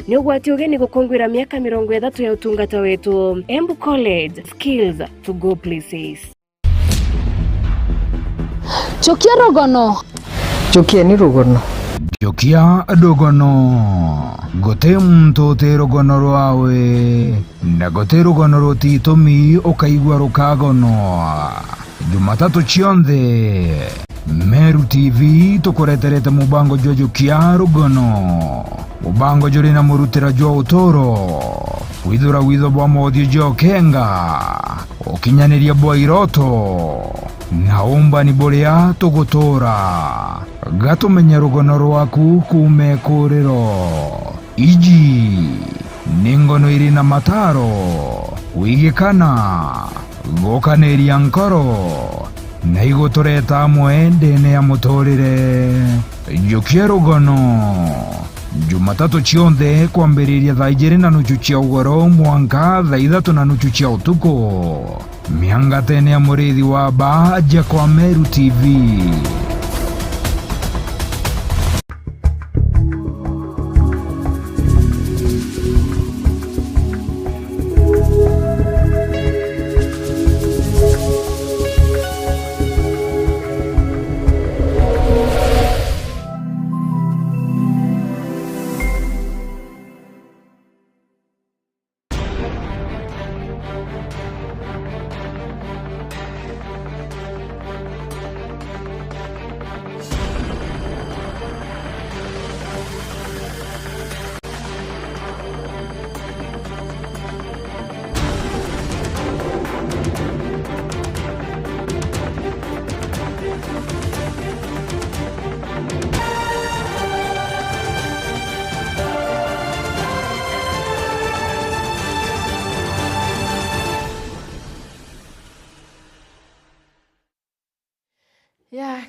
ni ugwati ugeni gukungwira miaka 30 ya utungata wetu. Embu College, skills to go places. Chokia rogono. Chokia ni rogono. Chokia dogono. Gote muntu te rogono rwawe. Na gote rogono rutitomi ukaigwa rukagono. Jumatatu chionde. Meru TV tukureterete mubango jwa chokia rogono. Mubango jori na murutira jwa utoro. Widura widho bwa modio jwa kenga. Okinyaniria bwa iroto. Naomba ni borea tugutora. Gato menya rugono rwaku kume kuriro. Iji ningono iri na mataro. Wigikana gokaneria nkoro. Na igotoreta mwende ya mutorire. Chokia rugono. Jumatatu chionde kwambiriria thaa 2:30 cia ugoro mwanka thaa 3:30 cia utuko. Mianga tene ya murithi wa baja kwa Meru TV.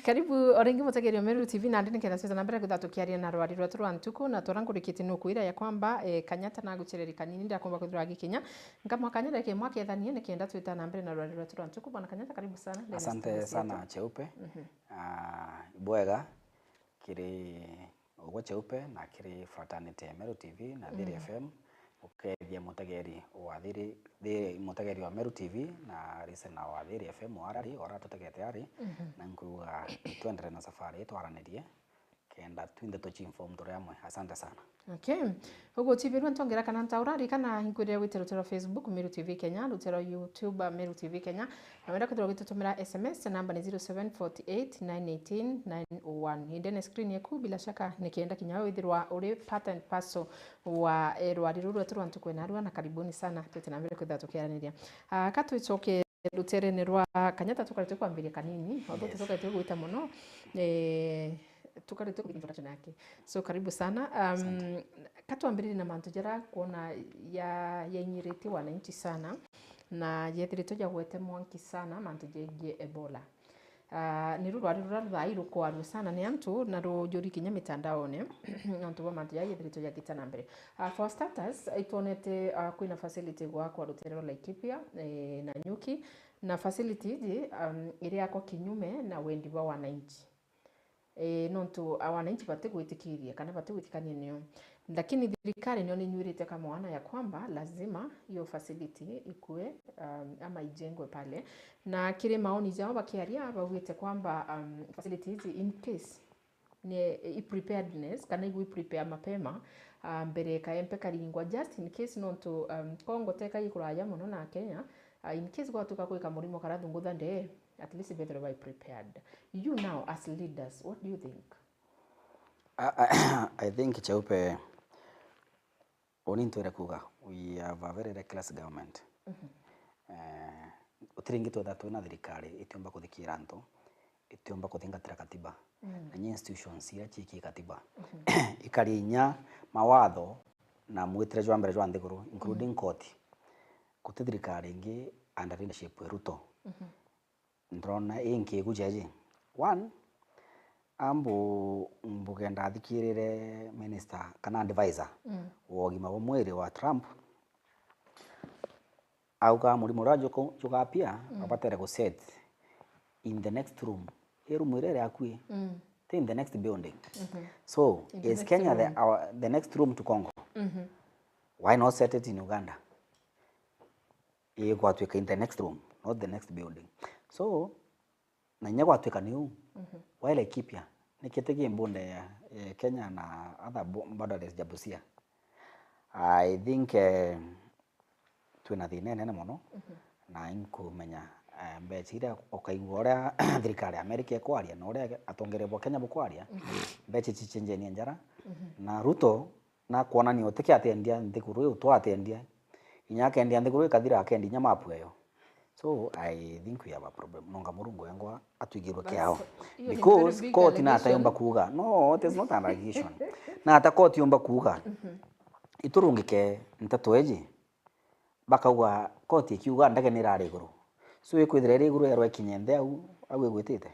Karibu orengi mutegerio Meru TV na ndini kenda na mbere guthatukiaria na rwari rwetu rwa ntuku na torangurikite no kuira ya kwamba Kanyata na guchereri kanini ndia kumba kuthura gikinya ngamwa Kanyata ke mwake ethanie ni kenda twita na mbere na rwari rwetu rwa ntuku. Bwana Kanyata, karibu sana. Asante sana Cheupe. Bwega kiri ugo Cheupe na kiri fraternity Meru TV na Thiri FM ukethia mutegeri wa Thiri mutegeri wa Meru TV na listener wa Thiri FM warari ora tutegete ari na nkuruga twendere na safari twaranirie kenda twinde tuchimform turamwe. Asante sana. Okay. Ugo TV rwa ntongera kana ntaurari kana hinkwire gwiterotera Facebook Meru TV Kenya, rutero YouTube Meru TV Kenya. Na wenda kuthira gitutumira SMS namba ni 0748918901. Hidden screen yeku bila shaka nikienda kinyawe withirwa uri part and parcel wa rwari rwetu rwa ntuku na rwa na karibuni sana tutina mbere kwitha tukiaraniria. Katwicoke rutere ni rwa Kanyata tukarete kwambiria kanini although tukarete gwita muno tukarete introduction yake. So karibu sana. Katuambirire na mantu jara kuona ya inyiriti wananchi sana na yethirito ja gwete mwanki sana mantu jegie Ebola. Ni rurwari ruraruthairo kwaru sana ni antu na rujuri kinya mitandaone antu wa mantu ya yethirito ja gitana mbere. For starters itonete kwina facility gwa kwa ruterero Laikipia na Nyuki na facility iji iri yako kinyume na wendi wa wananchi. Nontu wananchi batigwitikiria kana batigwitikania niyo, lakini thirikari niyo ninyuirite kama wana ya kwamba lazima hiyo facility ikue ama ijengwe pale, na kile maoni jao bakiaria bawite kwamba facility hizi in case ni preparedness kana igu prepare mapema mbere ka empe karingwa just in case nontu Kongo teka ikuraya muno na Kenya in case gwatuka kwika murimo karathungutha nde at least better by prepared. You now as leaders, what do you think? I think Cheupe onintwere kuga we have a very reckless government. Utiringi twetha twina thirikari itiomba kuthikira antu, itiomba kuthingatira katiba na institutions cia chiki katiba ikarinya mawatho na mwitire jwa mbere jwa nthiguru including court kuti thirikari ingi under leadership Ruto. Ndrona inki gujeje one mbugenda thikirire minister kana advisor wogima wa mwiri wa Trump auka muri murajo chuka pia abatere go set in the next room mwirere akui in the next building. So is Kenya the next room to Congo? Why not set it in Uganda? Gwatuika in the next room, not the next building. So na nya gwatuika niu why Laikipia nikitegie mbunde ya Kenya na other borders ja Busia. I think twina thina nene muno na inkumenya mbechire okaigua uria thirikari America ekwaria na uria atongerewa Kenya bukwaria mbechi chichenjenia njara na Ruto na kuonania utike atendia nthikuru yu twatendia inya kendia nthikuru ikathira akendi nya mapu eyo. So I think we have a problem. Nonga murungu yangwa atwigirwe kiao because court na atayomba kuuga no, it is not an allegation. Na ata court yomba kuuga iturungike ntatweji bakauga court ikiuga ndage ni rari iguru. So ikwithira iri iguru yarwa kinyende au egwitite.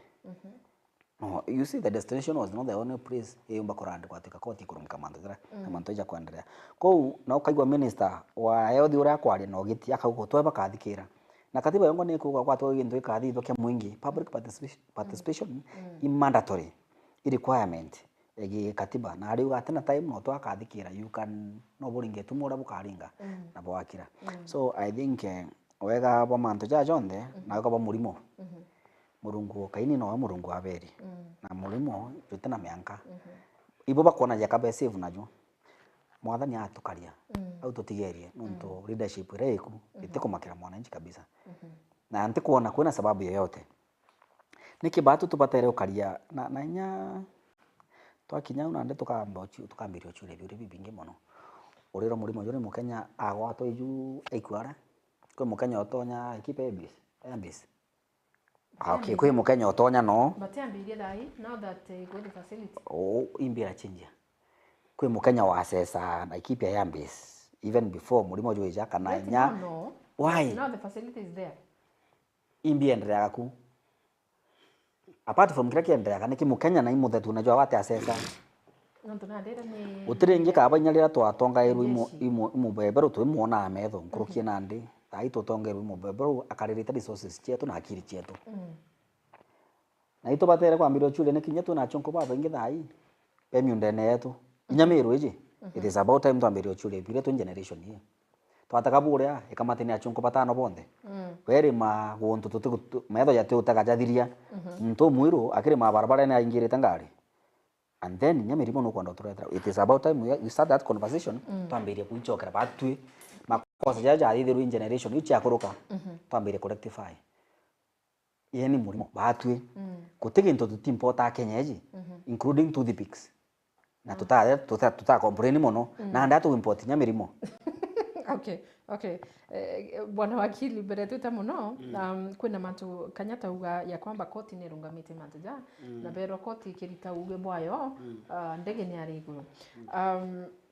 No, you see the destination was not the only place yomba kurandi kwatika court ikurumika mandira na mantoja kwendelea. Kou na ukaigwa minister wa health uria kwari no giti akauga tweba kathikira. Na katiba yongo ni kuga kwa twa gintu ikathi thokia mwingi public participation is mandatory requirement egi katiba na ari ugatena time no twakathikira you can no buringe tumura bukaringa na bwakira. So I think wega bo manto ja jonde na ko bo murimo murungu kaini no murungu aberi na murimo tutena mianka ibo bakona ya kabe save najo mwathani atukaria au tutigerie nunto leadership reiku itiko makira mwananchi kabisa na antikuona kwena sababu yoyote niki batu tubatere ukaria na nya twakinya una nde tukambirio chule biri bibinge mono uriro murimo jore mukenya agwato iju eikwara kwe mukenya otonya ekipe ebis okay kwe mukenya otonya no but ambirie dai now that go the facility imbira chinja kwe mukenya wa sesa na ekipe ya Ambis even before murimo jwe jaka na nya why now the facility is there imbiendera gaku apart from kira kiendera niki mukenya na imuthetu najwa wate asesa nonto na ndera ni utiringi kabanyalira twatonga iru imu bebero twimuona ametho nkurukie nandi tai tutongeru imu bebero akaririta resources chetu na akiri chetu na ito batere kwambiro chule niki nyetu na chonko baba ingi thai pemiundene yetu inyamiru iji it is about time twambirio chule bire tu generation hii twataka buria ikamatini achunko batano bonde weri ma gontu tutu metho yate utagajathiria nto muiru akiri ma barabara na ingirite ngari and then nyamirimo no kwanda turetra it is about time we start that conversation twambirie kuichokera batwi makosa jaja athiru in generation ichi akuruka twambirie ku rectify yeni murimo batwi kutege nto tutimporta kenyeji including to the pigs na tuta complain mono na ndatu import nyamirimo. Okay. Bwana wakili mbere tuta muno kwina mantu kanyata uga ya kwamba koti ni rungamite mantu ja na bero koti kirita uge bwayo ndege ni ari iguru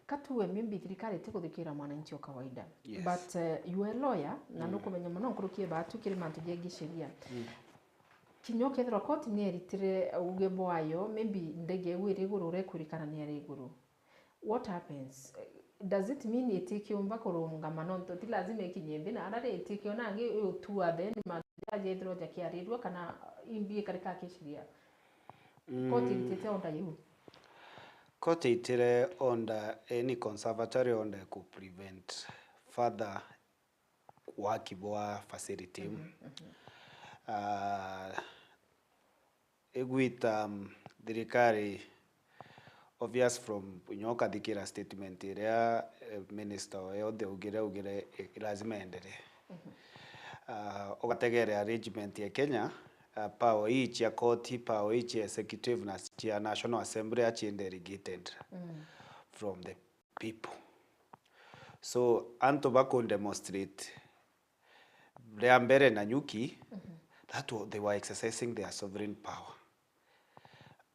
katuwe mimbi thirikari tikuthikira mwananchi wa kawaida but you a lawyer na nukumenya muno nkurukie batu kiri mantu jengi sheria kinyoke thro koti ni eritire uge bwayo maybe ndege wiri iguru rekurikana ni ari iguru what happens? Does it mean itikiomba kurungama nonto ti lazima ikinyembe na arare itikiona ngi utua then majaje thro ja kiarirwa kana imbi karika kishiria koti itete onda yu koti itire onda any conservatory onda ku prevent further wakibwa facility egwita thirikari obvious from nyoka dikira statement area minister yothe ugire lazima endere ogategere arrangement ya Kenya power each ya court power each executive na ya National Assembly are delegated from the people so anto bako demonstrate Leambere na Nyuki that they were exercising their sovereign power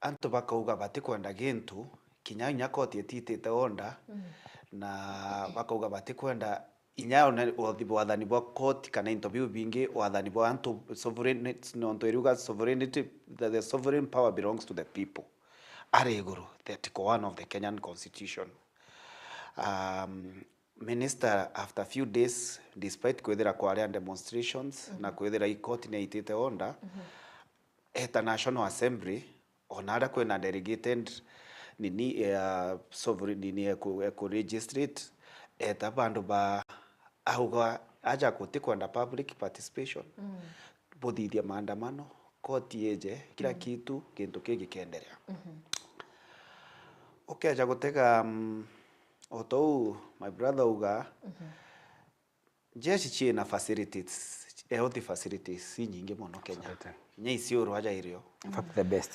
anto bakauga batikwenda gintu kinyanya koti etitite onda na bakauga batikwenda inyao na wathani bwa koti kana interview bingi wathani bwa anto sovereignty no ntoiruga sovereignty the sovereign power belongs to the people areguru the article 1 of the Kenyan constitution minister after few days despite kwethera kwa demonstrations na kwethera ikoti na itite onda at the National Assembly onara kwena delegated nini sovereign nini ku registrate eta bandu ba auga aja kwenda public participation bodithia maandamano koti eje kila kitu kintu kiendelea. Okay, aja gutega otou my brother uga jeshi china facilities health facilities si nyingi muno Kenya. Nya isiuru aja irio. In fact the best.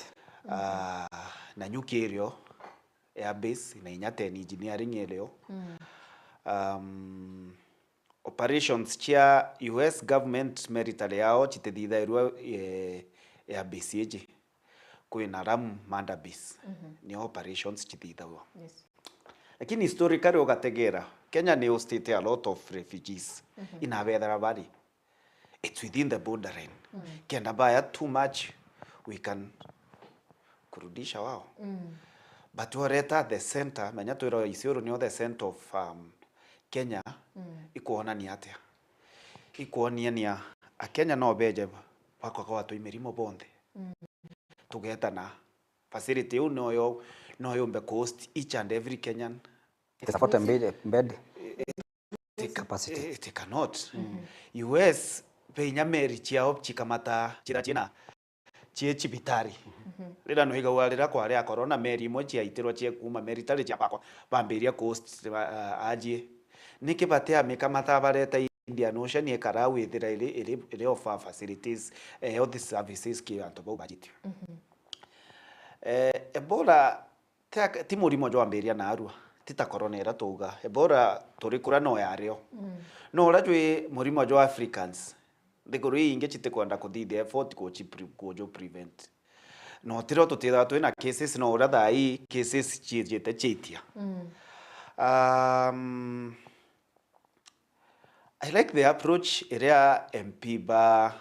Na nyuki irio airbase na inyate engineering irio. Operations chia US government military yao chitithithairwa airbase eje kwina Ram Manda base ni operations chitithagwo. Yes. Lakini historically ugategera Kenya ni hosted a lot of refugees in Abedra Valley. It's within the borderline. Kenda baya too much we can kurudisha wao. But wareta the center menya twiro Isiolo ni the center of Kenya ikuona ni atia. Ikuonia ni a Kenya no beje bako kwa watu imirimo bonde. Tugeta na facility no yo mbe cost each and every Kenyan. It's about embed capacity. It cannot. US penya meri chiao chikamata chirachina chie chibitari. Rira no higa walira kwa ria corona meri mo chia itirwa chie kuma meri tari chia pakwa bambiria coast aje. Niki batea mikamata bareta Indian Ocean ye karawi ithira ile offer facilities health services ki antobo budget. Ebola timurimo jo amberia na arua tita corona era tuga Ebola turikura no yario no rajwe murimo jo Africans thiguri inge chite kwenda kuthithia effort ko prevent no tiro tutira twina cases no ura thai cases chijete chitia. I like the approach area MP ba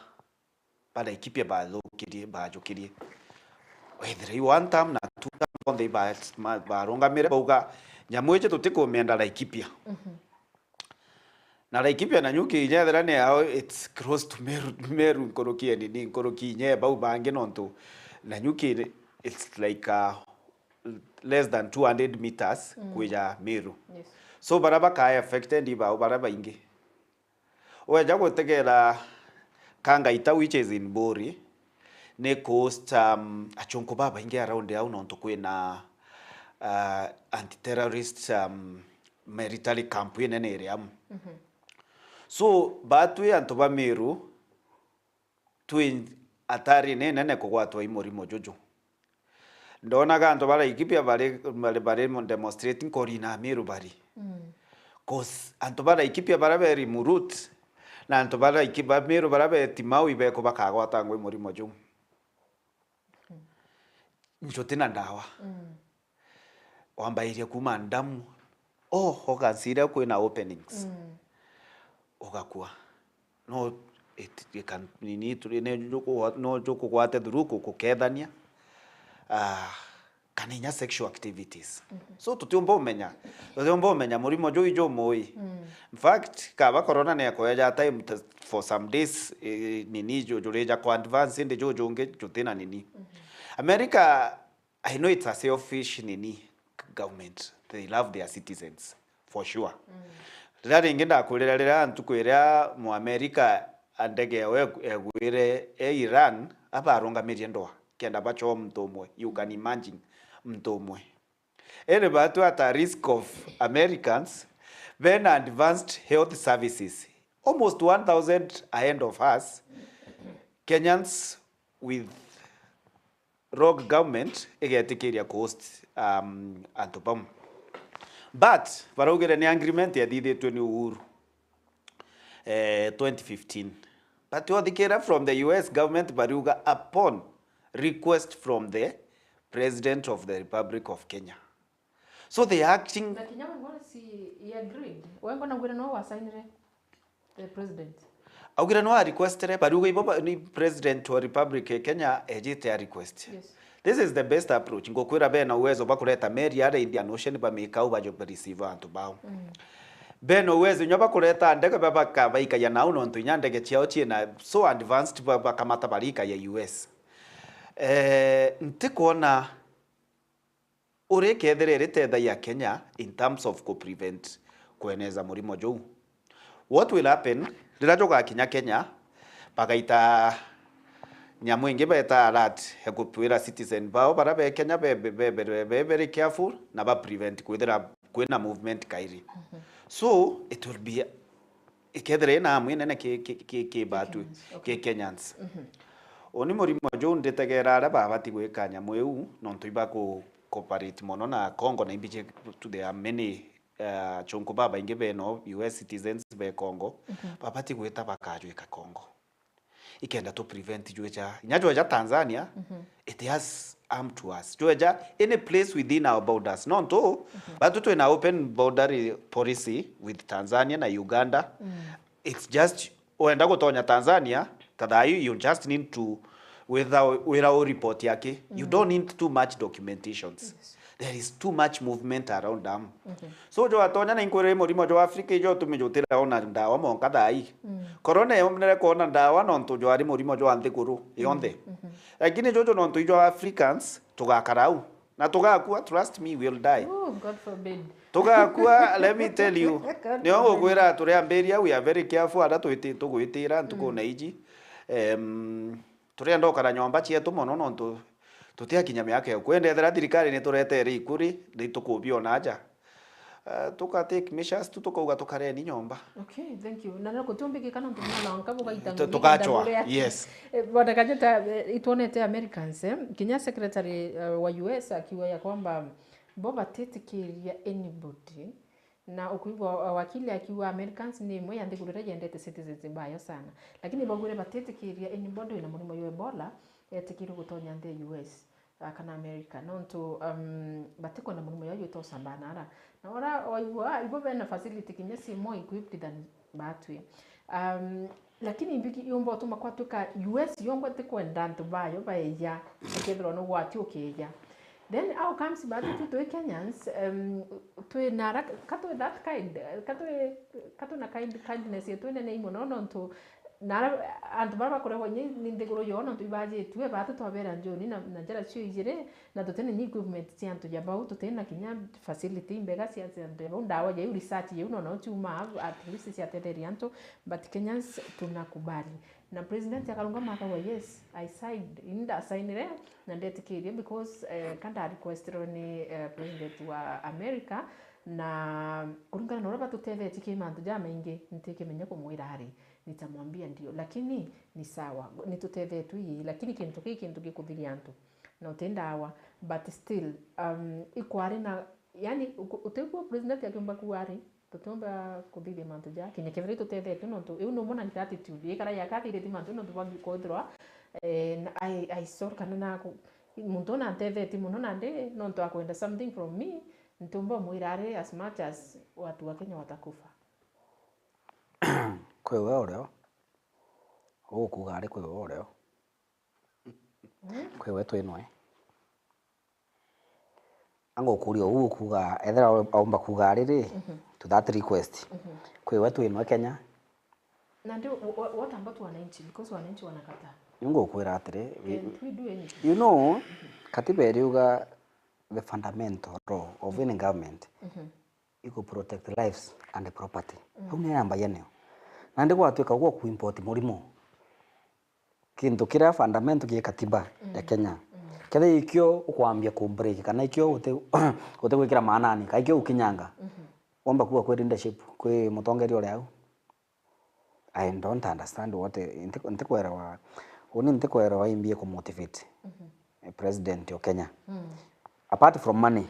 Laikipia ba lokirie ba jokirie whether you want time na two time on the ba ronga mere bauga nyamweche tutiko menda Laikipia. Na Laikipia na nyuki nyethera ne how it's close to Meru nkoroki ni nkoroki nye bau bange nonto na nyuki it's like less than 200 meters kuja Meru. Yes. So baraba ka affected ba baraba ingi weja gutegera Kangaita which is in Bori ne coast achonko baba ingi around yao nonto kwina anti-terrorist military camp in an area. So batwe antoba Meru twin atari nene kugwatwa imorimo jojo ndona ga antoba Laikipia bare demonstrating korina Meru bari cause antoba Laikipia bare murut na antoba Laikipia Meru bare timau ibeko bakagwata ngwe morimo jo njotina ndawa wambairia kuma ndamu hogansira kwina openings ogakua no it can nini turine joko gwate dhuruko kukethania kaninya sexual activities so tutiomba umenya murimo jo ijo moi in fact kaba corona ne yakoya time for some days nini jojoreja kwa advance inde jojonge jotina nini America I know it's a selfish nini government. They love their citizens for sure. Rari ingenda kulera ntukwira mu America andege egwire Iran abaronga miriendoa kenda bacho mtomwe. You can imagine mtomwe. Batu at a risk of Americans then advanced health services almost 1,000 ahead of us Kenyans with rogue government egetikiria coast antopam but varogere ni agreement ya thithitwe ni Uhuru 2015 but yothikira from the US government bariuga upon request from the President of the Republic of Kenya, so they are acting. Na Kenya ngona si he agreed wengo na ngwira no wasignire the president Augira no requestere bariuga ibo ni President wa Republic Kenya ejite a request. Yes. This is the best approach. Ngokwira bena uwezo bakuleta meri ya Indian Ocean ba mikau ba jo receive antu bao. Bena uwezo nyoba kuleta ndege baba ka baika ya nauno ntu nyandege chiao china so advanced baba kamata barika ya US. Ntikuona uri kethere ritethagia Kenya in terms of prevent kueneza murimo jou. What will happen rira joka kinya Kenya bagaita nyamu ingi beta alert hekupwira citizen bao bara be Kenya be very careful na ba prevent kwina movement kairi. So it will be ikethere na mwinene ke batu ke Kenyans. Oni murimo jo ndetegera ara babati gwika nyamu eu no ntuiba ku cooperate mono na Congo na imbiche to there are many chonko baba ingi beno US citizens be Congo babati gwita bakajwika Congo ikenda to prevent jueja nyajoja Tanzania it has armed to us jueja any place within our borders no to but to an open border policy with Tanzania na Uganda it's just oenda gotonya Tanzania tadayu you just need to without report yake you don't need too much documentations there is too much movement around them so jo atonya na inkwere murimo jo Africa jo tumejotera ona ndawa monka dai corona yomnere kona ndawa no ntu jo ari murimo jo anthikuru yonde lakini jojo no ntu jo Africans tugakarau na tugakua trust me will die. Oh, God forbid. Tugakua let me tell you nio gwira turi amberia we are very careful ada tugwitira ntukuna iji turi ndo kara nyomba chietu mono no ntu tutia kinyame yake kwendethera thirikari ni turetere ikuri ni tukubio naja tuka take measures tukauga tukare ni nyomba. Okay, thank you. Na kutumbiki kana tumana na nkabu gaitanga tukachwa yes bwana kajeta itonete Americans kinya secretary wa US akiwa ya kwamba boba tetikiria anybody na ukuigwa wakili akiwa Americans ni mwe yandigurira yendete citizens mbayo sana lakini bagure batetikiria anybody na murimo yo Ebola etikiri gutonya nde US kana America nonto batiko na murimo yo to sambanara na ora waigwa ibo bena facility kinya si more equipped than batwe lakini mbiki yombo tuma kwatuka US yombo tikwenda ntubayo baeya ekethro no gwati okeya then how comes back to Kenyans to nara kato that kind kato na kindness yetu nene imo no to nara antu bara kore ni ndiguro yo no tuibaje tuwe batu twabera njoni na njara cio ijire na tutene ni government tiantu ya bau tutena kinya facility mbega cia ndio ndawa ya research you no chuma at least cia tederianto but Kenyans tunakubali na president akalunga maka wa yes I signed inda signire na ndetikirie because kanda request ni president wa America na kulingana na roba tuteve tikimantu jama ingi nitekemenya kumwira hari nitamwambia ndio lakini ni sawa nituteve tu hii lakini kintu gikuthiria antu na utendawa but still ikwari na yani utegwa president yakiomba kuwari tutomba kuthiria mantu ja kinya kiviri tuteve tu no tu no mona attitude ikara yakati reti mantu no tubangi kodrwa I saw kana na muntu na teve ti muno nande no to akwenda something from me ntumba mwirare as much as watu wa Kenya watakufa kwewe oreo ukuga ari kwewe oreo kwewe twinwe ango kurio ukuga ethera aomba kuga riri to that request kwewe twinwe Kenya na ndio what about wananchi because wananchi wanakataa ngo kwira atire we do anything you know katiba eriuga the fundamental role of any government iko protect lives and property hauna yamba yeneo na ndiko atuika gwo ku import murimo kintu kira fundamental ki katiba ya Kenya kethe ikyo ukwambia ku break kana ikyo ute gwikira maanani kaikyo ukinyanga wamba kuwa kwe leadership kwe mutongeri ore au I don't understand what ntikwera oni ntikwera wa imbie ku motivate president ya Kenya apart from money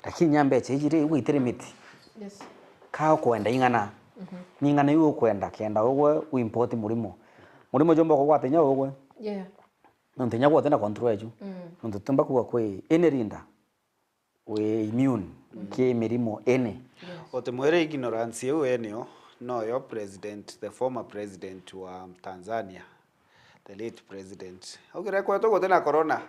lakini nyambe chejire uitere miti yes kao kwenda ingana ningana yu kwenda kenda ogwe uimport murimo jomba ko gwatenya ogwe yeah ntenya gwatena control eju ntutumba kuwa kwe enerinda we immune ke mirimo ene otemwere ignorance yo eneo no your president the former president wa Tanzania the late president okira kwa to gotena corona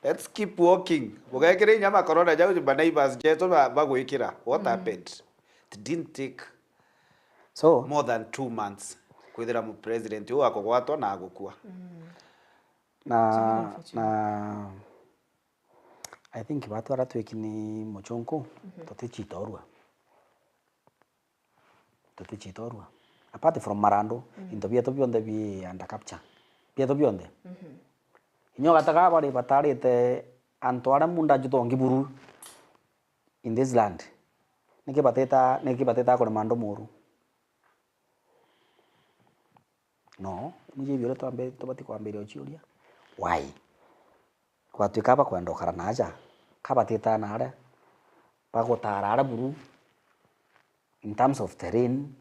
let's keep walking bugekire nyama corona jau ba neighbors jeto bagwikira what happened it didn't take so more than 2 months kwithira mu president yo akogwatwa na agukua na I think watu aratwikini muchunku tutichitorwa apart from marando into bieto bionde bi under capture bieto bionde inyo gataka bari batarite antwara munda jutongi buru in this land nikibateta kwa mando moru no nije biro twambe tobati kwambire ochiuria why kwatuika ba kwenda okara naja kabateta nare bagotara buru in terms of terrain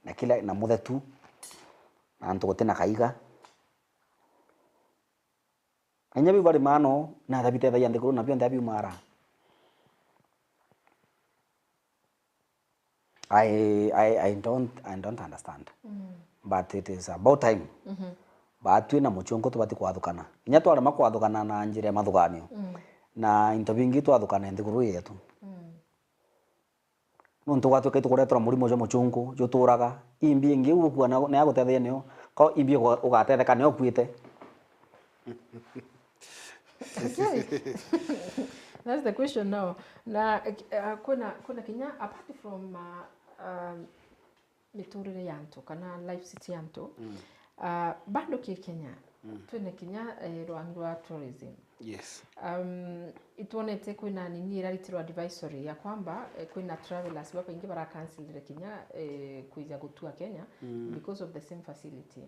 na kila na muthetu na antu gutena kaiga anya bibari mano na thabite tha yande kuru na bionde abi mara I don't understand but it is about time batu na muchongo tubati kwathukana inya twara makwathukana na njire mathuganio na into bingi twathukana nthiguru yetu nuntu gwatuika itukuretora murimo jo muchungu jo turaga imbi ingi ugukua na agutethia nio ko imbi ugatetheka nio kuite. That's the question now. Na kuna kinya apart from miturire yantu kana life city yantu bado ki Kenya twene kinya rwangi rwa tourism. Yes. Ituonete kwina nini iraritirwa advisory ya kwamba kwina travelers baba ingi bara cancel kinya kuija gutua Kenya because of the same facility.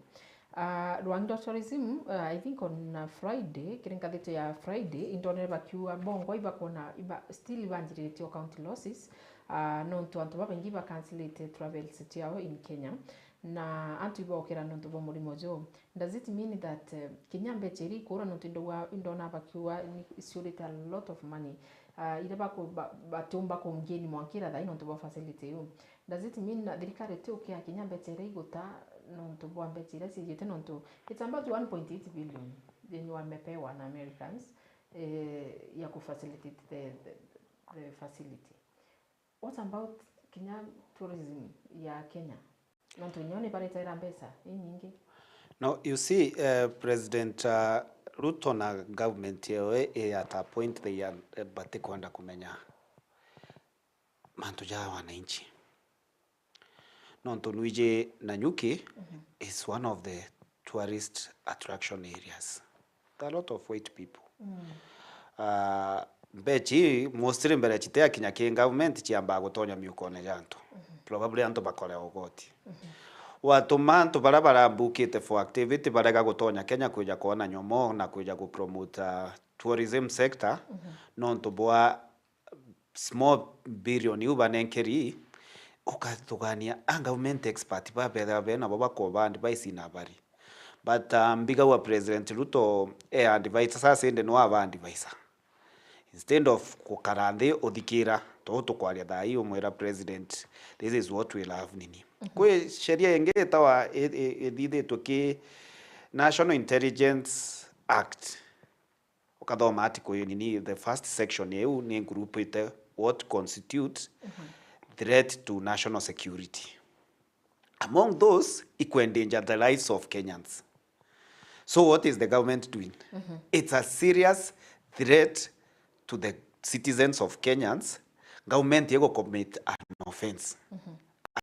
Rwanda tourism I think on Friday kiringathito ya Friday indone bakiwa bongo ibakona still evangelate county losses nonto antu baba ingi ba cancellate travel city yao in Kenya na antu ibokera nonto bo murimo jo. Does it mean that Kenya mbecheri kura nonto indona bakiwa issued a lot of money ile bako batumba ko mgeni mwankira tha nonto bo facility yo. Does it mean that thirikari tu kia Kenya mbecheri guta nonto bo mbecheri sijete nonto it's about 1.8 billion yenye wamepewa na Americans ya ku facilitate the facility. What about Kenya tourism ya Kenya? Nonto nyone pale taira pesa nyingi. No, you see, President Ruto na government yewe at a point they are bate kwenda kumenya mantu ja wananchi. Nonto Nuije Nanyuki is one of the tourist attraction areas. There are a lot of white people. Bechi mostly mbere chitea kinya ki government chiamba gutonya miukone jantu. Probably anto bakore ogoti. Watu mantu barabara mbukite for activity barega gutonya Kenya kuja kuona nyomo na kuja kupromote tourism sector nonto boa small billion yuba nenkeri ukatugania government expert ba beda bena baba ko bandi baisina bari but biga wa President Ruto advisor sasa ende no advisor instead of kukarande odikira to kwaria thai umwera president this is what we love nini kwe sheria yenge tawa edide toke National Intelligence Act ukathoma article nini the first section yeu ni group ite what constitutes threat to national security. Among those it endanger the lives of Kenyans. So what is the government doing? It's a serious threat to the citizens of Kenyans. Government yego commit an offense.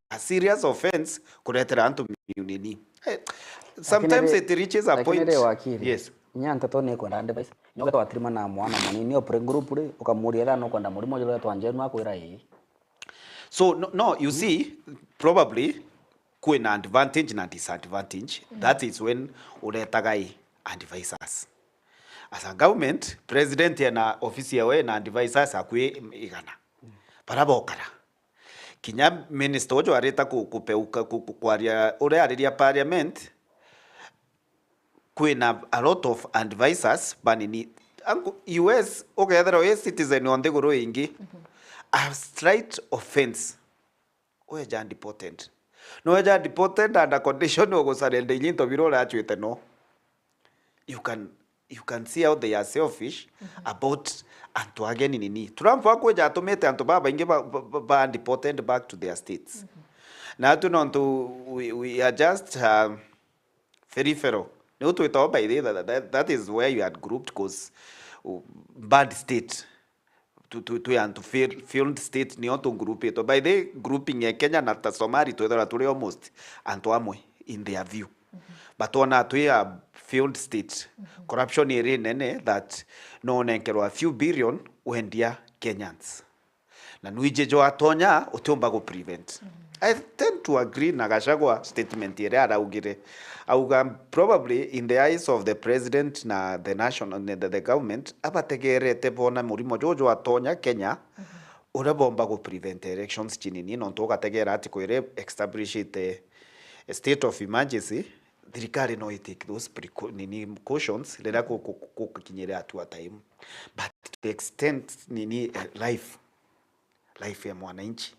A serious offense kuretera antu nini. Sometimes it reaches a point. Yes. Nyanta to ne kwenda ande baisa. Nyoka to atrima na mwana manini opre group ri ukamuriera no kwenda murimo jero twanje akwira hii. So no, you see probably an advantage and disadvantage. That is when uretagai advisors. As a government, president na office yawe na advisors akwe igana. Parabokara. Kinya minister ojo areta kupeuka kwaria ore ariria parliament kwina a lot of advisors banini US okethera citizen on the goro ingi a slight offense oja deported no oja deported under condition of surrender into biro achwete no you can see how they are selfish about antu again nini Trump akoja atomete antu baba inge ba deported back to their states na tu no we are just peripheral no to it all by that is where you had grouped cause bad state to failed state ni onto group ito by the grouping ya Kenya na ta Somali twethora tuli almost anto amwe in their view but ona a failed state corruption iri nene that no nenkerwa a few billion wendia Kenyans na nuije jo atonya utomba go prevent I tend to agree na Gachagua statement ire araugire auga probably in the eyes of the president na the national the government abategerete bona murimo jojo atonya Kenya urabomba go prevent elections chinini no togategera ati ko ire establish a state of emergency thirikari no take those precautions rera kukinyira atu time but to the extent nini life ya mwananchi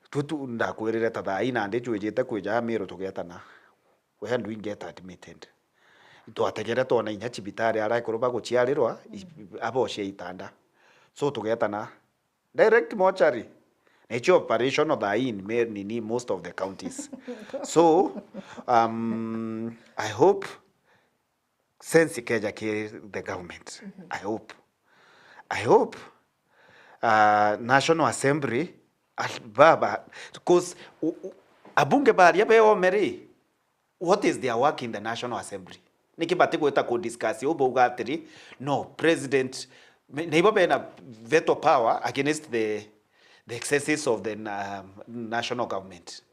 tutu ndakwirire ta ina ndi chujite kwija miro tugetana we hand we get admitted to ategere to na inya chibitari ara ikuruba guchiarirwa abocie itanda so tugetana direct mortuary nature operation of the in nini most of the counties so I hope sense keja ke the government I hope National Assembly baba because abunge bari abeyo meri what is their work in the National Assembly nikibati kweta ko discuss obo ugatiri no president neighbor bena veto power against the excesses of the national government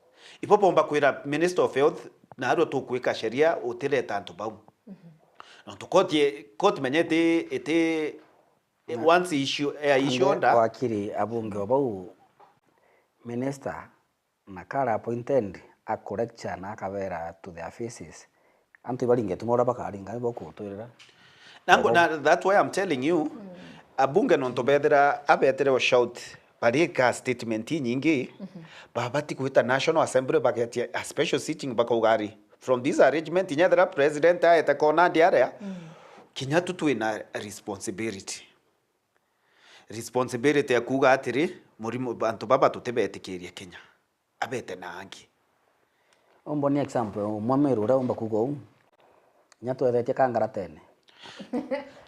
ipopomba kwira minister of health na aro to kweka sheria utile tanto bau no to court menyete ete once issue order wakiri abunge obau minister nakara appointed a corrector na kavera to their faces antu baringe tumora bakaringa boko torera nango na that's why I'm telling you abunge non to bedera abetere o shout barika statement nyingi babati kuita National Assembly bakati a special sitting bakogari from this arrangement nyadra president aeta kona diare kinya tutu ina responsibility ya kuga atiri murimo bantu baba tutebetikiria Kenya abete na angi omboni example mwameru ura umba kugo nyato ethete kangara tene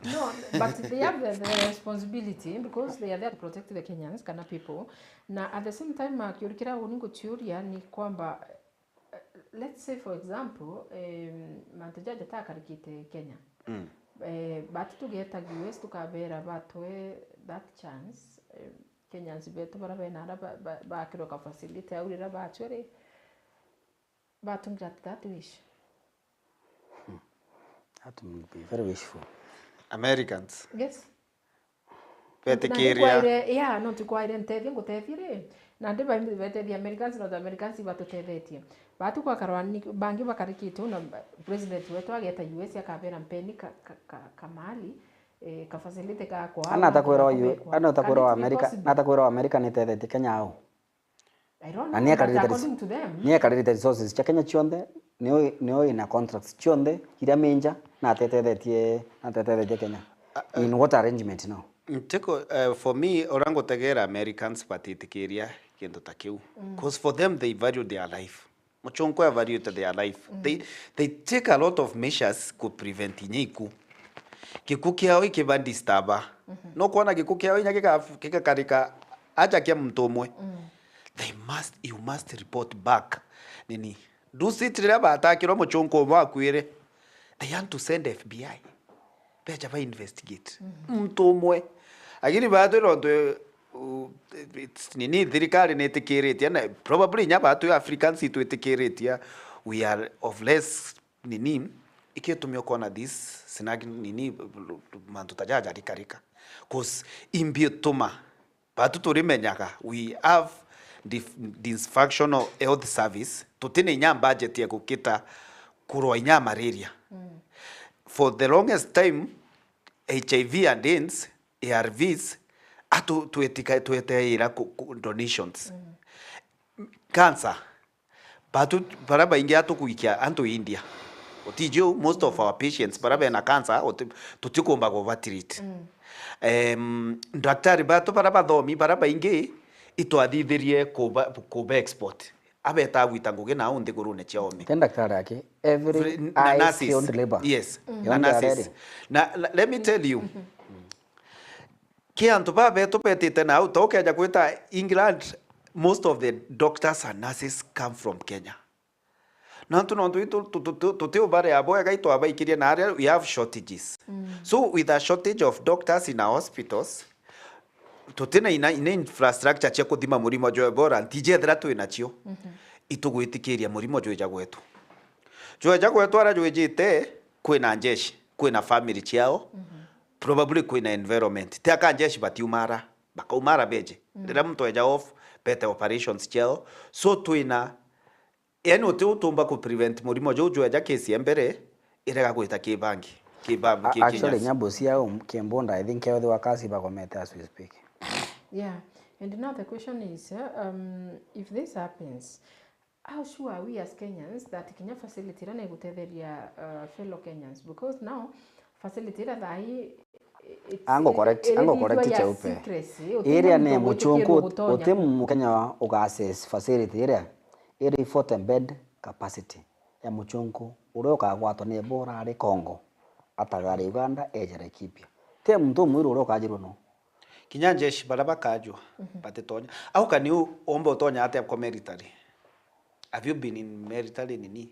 No, but they have the responsibility because they are there to protect the Kenyans, Kana people. Now, at the same time, kiurikira uningo teoria ni kwamba, let's say for example, mantejaje takarikite Kenya. But to get a US to kabera batwe that chance, Kenyans beto barabe nara bakiroka facility aurira batwere batungjat that wish. That will be very wishful. Americans. Yes. Petikiria. Yeah, no tukwaire ntethi ngutethire. Na ndiba bete the Americans no the Americans batutethetie. Batu kwa karwani bangi bakarikitu na president wetu ageta US akabera mpeni kamali ka facility ka kwa. Ana takwira wa America, natakwira wa America nitethetie Kenya au. I don't know. According to them. Niye karite resources cha Kenya chionde nio ina contracts chionde kira menja na tetethetie Kenya. In what arrangement now? For me orango tegera Americans patitikiria kendo takiu because for them they value their life. Muchonko ya value their life. They take a lot of measures to prevent inyiku. Kikuki yao ikibandi staba. No kuona kikuki yao kika karika acha kia mtomwe. You must report back. Nini? Do sit reba atakiro muchonko wakwire. They want to send FBI. Becha ba investigate. Mtomwe. Agini bado ndo nini thirikari netikirite na probably nyaba tu Africans itu etikirite we are of less nini iketumio kona this sinagi nini mantu tajaja rikarika cause imbiotoma batu turimenyaka we have dysfunctional health service tutine nya budget ya kukita kurwa nya malaria for the longest time HIV and AIDS ARVs tuetira donations cancer batu baraba ingia tukuikia anto India otijo most of our patients baraba na cancer tutikomba go treat daktari batu baraba domi baraba ingi itwathithirie kuba export abeta witanguge na unde gorune chiome ten daktari yake every field labor yes nurses na let me tell you Kiantu babe tupetite na utokeja kwita England, most of the doctors and nurses come from Kenya. Nantu tutio bare aboya gaito abaikirie na area we have shortages. So with a shortage of doctors in our hospitals, tutena ina infrastructure chia kuthima murimo jo Ebola ntijethera tu inachio. Itugwitikiria murimo jo jagwetu. Jo jagwetu ara jo jite kwina njeshi, kwina family chiao. Probably kwina environment. Tiaka njeshi batiumara, bakaumara beje. Ndira mtu eja off pete operations chiao. So tuina yani utumba ku prevent murimo jo jo eja kesi embere irega gwita kibangi. Actually nyambo cia Kimbonda I think they were kasi bagomete as we speak. Yeah, and now the question is, if this happens, how sure are we as Kenyans that Kenya facility rana gutetheria fellow Kenyans? Because now facility that Ango correct cheupe. Area ne muchungu otemu Mukenya ugases facility area 40 bed capacity ya muchungu uroka gwato ne bora ari Congo atagari Uganda ejere kipya. Te mtu mwiru uroka jiru no. Kinyanjeshi baraba kajwa batetonya. Au kani ombo tonya ate kwa military. Have you been in military nini?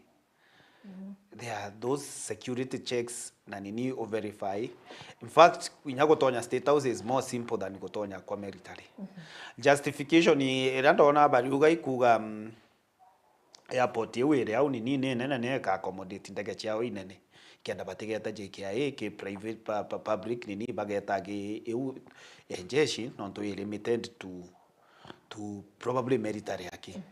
There are those security checks na nini o verify. In fact, inyago tonya state house is more simple than gotonya kwa military. Justification ni erando ona bari ugai kuga airport yewe au nini nene ka accommodate ndege chiao inene. Kianda batigeta JKIA ke private public nini bageta ge eu enjeshi non to limited to probably military yake.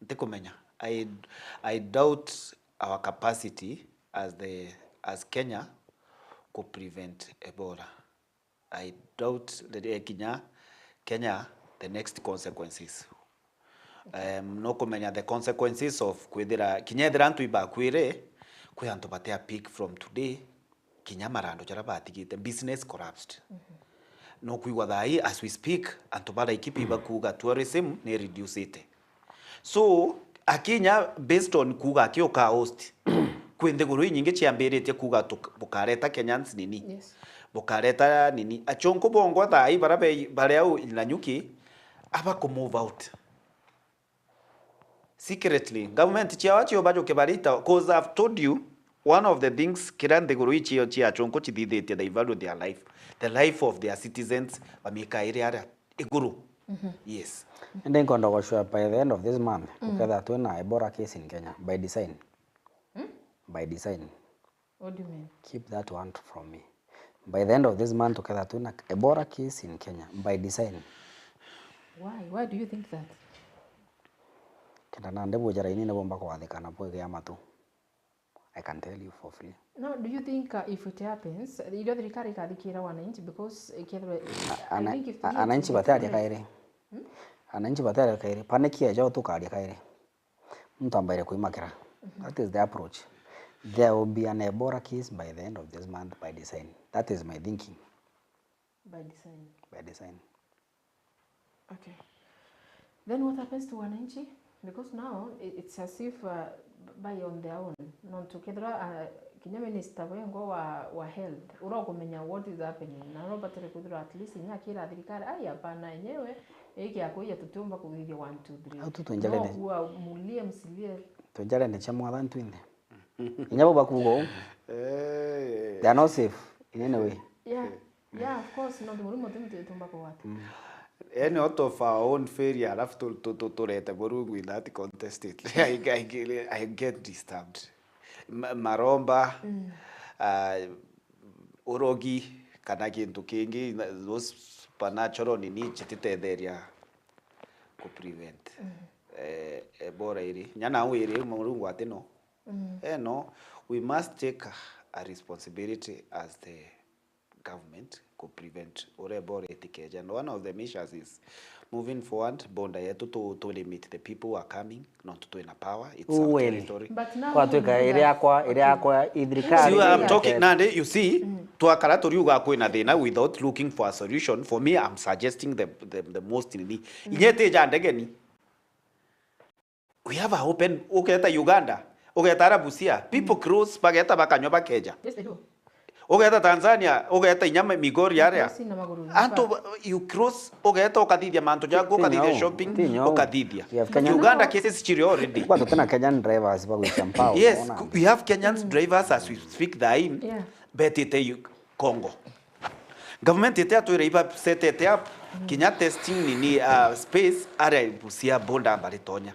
Ntekomenya I doubt our capacity as Kenya could prevent Ebola. I doubt that Kenya the next consequences. No komenya the consequences of kwithira kinyethira antu ibakwire kwi antu batea peak from today kinyamarando jara batigite business collapsed. No kuigwa thai as we speak antu bara ikipi bakuga tourism ne reduce it. So akinya based on kuga kioka host kwende guru nyinge chiambirite kuga bukareta Kenyans nini. Yes. Bukareta nini achonko bongo thai bara au inanyuki aba ko move out. Secretly, government chiawacho bajo kebarita, because I've told you, one of the things kirande guruichi yo chia chonko chididete they value their life, the life of their citizens, bamika area iguru. Yes. And then kondo sure by the end of this month, uketha tuena Ebola case in Kenya by design. By design. What do you mean? Keep that one from me. By the end of this month, uketha tuena Ebola case in Kenya by design. Why? Why do you think that? Kitana ndebo jara ini nebomba kwa thikana po ya matu. I can tell you for free. No, do you think if it happens, idio thirikari kathikira wananchi because ananchi batari kaire. Ananchi batari kaire. Paniki ya jao tukari kaire. Mtu ambaye kuimakira. That is the approach. There will be an Ebola case by the end of this month by design. That is my thinking. By design. By design. Okay. Then what happens to wananchi? Because now it's as if by on their own. Non together Kenya minister wengo wa health. Uragomenya what is happening. Na Robert Rekudura at least nya kila thirikari ai hapana yenyewe iki akoya tutumba kugithia 1 2 3. Au tutonjale ne. Kwa mulie msilie. Tonjale ne chamwa than twinde. Inyabo bakugo. They are not safe in any way. Yeah, of course no murimo tumba kwa watu. Any out of our own failure, I have to rate with that contest. I get disturbed. Maromba, Orogi, Kanaki into Kingi, those supernatural nini chitite area could prevent. Ebola iri. Nyana wiri murungu ateno. No, we must take a responsibility as the government could prevent Ebola etiquette. And one of the measures is moving forward, Bonda yetu to limit the people who are coming, not to in a power. It's our territory. But now See, I'm talking now. You see, to a character you go in a day without looking for a solution. For me, I'm suggesting the most in the. We have an open. Okay, Uganda. Okay, Busia. People cross. Bageta bakanyo bakeja. Yes, they do. Ugeta Tanzania, ugeta inyama Migori area. Cross na maguru. Anto you cross ugeta ukathithia manto jago ukathithia shopping ukathithia. Uganda cases chiri already. Kwa tuna Kenyan drivers ba kuchampao. Yes, we have Kenyan drivers as we speak daim. Yeah. Betete Congo. Government ite atwira iba set it up. Kinya testing ni space area busia bonda baritonya.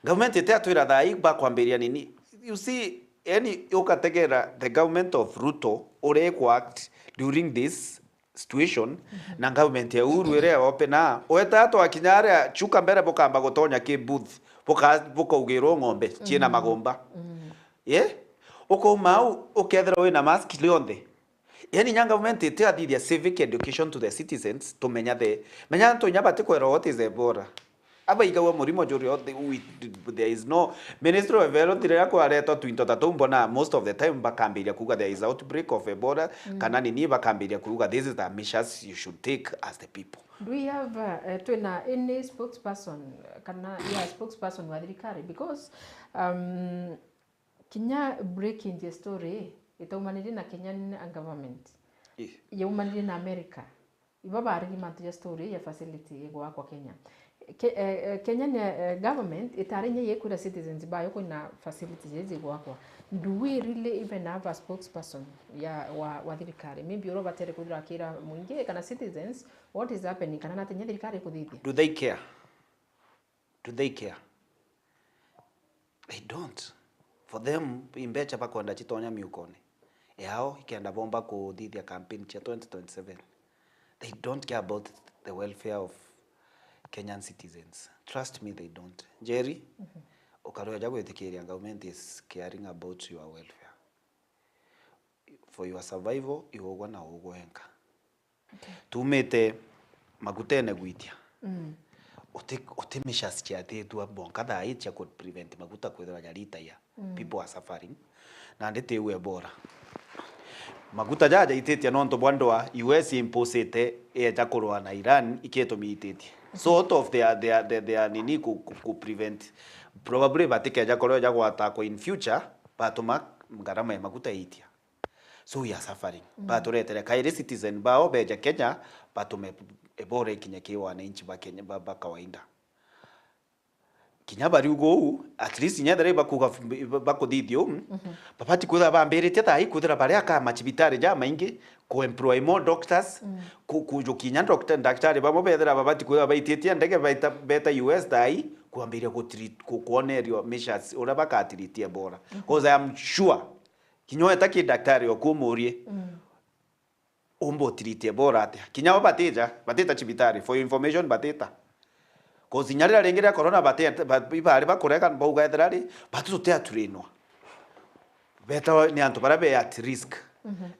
Government ite atwira thai ba kwambiria nini. You see any ukategera the government of Ruto or act during this situation na government ya Uhuru area opena oeta ato akinyare chuka mbere bokamba gotonya ke booth boka ugero ngombe china magomba yeah uko mau ukethera we na mask leonde yani nyanga government ite athithia civic education to the citizens to menya to nyabate kwera what is Ebola aba igawa murimo juri there is no ministry of health dire yako areto twinto tatumbo na most of the time bakambiria kuga there is outbreak of Ebola kana nini bakambiria kuga this is the measures you should take as the people. Do we have twina any spokesperson kana spokesperson wa thirikari because kinya breaking the story itaumanire na Kenyan government yaumanire na America ibaba arigi mantu story ya facility igwa kwa Kenya. Kenyan government itarenye yekura citizens bayo kuna facilities zigwa kwa. Do we really even have a spokesperson ya wa thirikari? Maybe oro batere kudira kira mwingi kana citizens what is happening kana natenye thirikari kuthithia. Do they care? Do they care? They don't. For them imbecha pa kwenda chitonya miukone. Yao ikienda bomba kuthithia campaign cha 2027. They don't care about the welfare of Kenyan citizens. Trust me, they don't. Jerry, ukaroya jago etikiria government is caring about your welfare. For your survival, iwogwa na ugwenga. Tumete magutene gwitia. Otimisha sichate tu bonka da itcha could prevent maguta kwethera yarita ya. People are suffering. Na ndete we bora. Maguta jaja itetia nonto bwandoa US imposete jakorwa na Iran iketo miitetie. Sort of their nini ku prevent probably batike jakorwa jagwata ko in future batuma ngarama ya maguta itia. So we are suffering. Baturetera kaire citizen bao beja Kenya batume ebore kinyakiwa na inchi ba Kenya baba kawaida. Kinya bari ugo at least nyadare bakuga bakodithio babati kuda bambirite tai kudira bari aka machibitari ja maingi ko employ more doctors ku kinya doctor babo bethera babati kuda baitietie ndege baita beta US dai kuambiria ku treat ku kuonerio measures ora bakatiritie Ebola because I am sure kinyo etaki daktari okumurie umbo treat Ebola ate kinya bateta chibitari for information bateta kozi nyarira rengera corona ibari bakoreka bauga etherari batutote aturino beta ni antu barabe at risk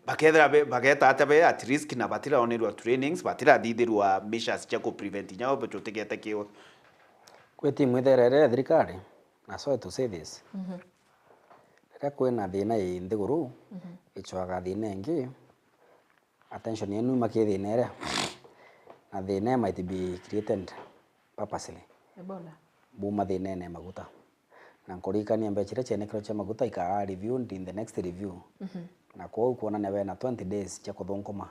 bakethera bageta atabe at risk na batira onerwa trainings batira dithirwa measures cha ku prevent nyao betutegete kiyo kweti mwitherere thirikari na so to say this reka kwena thina nthiguru ichwaga thina ingi attention yenu makithina ira na thina might be created purposely. Ebola. Buma thine maguta. Na nkorikania mbechire chenekero cha maguta ika reviewed in the next review. Na kwa kuona nebe na 20 days cha kuthonkoma.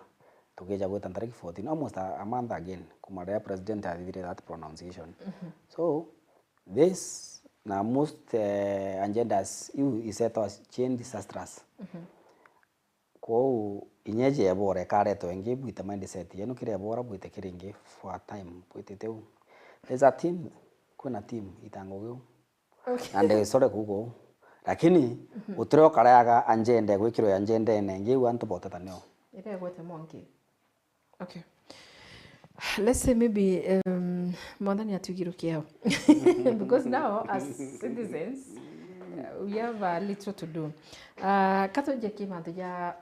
Tugeja gweta tariki 14 almost a month again kumarea president athire that pronunciation. So this na most agendas you is set us change disastrous. Kwa inyeje Ebola kareto engi buita mindset yenu kire Ebola buite kiringi for a time buite teu. There's a team, kuna team itango okay. Ande sore kugo. Lakini utreo karayaga anjende gwikiro ya anjende nenge wantu botata nyo. Ire gwete monki. Okay. Let's say maybe more than yatugiro kiao. Because now as citizens we have a little to do. Kato jeki mantu ya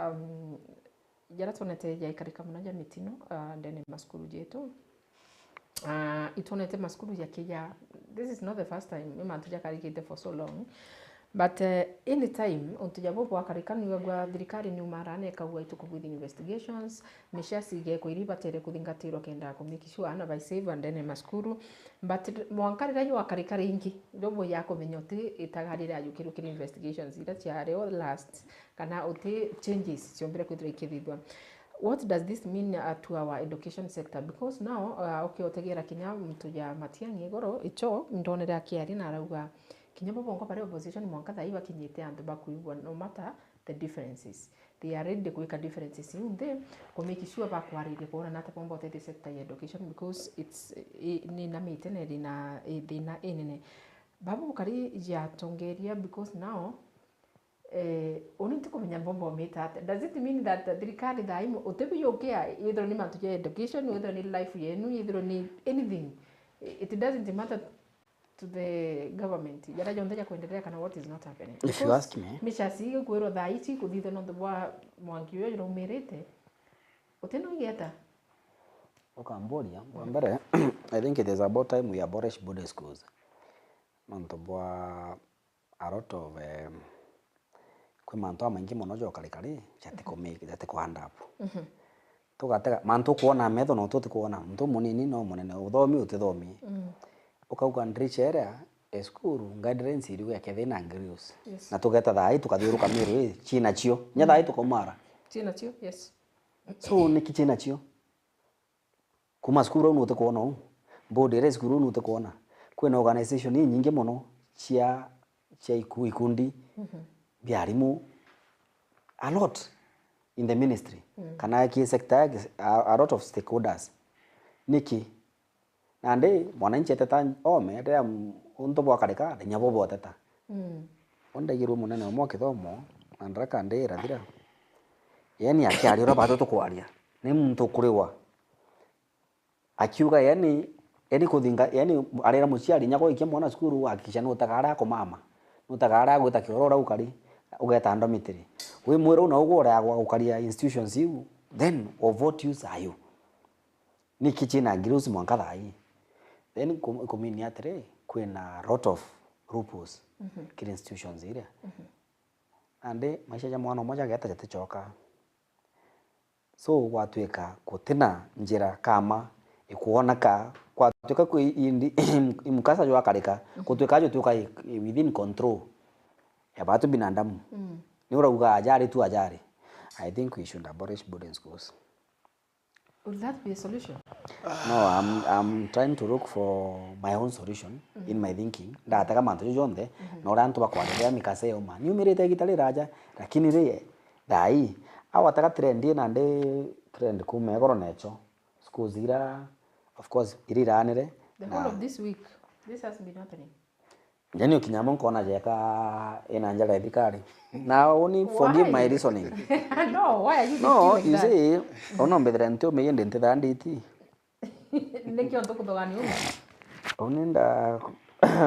jara tonete ya ikarika mnaja mitino ndene maskuru jetu. Itonete maskulu ya Kenya. This is not the first time we mantuja karikite for so long. But anytime untujabu kwa karikani wa thirikari ni umarane kagwa ituko with investigations meshasige ko iriba tere kuthingatirwo kenda ko make sure na by save and then maskuru but mwankarira yo karikari ingi ndobo yako menyoti itagarira yukiru kiri investigations ira ciare all last kana uti changes ciombere kwithira ikithithwa. What does this mean to our education sector? Because now okay otegera kinya mtu ya Matiang'i goro icho ndonera kiari na arauga kinya bongo pare opposition mwanka thai bakinyite andu bakuigwa no matter the differences they are ready kuweka differences in them ko make sure bakwarire kuona nata pombo the sector ya education because it's ni na miteneri na dina enene babu kari ya tongeria because now oniti kumenya bombo meta does it mean that thirikari thai utebi yokea either ni mantu ya education either ni life yenu either ni anything it doesn't matter to the government yara jonde ya kuendelea kana what is not happening. If you ask me, mishasi kwero thaichi kuthitha no ndwa mwangi yo ro merete uteno igeta Cambodia mbere I think it is about time we abolish boarding schools. Manto bwa a lot of kwe manto maingi muno jo kare jate ko hand up. Tugatega manto kuona metho no tuti kuona mtu munini no munene uthomi utithomi. Ukauga ndriche area school guidelines iri ya kethina ngrius na tugeta thai tukathiuruka miru china chio nya thai tukomara china chio yes so ni kichina chio kuma school no te kuona board ere school no te kuona kwena organization nyingi muno chia ikundi biarimu a lot in the ministry kana ki sector a lot of stakeholders niki nande mwananchi teta ome ndia unto bwa karika nya bobo teta onda giru munene mo kithomo andraka ndira thira yani akiari ro batu tukwaria ni muntu kuriwa akiuga yani kuthinga yani arira muciari nya goikia mwana cukuru akisha no tagara ko mama no tagara gwita kiorora ukari ugeta ndomitiri wi mwiro na ugora ya gukaria institutions you then of what use are you ni kichina girusi mwanka thai then kumini atre kwena lot of rules kile institutions ile ande maisha ya mwana mmoja geta jate choka so watweka kutina njira kama ikuona ka kwatweka ku imukasa jwa karika kutweka jo tuka within control ya batu binadamu ni urauga ajari tu ajari. I think we should abolish boarding schools. Would that be a solution? No, I'm trying to look for my own solution in my thinking. Ndataka mantu jonde no rantu bakwarira mikase yoma. Niumirite gitari raja lakini ri dai awataka trend na nde trend kume goro necho. Schools ira of course iriranire. The whole of this week this has been happening. Jani ukinyama nkona jeka ina njala thikari. Now only forgive my reasoning. No, why are you No, you see, ono mbedra ntio meyende ntida nditi. Neki onto kudogani umu. Onenda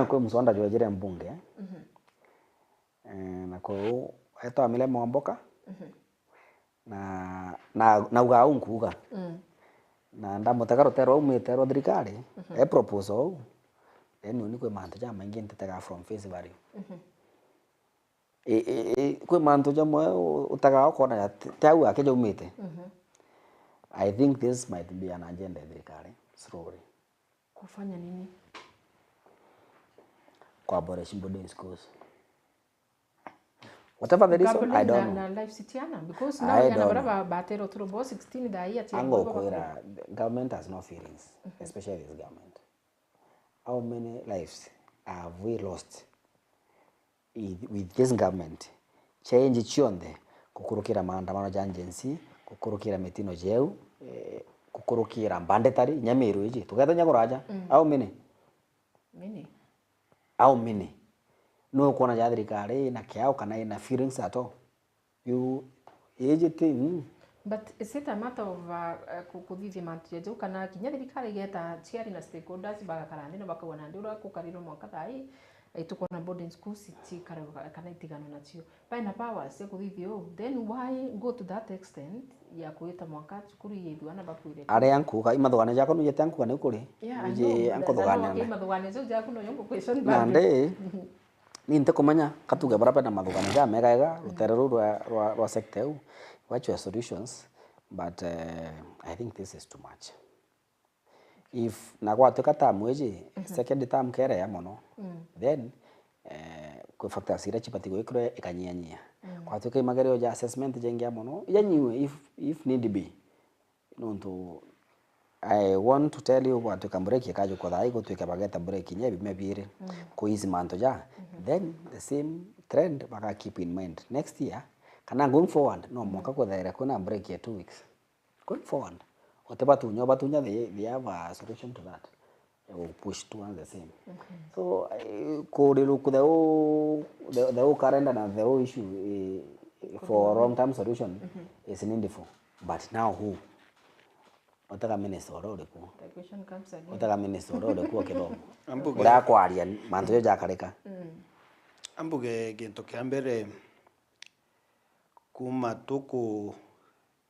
kwa msonda jwajire mbunge. Na ko eto amile mwamboka. Na uga unkuga. Na ndamutaka rotero umetero thirikari. E proposal. Eno ni kwe mantu ja maingi ntetaga from face value. Kwe mantu ja mwe utaga okona tau akeja umete. I think this might be an agenda thirikari slowly. Kufanya nini? Kwa abolish boarding schools. Whatever the reason, I don't know. Na life sitiana because now yana baraba batero turobo 16 dai ati Ango kwera government has no feelings, especially this government. How many lives have we lost with this government? Change chionde kukurukira maandamano janjensi, kukurukira metino jeu, kukurukira bandetari nyamiru iji. Tuketa nyagoraja. How many? Many. How many? No kuona thirikari na kiao kana ina feelings at all. You age thing. But is it a matter of kukuthithia mantu jeju kana kinya thirikari geta ciari na stakeholders bagakarani na bakawana ndura kukariro mwaka thai ituko na boarding schools itikara kana itigano nacio paina powers ya kuthithio then why go to that extent ya kuita mwaka cukuru yithwana bakwire Are yankuga imathogane jako no yete yankuga ne kuri je ankuthogane na imathogane zo jako no yongo question nande ni nte kumenya katuge baraba na mathugano ja mega ruterero rwa sector eu wacho solutions but I think this is too much. If na gwatuka tamu eji second term kere ya mono then kwe factors ira chipati gwikro ikanyanyia gwatuka imagerio ja assessment jengia mono yanyiwe if need be nonto I want to tell you what to break kajo ko dai go to ka bageta break nye bi mebire ko easy manto ja then the same trend baka keep in mind next year kana going forward no mwaka ko daira kuna break ya 2 weeks going forward batunya they have a solution to that. They will push towards the same. So could look the whole current and the whole issue for a long-term solution is needful. But now who? Otaka minister oro ku. The question comes again. Otaka minister oro ku kidogo. Da kwaria manto ja kareka. Ambuge gento kiambere kuma tuku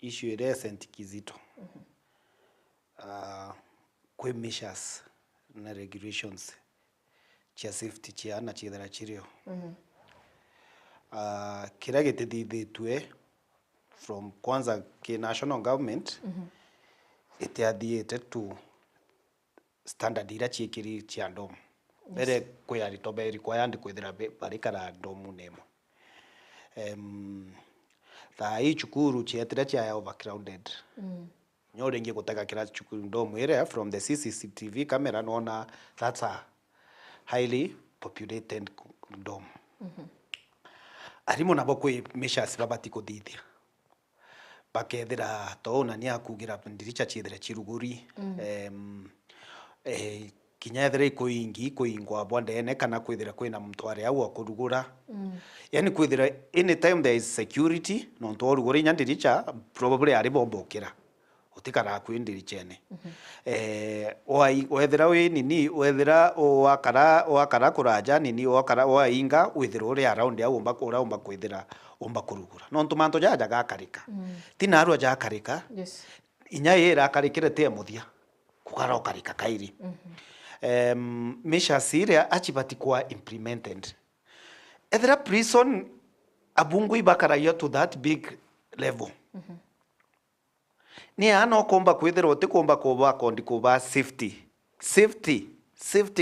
issue recent kizito. Kwe measures na regulations chia safety chia na chidara chirio kira gitithithitwe from kwanza ki national government it adhered to standard ira chiekiri chia ndom bere kwari toberi kwayandi kwithira barikara ndomu nemo ta ichukuru chietira chia overcrowded nyore ngie kutaka kira chukuru ndomu area from the CCTV camera naona that's a highly populated dome. Arimo nabo kwe measures babati kuthithia bakethira tona ni akugira ndiricha chithira chiruguri kinyethira ikoingi koingwa bondene kana kwithira kwina mtware au akurugura yani kwithira anytime there is security no ntorugura nyandiricha probably ari bombokira utikara kwindiri chene wethira we nini wethira wakara kuraja nini wakara wainga wethira uri around ya umba kwithira umba kurugura no ntumanto jaja gakarika tina arwa jakarika Yes. inya yera karikire te muthia kugara okarika kairi mesha siria achibati kwa implemented ethira prison abungu ibakara yo to that big level ni ano komba kwithira utikomba kuba kondi kuba safety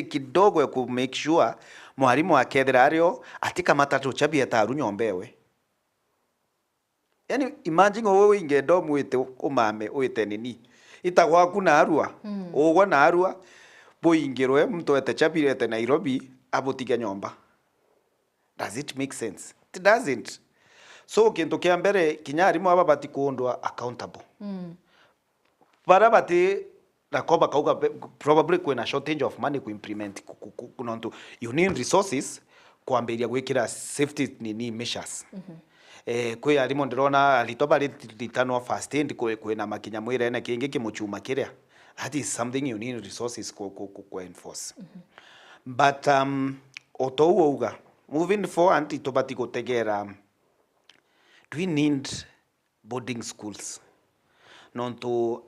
kidogo ya ku make sure mwarimu akethira ario atika matatu chabia taru nyombewe yani imagine wewe ingedo mwite umame uite nini itagwa kuna arua ogwa na arua boingirwe mtu ete chabire ete Nairobi abotiga nyomba. Does it make sense? It doesn't. So kintu kia mbere kinyarimu aba bati kuondwa accountable bara bati nakoba kauga probably kwena shortage of money ku implement kunontu you need resources kuamberia gwikira safety nini measures kwe arimo ndirona alitoba litano first aid kwena makinya mwire na kingi kimuchuma kiria that is something you need resources ku enforce but otouga moving forward itobati gutegera do we need boarding schools nontu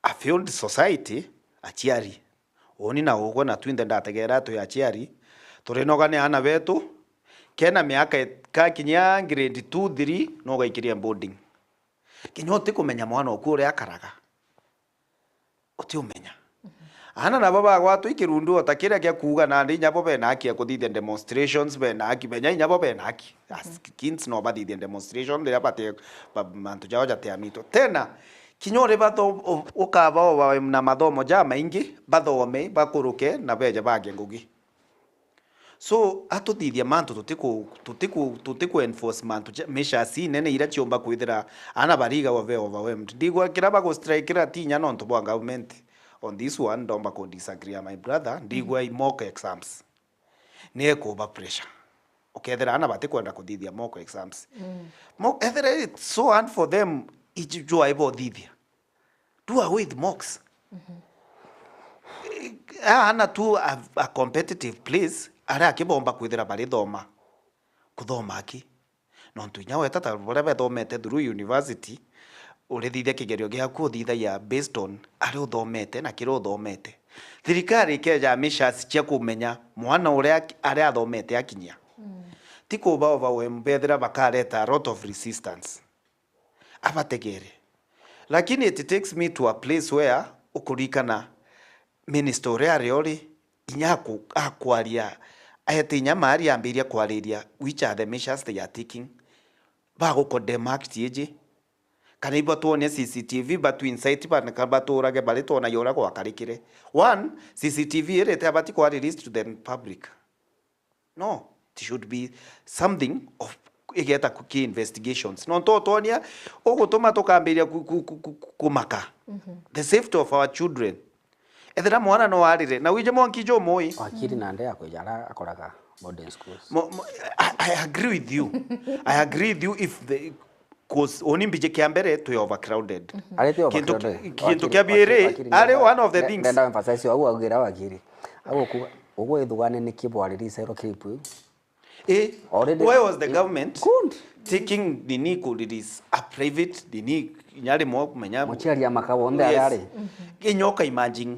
a failed society achiari oni na ugo na twinde ndategera to achiari turinogane ana betu kena miaka ka kinya grade 2 3 no gaikiria boarding kinyote kumenya mwana okure akaraga oti umenya ana na baba gwatu ikirundu otakira kya kuga na ndi nyabo bena akia kuthithia demonstrations bena akimenya nyabo bena aki as kids no bathithia demonstration le apate mantu jao jate amito tena kinyore batho ukaba wa na mathomo ja maingi bathome bakuruke na beje bage ngugi so atuthithia mantu tutiku enforcement measures nene ira chiomba kwithira ana bariga wa veo overwhelmed ndigwa kiraba go strike ra tinya no ntubwa government on this one ndomba ko disagree my brother ndigwa mock exams ne ko ba pressure ukethera ana batikwenda kuthithia mock exams mock it's so hard for them ijua ibo thithia do away with mocks ana tu a competitive place ara kibomba kwithira bari thoma kuthoma aki no ntunya tata bora bethomete through university urithithia kigerio giaku thithaia based on ari uthomete na kiro uthomete thirikari keja measures cia kumenya mwana uria ari athomete akinyia tiko baba we mbethera bakareta a lot of resistance abategere lakini it takes me to a place where ukurikana minister uria ariori inyaku akwaria ayete nyamari ambiria kwariria which are the measures they are taking bago condemn tieje kana ibo tuone CCTV but insight but kabaturage bali tuona yora kwa karikire one CCTV irete abati kwa released to the public no it should be something of igeta kuki investigations no totonia ogutuma tukambiria kumaka the safety of our children ethera mwana no arire na wije monki jo moi akiri na nde akojara akoraga modern schools I agree with you I agree with you if the cause oni mbije kiambere to overcrowded kintu kia biere are one of the things that emphasize au agira wakiri au ugo ithugane ni kibwariri cero kipu why was the government taking the Nico release a private the Nick nyari mo kumenya mochari ya makabonde ari kinyoka imagine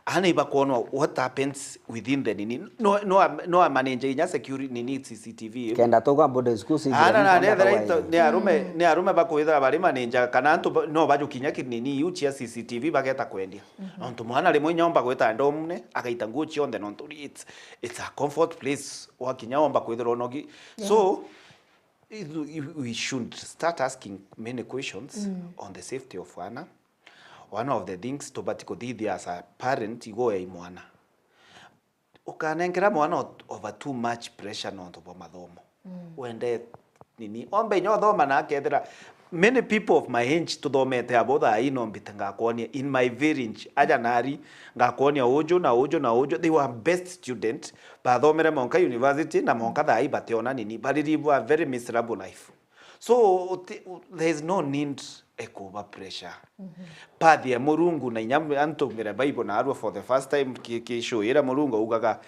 ana iba kuona what happens within the nini no manage nya security nini CCTV kenda toka border school si ana ne arume bakwithira bari manage kana antu no bajukinya kinini yuchia CCTV bageta kwendia antu mwana rimwe nyomba gweta ndomne akaita nguchi on the non it's a comfort place wakinya omba kwithira onogi so we should start asking many questions on the safety of one of the things to batiko didi as a parent igo ya mwana ukanengera mwana over too much pressure no to mathomo wende nini ombe nyo thoma na kethira many people of my age to thomete abotha ino mbitanga konia in my village aja nari ngakonia ojo they were best student bathomere Monka University na Monka thai bateona nini but it was a very miserable life so there is no need ekuba pressure pathi ya murungu na inyam anto mira bible na arwa for the first time ki show ira murungu ugaga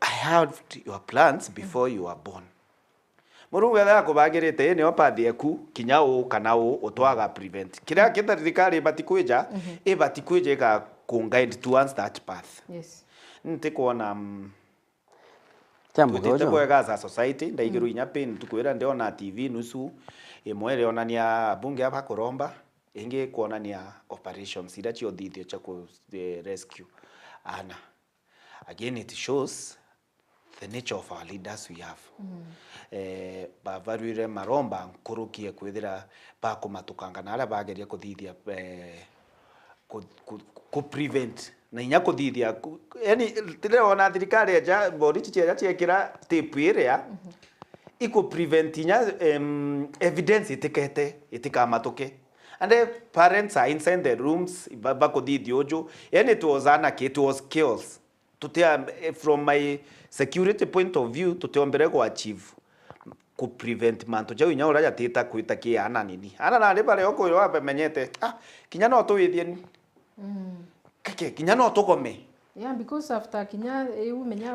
I had your plans before you were born murungu ya kubagirite ni opathi eku kinya u kana u utwaga prevent kira kithirikari batikweja batikweje ka guide towards that path yes nti kuona jambo gojo kwega za society ndaigiru inya pin tukwira ndiona TV nusu imwe rionania bunge hapa kuromba inge kuonania operations ira chio thithio cha ku rescue ana again it shows the nature of our leaders we have bavarire maromba nkurukie kwithira ba kumatukanga na ara bageria kuthithia ku prevent na inya kuthithia yani tirona thirikari ja bodi chichera chiekira tape iria iko prevent inya evidence itikamatuke and the parents are inside the rooms bakuthithia ojo yani it was it was chaos from my security point of view tuteombere ku achieve ku prevent manto jau inya uraja tita kuita ki ana nini ana na bare oko wa menyete kinya no tuwithie ni kinya no tukome yeah because after kinya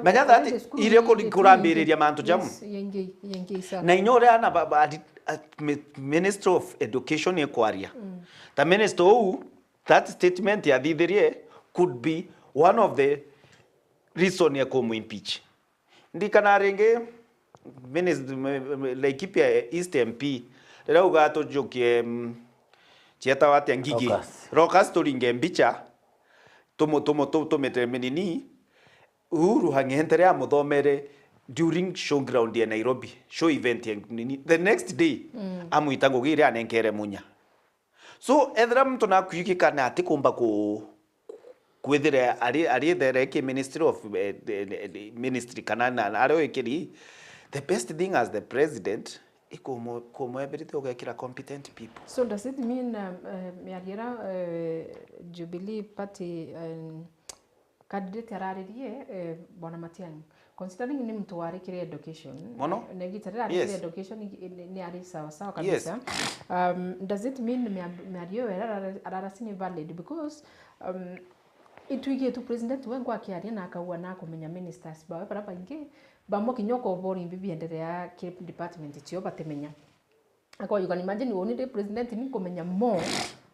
menya that ile kurambiriria manto jamu yengi sana na inyore ana Minister of Education ekwaria the minister that statement ya thithirie could be one of the reason ya komu impeach ndikana renge minister Laikipia East MP leo gato jokie chieta wate ngigi rokas turinge mbicha tomo metemenini Uhuru hangentere amuthomere during showground ya Nairobi show event ya nini the next day amuita ngugire anenkere munya so ethra mtu na kuyiki na atikumba ku kwithira ari there ke ministry of ministry kanana ari ekiri the best thing as the president ikomo everything ogekira competent people. So does it mean miagira Jubilee Party candidate araririe bwana Matiang'i considering ni mtu wa kile education negitarira kile education ni ari sawa kabisa does it mean miario ararasini valid because itwige tu president wengu akiaria na akaua na kumenya ministers bawe para bangi bamo kinyoko bori bibi endelea ke department tio batemenya ako you can imagine only the president ni kumenya more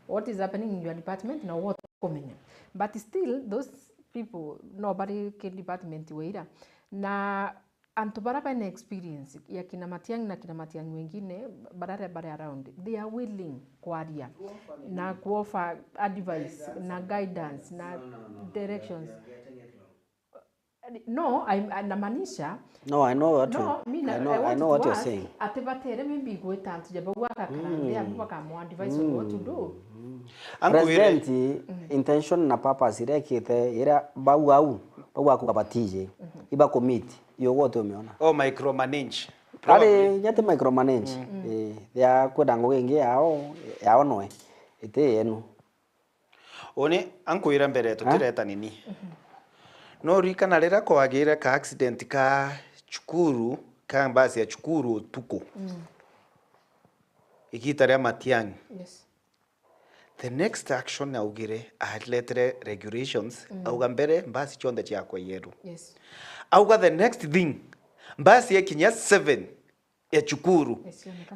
what is happening in your department na what kumenya but still those people nobody ke department weira na antu bara bana experience ya kina Matiang'i na kina Matiang'i wengine bare around, they are willing kwaria na kuoffer advice na guidance na directions. No, namaanisha No, I know what no, I know what you're saying. Ati batere maybe gweta antu jaba waka karande abuba kama advice on what to do. President intention na purpose irekite ira bau aku kabatije iba committee yo wote umeona. Oh, micromanage. Ale nyate micromanage. Ya kwedango wengi yao noe. Ite yenu. One ankwira mbere tutireta nini. No rika na rera kwagira ka accident ka chukuru ka basi ya chukuru tuko. Ikitaria Matiang'i. Yes. The next action na ugire atletere regulations auga mbere basi chonde cha kwa yeru. Yes. Auga the next thing basi ya kinya 7 ya chukuru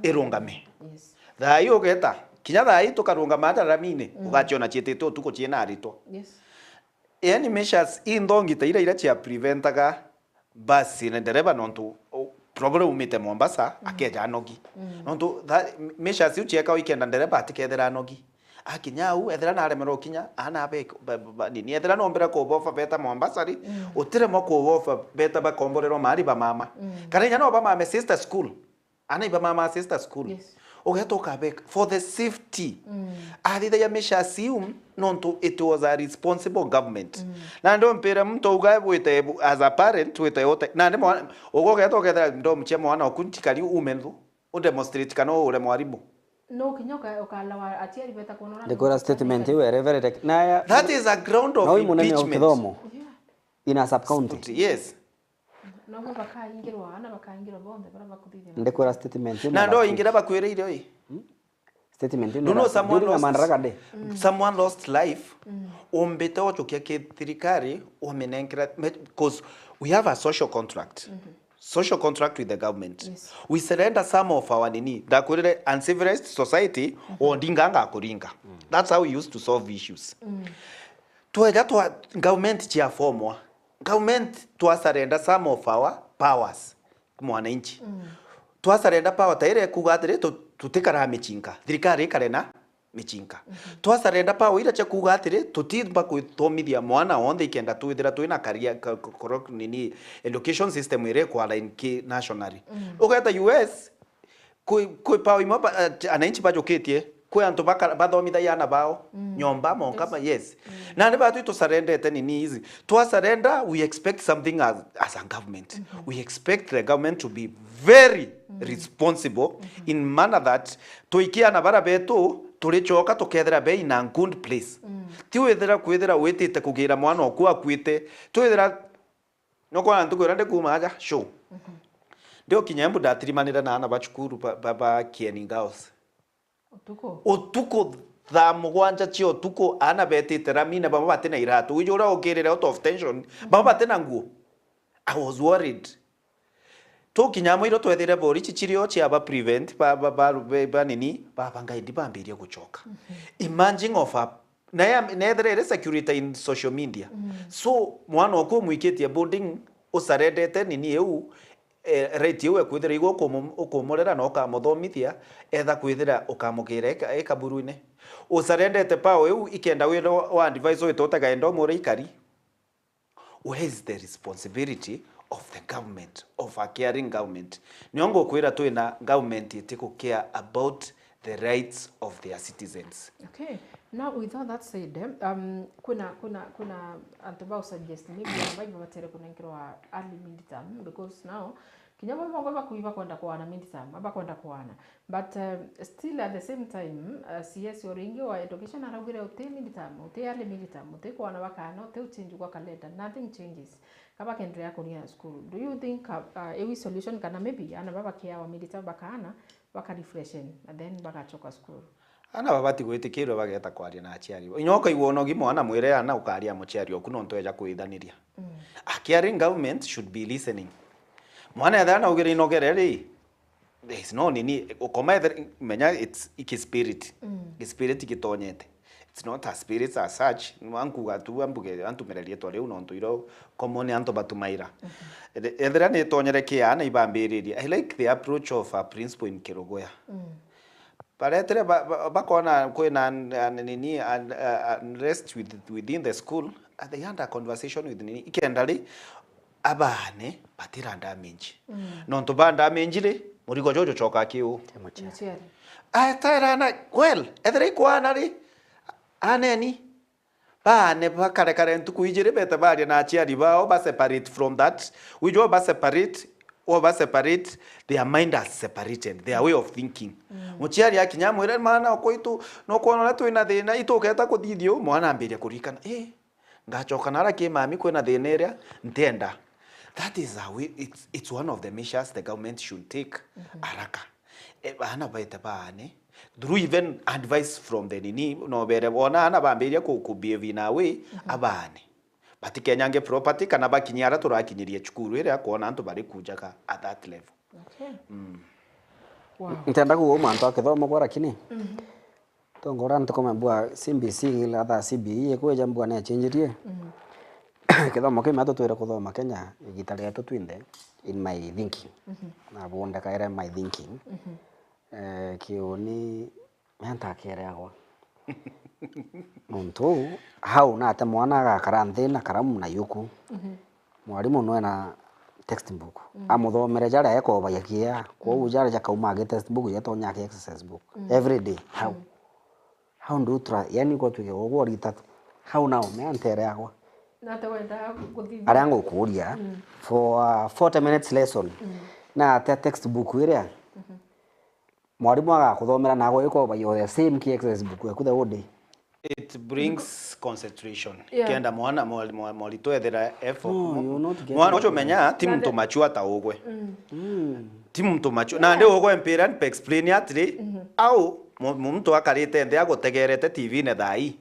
irungame. Yes. Thayo geta kinya thai tukarungama ataramine ugachiona chitito tuko chiena arito. Yes. Yani measures indongita ira chia preventaga basi na dereba nontu problem umite Mombasa akeja anogi. Nontu measures uchieka weekend na dereba atikethera anogi. Akinyau ethera na aremero kinya ana be nini ethera no mbera ko bofa beta Mombasa ri utire mo ko bofa beta ba komborero mari ba mama. Karenya no ba mama sister school. Ana iba mama sister school. Yes. Ogetoka back for the safety. Adida ya mesha sium nonto it was a responsible government. Na ndo mpira mtu ugabwite as a parent with yote. Na ndimo ogogetoka ndo mchemo wana okuntikali umendu o demonstrate kano ule mwarimu. No kinyoka okalawa atiari beta konora. Dekora statement iwe reverend na that is a ground of impeachment. Yeah. In a sub county. Yes. No bakaingirwa ana bakaingirwa bonde bara bakuthithia. Ndekora statement Na ndo ingira bakwire oi. Statement no no someone lost life. Ombete ochokia ke thirikari omenenkira because we have a social contract. Social contract with the government. Yes. We surrender some of our nini. Dakurire uncivilized society or dinganga kuringa. That's how we used to solve issues. Tueja to government chia formwa. Government to surrender some of our powers. Mwananchi. To surrender power taire kugatire tutikara michinka. Thirikari karena michinka. To surrender power ira cha kugatire tutimba kuthomithia mwana wonde ikenda tuithira tuina career correct nini education system ire kwa line ki nationally. Ugeta US kui power imo ananchi bajoketie kwe antu bathomitha yana bao nyomba monkama yes. Na ne batu to surrender te nini hizi. To surrender we expect something as a government. We expect the government to be very responsible in manner that tuikia na bara betu turichoka tukethera be in a good place. Ti wethera kwethera wetite kugira mwana oku akwite twethera no kwa ntukwira ndi kuma aja show. Ndio kinyambu datirimanira na ana bachukuru baba Kieni Girls. Otuko tha mugwanja chio tuko ana betite ramina baba batena iratu ujura okirira out of tension baba batena nguo. I was worried. To kinyamo iro twethire bori chichirio chia ba prevent ba nini ba banga ndibambirie guchoka. Imagine of a na there security in social media. So mwana okwo mwikitie boarding usarendete nini eu rate yewe kwithira igo ukomorera no kamuthomithia etha kwithira ukamukira ekaburuine usarendete pao eu ikenda wiro wa advice witotaga endo muri ikari. Where is the responsibility of the government, of a caring government? Nyongo kwira tu ina government itiko care about the rights of their citizens. Okay. Now with all that said, kuna antaba suggest maybe ambaye batere kuna nkirwa early mid term because now kinyama mwango kuiva kwenda kuana mid term aba kwenda kuana but still at the same time CS oringi wa education aragire uti mid term uti early mid term uti kuana bakana uti change kwa calendar nothing changes kama kendra yako ni school. Do you think a solution kana maybe ana baba kia wa mid term bakana baka refreshen and then baka choka school? Ana babati gwitikirwe bageta kwaria na aciari. Inyoka iwonogi mwana mwire ana ukaria muciari oku no ntoeja kuithaniria. A caring government should be listening. Mwana ethana ugire inogereri. There is no nini ukoma menya it's spirit. Spirit kitonyete. it's not a spirits as such wankuga tu ambuge antumererie to riu nontu iro common anto batumaira ethera ni tonyere kiana ibambiriria. I like the approach of a principal in Kirogoya. Paretere bakona kwena nini rest within the school, they had a conversation with nini ikendali abane batira damage nonto ba damage le murigo jojo choka kiu atairana well ethera ikwana ri aneni bane bakare ntuku ijire beta bari na achiari bao ba separate from that we jo ba separate their mind are separated, their way of thinking. Muchiari akinyamo ire mana okoitu no kuona tu ina thina itoketa kuthithio mwana ambiria kurikana ngachoka nara ki mami kwena thina area ntenda. That is how it's one of the measures the government should take haraka. Bana baita bane through even advice from the nini no bere bona ana bambiria ku behave in a way abane batikenyange property kana bakinyara turakinyirie chukuru ire akuona antu bari kujaka at that level. Okay. Wow. Ntenda ku mantu akithomo kwa rakini tongora ntukome bua CBC ila tha CBE kweja mbua ne chenjirie kithomo kima tutwire kuthoma Kenya igitari atu twinde in my thinking na bonda kaire my thinking kioni menta kere agwa muntu hau na ate mwana agakara nthi na karamu na yuku mwarimu no ena textbook amuthomere jara eko bayakia kwa jara jakauma ge textbook yatonya ke exercise book every day how do try yani ko tuge ogwo ritatu how now me antere agwa na te wenda guthi arango kuria for 40 minutes lesson na ate textbook ire mwarimu agakuthomera nago iko bayo the same ki exercise book yaku the whole day. It brings concentration. Kenda mwana molito ethera effort. Mwana ocho menya timu mtomachu ata ogwe. Timu mtomachu na ndi ogwe mpira ni explain atri au mtu akarite ndi agotegerete TV ne thai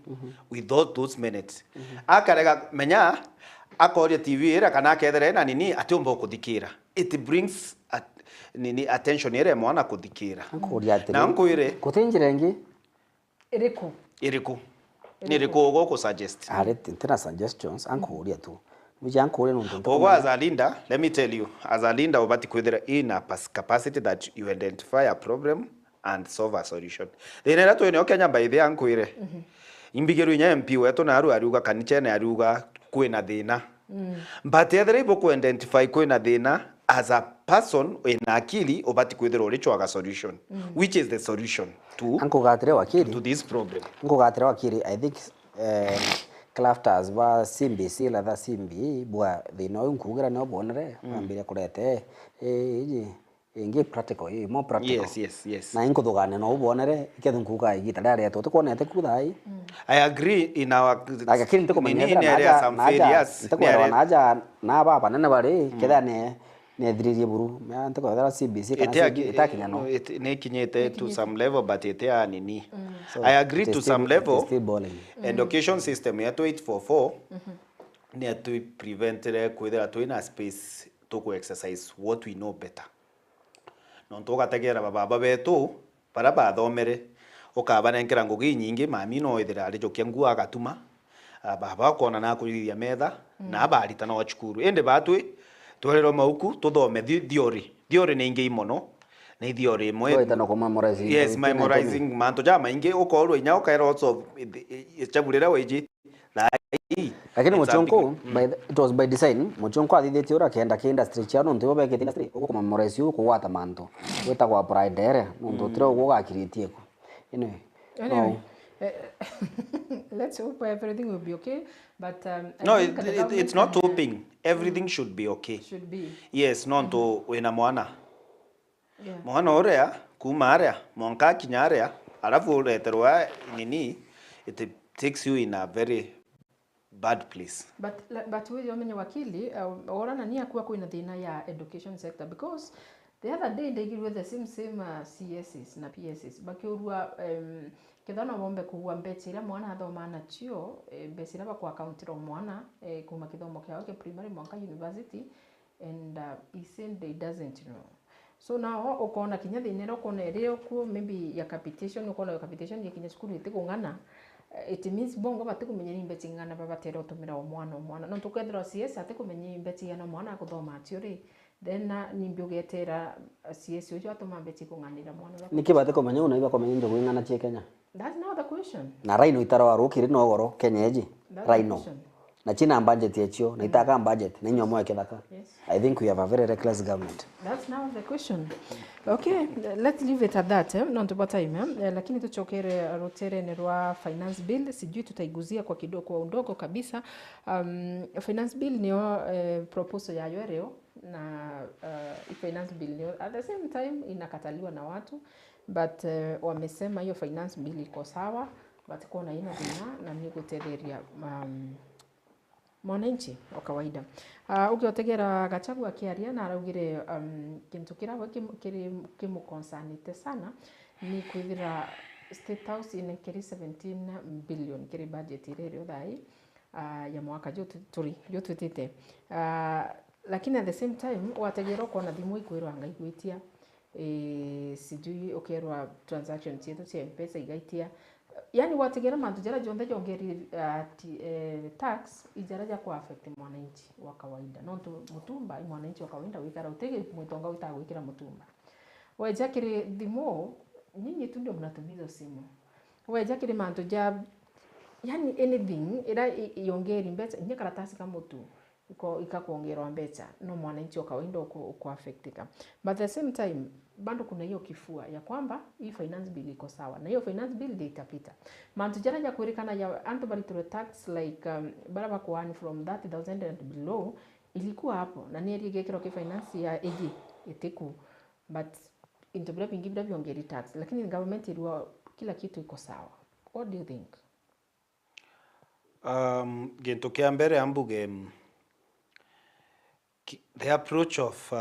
without those minutes. Akarega menya akoria TV ira kana kethera na nini atumbo kuthikira. It brings nini attention ire mwana kuthikira. Na nkuire kutinjire ngi iriku niriko go ku suggest tena suggestions ankuria tu muje ankuria nuntu ogo as a leader. Let me tell you, as a leader obati kwithira in a capacity that you identify a problem and solve a solution. Thina tu ene Kenya by the ankuire imbigeru nya MP wetu na aruga kaniche na aruga kwina thina but ethera ibo ku identify kwina thina as a person in akili obati kwithira uricho aga solution which is the solution to this problem. Nkugatire wakiri I think clafters ba CBC la tha CBE bwa thina uyu nkugira no bonere ambire kurete ingi practical more practical. Yes. Na inkuthugane no bonere ikethu nkuga igitare ari atu tukonete kuthai. I agree in our lakini tukomenya area some failures naja na baba nene bari kethane nethiririe buru me antako thara CBC kana itakinya no ne kinyete to some level but ite nini I agree to some level. Education system ya 844 ne to prevent kwithira to in a space to go exercise what we know better no tugategera baba betu para bathomere ukabanenkera ngugi nyingi mami no ithira ari jokia ngua agatuma baba kona na kurithia metha na barita no chukuru ende batwi twerero mauku tuthome theory ni ingi imono ni theory imwe yes memorizing manto jama ingi ukorwo inya ukaira also chabulira weji lakini muchonko it was by design muchonko athithitio ra kenda ki industry cha no ntiwo bekete industry uko memorize uko wata manto weta kwa pride ere ndo tiro uko gakiritie ko anyway let's hope everything will be okay. But no, it's not hoping. Everything should be okay. Should be. Yes, non to wena mwana. Mwana orea kuma area monka kinya area alafu leterwa nini it takes you in a very bad place. But we yomenye wakili orana ni akuwa kuina thina ya education sector because the other day they give with the same CSs na PSs bakiurua kithana bombe kuwa mbechira mwana athoma na chio mbechira ba kwa account ro mwana kuma kithomo kiao ke primary mwanka university and he said they doesn't know. So now ukona kinya thine ro kona rio ku maybe ya capitation ukona capitation ya kinya skulu itikungana it means bongo batikumenya ni mbeti ngana babatera utumira omwana no tukethira CS atikumenya mbeti yana mwana akuthoma atiuri then ni mbiogetera CS ujo atuma mbeti kunganira mwana niki batikumenya una iba kumenya ndo ngana che Kenya. That's not the question. Na Rhino itara rukiri no goro Kenya eji Rhino na china budget yecho na itaka budget na nyomo yake thaka. Yes. I think we have a very reckless government. That's now the question. Okay, let's leave it at that. No tupa time. Lakini tuchokere rotere ni rwa finance bill. Sijui tutaiguzia kwa kidogo kwa undogo kabisa. Finance bill niyo proposal ya yoreo na finance bill niyo at the same time inakataliwa na watu. But wamesema hiyo finance bill iko sawa. But kuna ina dina na ni gutetheria mwananchi wa kawaida. Ukiotegera Gachagua akiaria na araugire kintu kirawe kimukonsanite sana ni kwithira State House ina kiri 17 billion kiri budget irerio thai ya mwaka jotutite. Lakini at the same time wategera kuona thimu ikwirwa ngaigwitia sijui ukerwa transaction cietu cia M-Pesa igaitia. Yani wategera mantu jara jonde jongeri tax ijaraja kwa affect mwananchi wa kawaida no mutumba mwananchi wa kawaida wikara utege mutonga utagwikira mutumba weja kiri thimo nyinyi tu ndio mnatumiza simu weja kiri mantu ja yani anything ira yongeri mbeta nye karatasi kama tu ikakuongerwa mbeta no mwananchi wa kawaida uko affectika. But at the same time bado kuna hiyo kifua ya kwamba hii finance bill iko sawa na hiyo finance bill ndio itapita. Mantu jana ya kuirikana ya anti-barricade tax like baraba kuani from 30,000 and below ilikuwa hapo na ni igekero kwa finance ya EG itiku but intobra pingi bila biongeri tax lakini government ilikuwa kila kitu iko sawa. What do you think? Gento kia mbere ambuge the approach of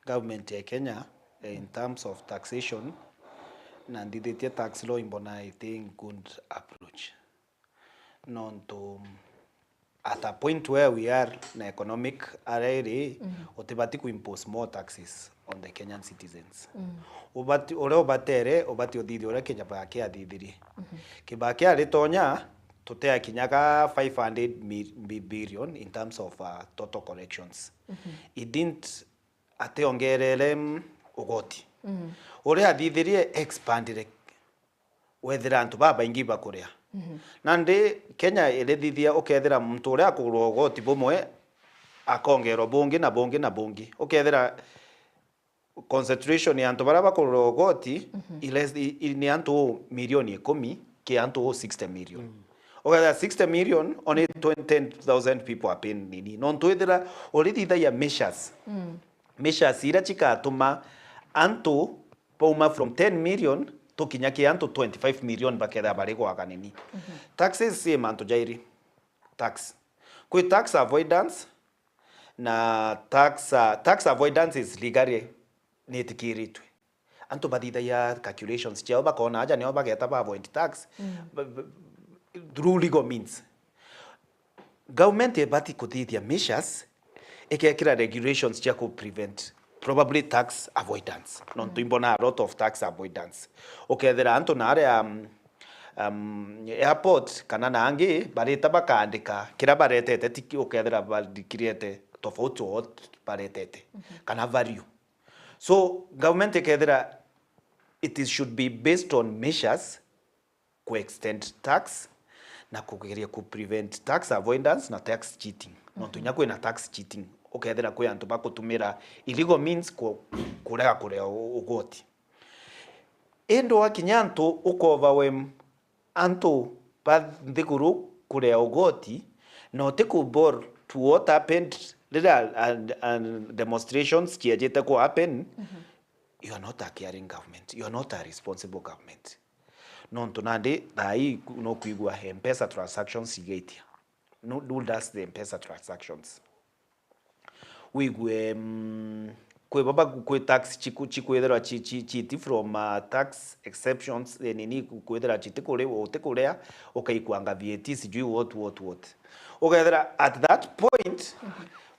government ya Kenya in terms of taxation na ndithetie tax law imbona I think good approach not to at a point where we are na economic area otibati ku impose more taxes on the Kenyan citizens obati ore obatere obati odidi ore Kenya ba kia didiri kibaki ari tonya totea kinyaga 500 billion in terms of total collections. It didn't ateongerere ugoti. Ore athithirie expandire wethera antu baba ingi bakuria. Nande Kenya elethithia ukethera muntu uria akugura ugoti bumwe akongero bungi na bungi na bungi. Ukethera concentration ya antu bara bakugura ugoti ni antu milioni 10 ki antu 60 million. Okay, that 60 million, only 10,000 people are paying nini. Non tuedera already there measures. Measures ira chika tuma anto pauma from 10 million to kinyaki anto 25 million bakeda barego akanini. Taxes same anto jairi. Tax. Kwe tax avoidance na tax avoidance is legally netikiritwe. Anto badida ya calculations chao bakona aja ne obageta ba avoid tax. Through legal means. Government ebati kuthithia measures ekekira regulations chia ku prevent probably tax avoidance. Non tuimbona a lot of tax avoidance. Ukethera anto na area airport kana nangi bareta bakandika kira baretete tiki ukethera badikirete tofauti what baretete kana value. So government ekethera should be based on measures ku extend tax na kugeria ku prevent tax avoidance na tax cheating. No tunya kwina tax cheating. Ukethera kwe antu bakutumira illegal means kurega kurea ugoti. Endo akinyanto ukoverwhelm antu bathiguru kurea ugoti no teku bor to what happened and demonstrations kiajeta ko happen. You are not a caring government. You are not a responsible government. Non tonande dai no kuigwa M-Pesa transactions igaitia. No do that's the M-Pesa transactions. Wigwe kwe baba kwe tax chikwedera chiti from tax exceptions nini kwedera chiti kule otekulea okaikwanga VAT sijui what. Okethera at that point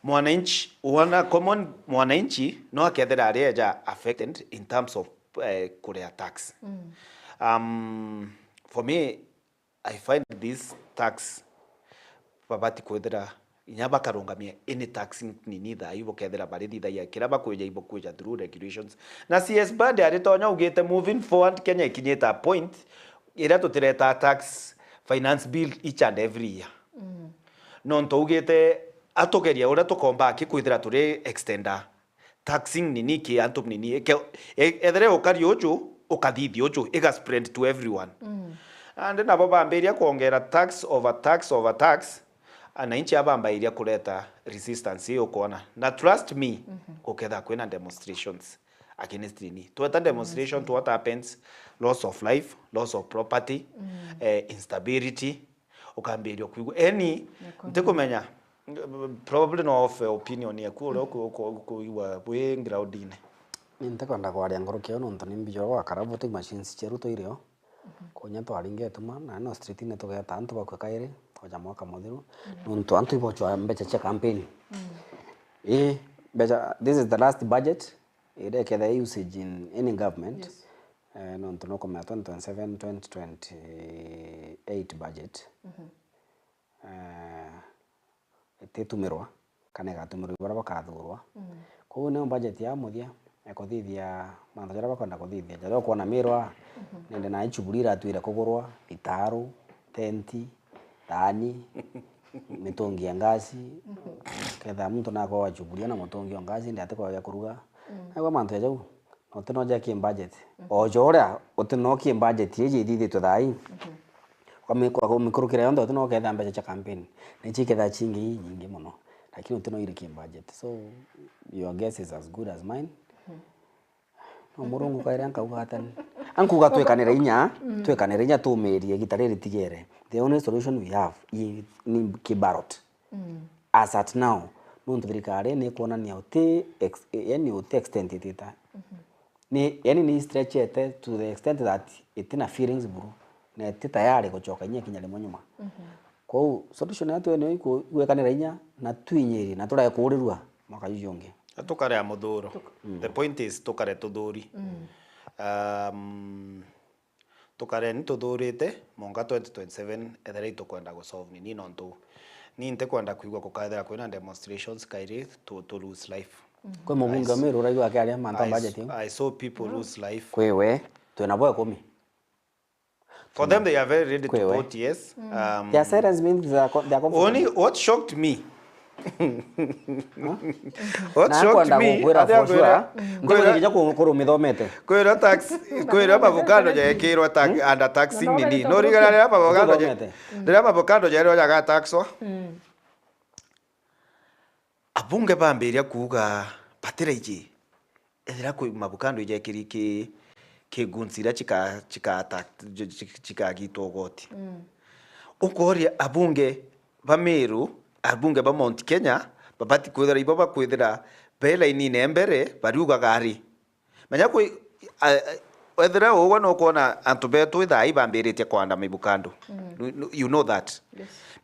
mwananchi wana common mwananchi no akethera areja affected in terms of kulea tax. For me, I find this tax babati kwethera inya bakarungamia any taxing nini tha ibo kethera bari thitha ya kira bakuja ibo kuja through regulations na CS band aritonya ugite moving forward Kenya ikinyeta point ira tutireta tax finance bill each and every year nonto ugite atogeria ura tukomba akikwithira turi extender taxing nini ki antum nini ethere ukari ojo ukathithi ojo ega spread to everyone and then abo bamberia kuongera tax over tax ananchi abambairia kuleta resistance hiyo kuona na trust me uketha kwena demonstrations against nini tueta demonstration to what happens loss of life, loss of property, instability ukamberia kuigwa any ntikumenya probably no of opinion ya kuo kuigwa we groundine nitakwenda kwaria ngoro kio nonto nimbijo wa karabotic machines cheruto irio konya twaringe tuma na no street ne tugeta antu bakwe kaire koja mwaka muthiru nonto antu ibochwa mbecha cha campaign becha this is the last budget ide ketha usage in any government nonto no koma 2027-2028 budget itetumirwa kana gatumirwa bara bakathurwa koguo ne budget ya muthia ekothithia mantho jara bakonda kuthithia jara kuona mirwa nende na ichuburira atwira kugurwa itaru tenti tani mitungi ya ngasi ketha muntu nako wachuburia na mutungi wa ngasi ndi atiko ya kuruga aiwa mantho jau otino ja ki budget o jora otino ki budget yeje thithitwe thai kwa mikurukira yondo otino ketha mbecha cha campaign ni chiketha chingi nyingi muno lakini otino ire ki budget so your guess is as good as mine Omurungu kaira nkauga atani ankuga twekanira inya tumerie gitariri tigere the only solution we have ni kibarot as at now no thirikari ni kuonania uti yani uti extent itita ni yani ni stretch it to the extent that itina feelings buru na tayari gucoka inya kinya limwe nyuma kwa solution yatu ni gwekanira inya na twinyiri na turaye kurirwa mwaka yonge tukare amuthuro the point is tukare tuthuri tukare ni tuthurite monga 2027 ethere tukwenda go solve ni nonto ni nte kwenda kuigwa kukathera kwina demonstrations kaire to lose life kwa mubunge mero raigwa akaria manta budget I saw people lose life kwewe twena boy 10 for them they are very ready to vote yes their silence means they are only what shocked me what shocked me ngwira kuru mithomete kwira tax kwira avocado ya kirwa under taxing nini no rigara avocado ya avocado ya ro ya taxwa abunge bamberia kuga patira iji ethira ku mavocado ya kiriki kigunzira chika gitogoti ukoria abunge bameru abunge ba Mount Kenya babati kwethera ibaba kwethera bela inine embere bariuga gari manya ku wethera ogo no kona antu betu ithai bambirite kwanda mibukando you know that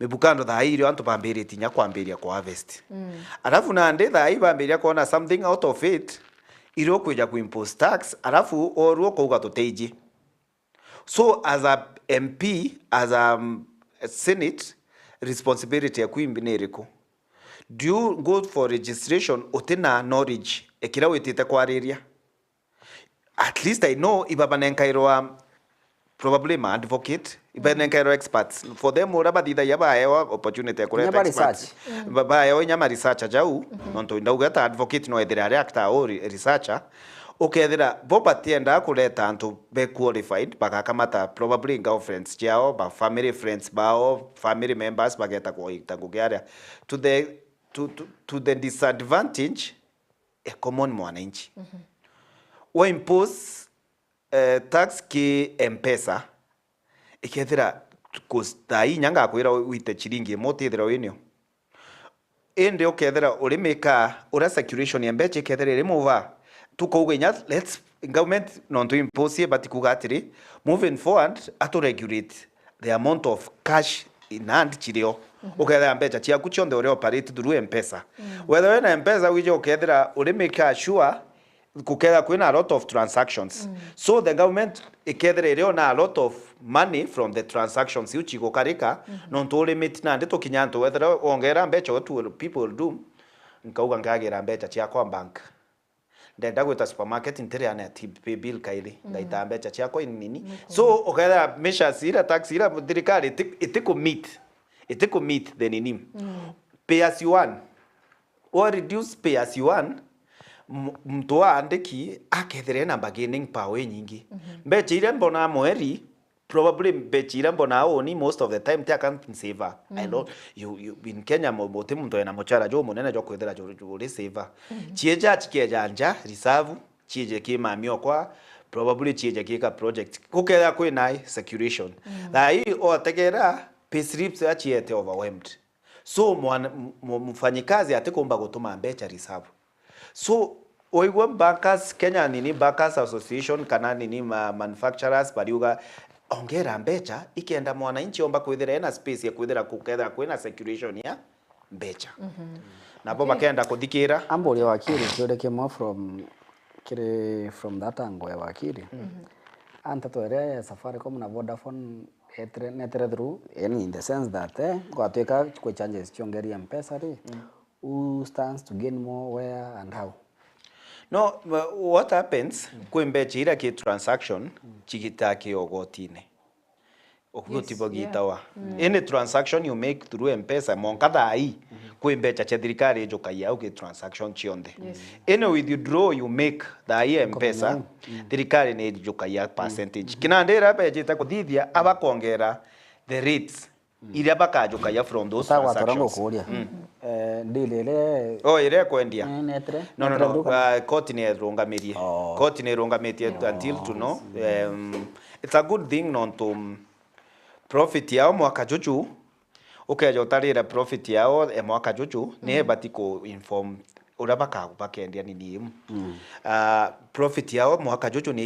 mibukando thai irio antu bambirite nya kwambiria kwa harvest alafu na ande thai bambiria kona something out of it irio kuja ku impose tax alafu oruo kuga tuteiji so as a MP as a Senate responsibility ya kuimbiniriko do you go for registration utina knowledge ekira witite kwariria at least I know ibabanenkairwa probably my advocate ibabanenkairwa experts for them uraba thitha yaba ewa opportunity ya kureta experts baba ewa nyama researcher jau nonto ndauga ta advocate no ethira reactor or researcher ukethira boba tienda kuleta antu be qualified bakakamata probably girlfriends jao ba family friends bao family members bageta kuita kugiaria to the disadvantage a common mwananchi wa impose tax ki M-Pesa ikethira kustai nyanga kwira wite chiringi motithira winio ende ukethira urimeka ura circulation ya mbeche ikethira remove tukogenya let's government non to impose but kugatiri moving forward to regulate the amount of cash in hand chirio ukethira mbecha chia kuchonde ore operate through M-Pesa whether na M-Pesa wije ukethira uri make sure kuketha kwina a lot of transactions so the government ikethire on a lot of money from the transactions iu chigukarika no limit na ndito kinyanto whether ongera mbecha what will people do nkauga ngagira mbecha cia kwa bank ndenda gwita supermarket interior pay bill kaili ngaita mbecha cia kwa nini so uketha measures ira tax ira thirikari itiko meet the nini pay as you earn or reduce pay as you earn mtu wa andiki akethere na bargaining power nyingi mbecha ile mbona mweri probably mbecha ile mbona oni most of the time te account saver I know you in Kenya mote mtu ena mochara jo munene jo kwethera jo saver chieja chikeja anja reserve chieje kima miokwa probably chieje kika project kuketha kwina securation thai o tegera pay slips achiete overwhelmed so mfanyikazi atikomba gutuma mbecha reserve so oigwa bankers Kenya nini bankers association kana nini manufacturers bariuga ongera mbecha ikienda mwananchi omba kwithira ena space ya kwithira kuketha kwina securation ya mbecha nabo bakenda kuthikira ambori wakiri kiore kemo from that angle ya wakiri anta twere Safaricom na Vodafone netre through in the sense that gwatwika kwa changes chiongeria mpesa ri who stands to gain more where and how. No, what happens kwembecha ira ki transaction chigita ki ogotine ogoti bogitawa any transaction you make through M-Pesa monkada ai kwembecha cha thirikari njokaia au ki transaction chionde any withdraw you make the M-Pesa thirikari ni njokaia percentage kinandera beje kuthithia abakongera the rates iria bakajokaia from those transactions ndilele ire kwendia netre no court ni rungamirie court ni rungamitie until to know it's a good thing not to profit yao mwaka juju ukeja utarira profit yao mwaka juju ni batiko inform urabaka bakendia nini profit yao mwaka juju ni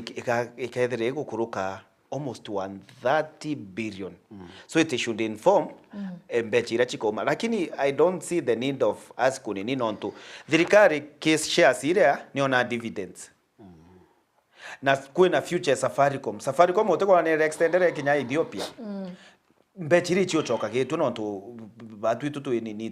ikethire gukuruka almost 130 billion so it should inform mbechira chikoma lakini I don't see the need of us kunini nonto thirikari case shares ire ni ona dividends na kwina future Safaricom utekwa ni extended Kenya Ethiopia mbechiri chio choka gitu nonto batu itu nini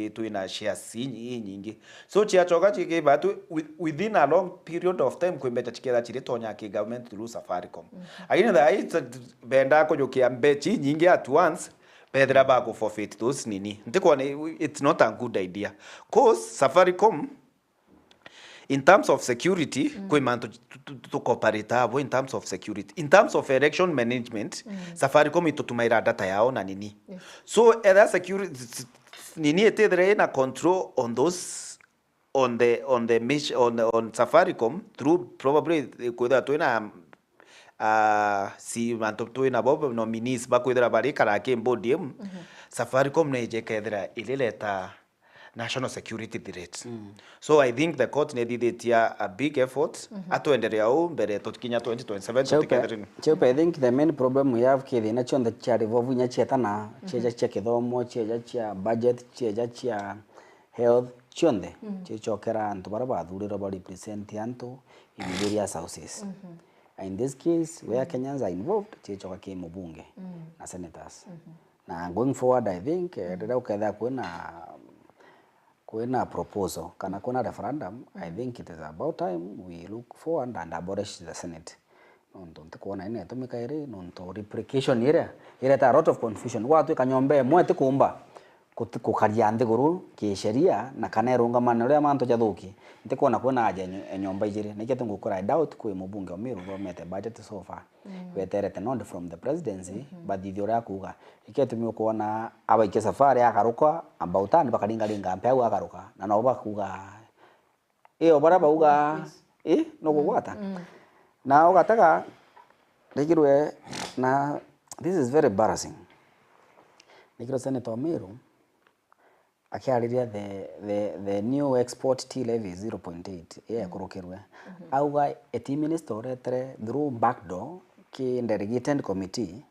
tu ina shares nyingi so chia choka chike batu within a long period of time kwembecha chikera chire tonya ki government through Safaricom agina that benda ko jokia mbechi nyingi at once pedra ba ko forfeit those nini ndiko it's not a good idea cause Safaricom in terms of security kwemanto to cooperate abo in terms of security in terms of election management Safaricom itutumaira data yao na nini so either security nini etedre na control on those on the mission on Safaricom through probably kwenda tuina si manto tuina bob nominees ba kwenda bari karake mbodium Safaricom na ejekethra ilileta national security threat so I think the court needed a big effort atuendelea mbere tukinya 2027 together I think the main problem we have kidi na chonda cha revolve nya chetana cheja cha kithomo cheja cha budget cheja cha health chonde chechokera antu bara bathuriro ba represent antu in various houses in this case where Kenyans are involved chechoka ke mbunge na senators na going forward I think dada ukadha kuna proposal kana kuna referendum I think it is about time we look forward and abolish the Senate nonto kuona ine tumika ire nonto replication ire ta a lot of confusion watu kanyombe mwete kumba kukaria ndiguru ki sheria na kana irungamana ria manto jathuki ndikuona kuna aja enyomba ijire nikete ngukora doubt kwi mubunge omiru gomete budget so far weterete not from the presidency but thithio ria kuga ikete mi kuona abaike safari akaruka ambautani bakaringa mpeu akaruka na no bakuga iyo bara bauga no gugwata na ugataga rigirwe na this is very embarrassing nikiro Senator Omiru akiariria the new export tea levy 0.8 kurukirwe auga eti minister retre through backdoor ki delegated committee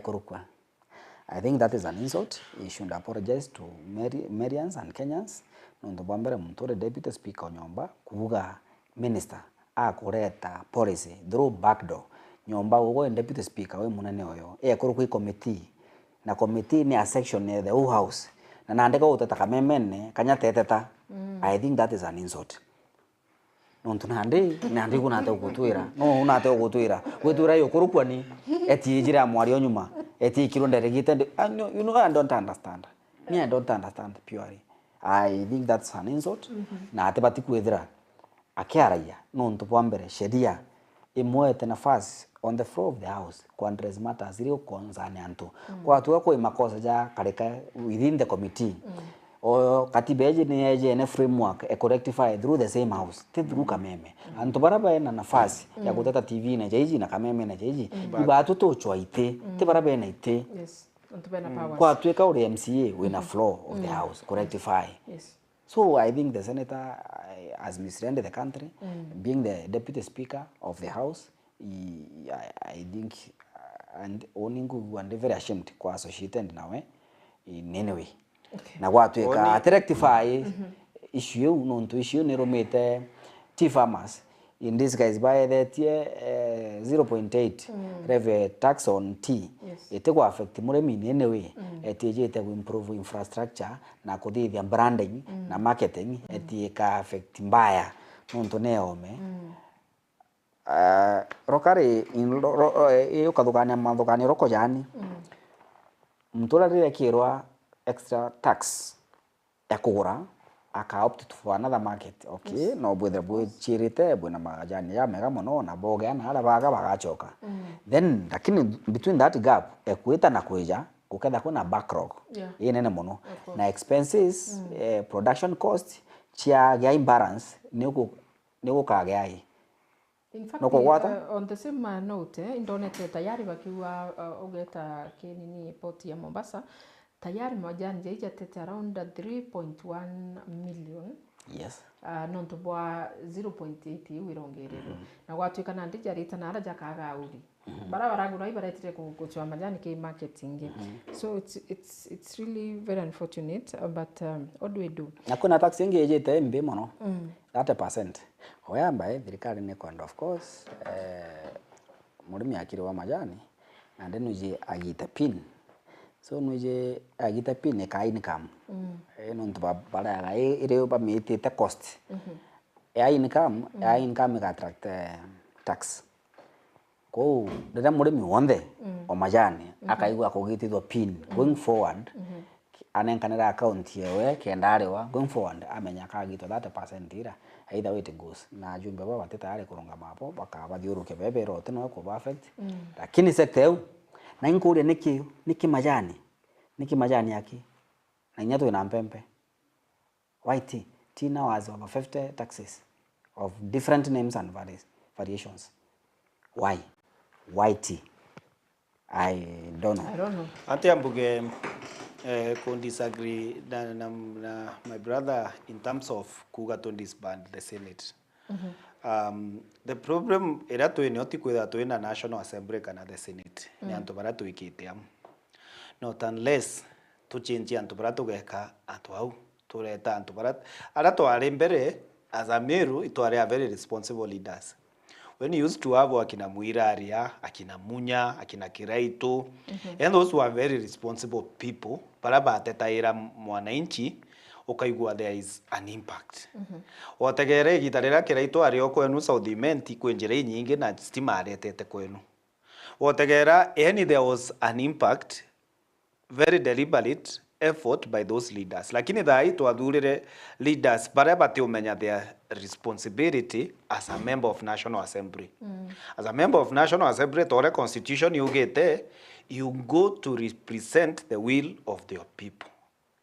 kurukwa I think that is an insult. He should apologize to Marians and Kenyans. Nonto bambere mutore deputy speaker Nyomba kuvuga minister akureta policy through backdoor. Nyomba ugo deputy speaker we munene oyo ekuru ku committee na committee ni a section in the whole house na nandika utataka memene kanya teteta. I think that is an insult. Nonto nandi kuna ta gutwira no una ta gutwira gutwira yo kurukwani eti jira mwari onyuma eti kironda regite. You know, I don't understand. I don't understand purely. I think that's an insult. Na atebati kwethira akiaraia nonto bwambere sheria imwete nafasi on the floor of the house kwa address matters ile concern antu kwa tuwa kwa makosa ja kareka within the committee o katibeje ni eje ne framework e correctify through the same house through kameme antu baraba ena nafasi ya kutata TV na jeji na kameme na jeji iba tutochwa ite te baraba ena ite. Yes. Powers. Kwa tuweka ule MCA with a floor of the house correctify. Yes. So I think the senator has misread the country, being the deputy speaker of the house. I think and owning and very ashamed kwa associated nawe in any way. Na watu eka rectify issue nonto issue ni romete T-farmers in this case by the 0.8 revenue tax on tea. Ite kwa affect muremi in any way. Ite ite improve infrastructure na kuthithia branding na marketing ite ka affect mbaya nonto neome. Rokari in iyo kathukania mathukania roko yani mtura rire kirwa extra tax ya kugura aka opt to another market. Okay, no bwethe bwe chirite bwe na majani ya mega muno na boga na ala baga bagachoka. Then lakini between that gap ekwita na kuija kuketha kuna backlog nene muno na expenses production cost chia ya imbalance niko kagai. In fact, on the same note, indonete tayari wakiwa ogeta kenini poti ya Mombasa, tayari majani jaija tete around 3.1 million. Yes. Nonto bwa 0.8 wirongerero. Na watu kana ndija rita na araja kaga uri. Bara baragura ibaretire kuchwa majani ke marketing. So it's really very unfortunate, but what do we do? Na kuna tax ingi ejete mbe mono. 30%. Oyamba thirikari ne kwenda of course murimi akiri wa majani and then uje agita pin. So nuje agita pin ka income. No ntba bara ya ile ba mitete cost. Ya income ka attract tax. Ko dada murimi wonde o majani akaigwa kugitithwa pin going forward. Anenkanira account yewe kendarewa going forward amenya kagito 30% ira either way it goes na jumbe baba tayari kurunga mapo bakabathiuruke bebe rote no ko perfect lakini sekte na inkure niki majani yake na nyato ina mpempe white tea now has over 50 taxes of different names and variations. Why tea? I don't know. Ante ambuge could disagree na my brother in terms of kuga to disband the Senate. The problem era to inoti kwetha to na National Assembly kana the Senate ni antu bara to ikitiam not unless to change antu bara to geka atu au to leta antu bara ara to are mbere as a meru it are very responsible leaders. When you used to have akina Muiraria, akina Munya, akina Kiraito, and those were very responsible people, baraba tetaira mwananchi ukaigua there is an impact. Wategere gitarera Kiraito ari okwenu Southimenti kwenjere nyingi na stima aretete kwenu. Wategera there was an impact, very deliberate effort by those leaders. Lakini thai twathurire leaders baraba te umenya their responsibility as a member of National Assembly. As a member of National Assembly, tore constitution yugete, you go to represent the will of the people.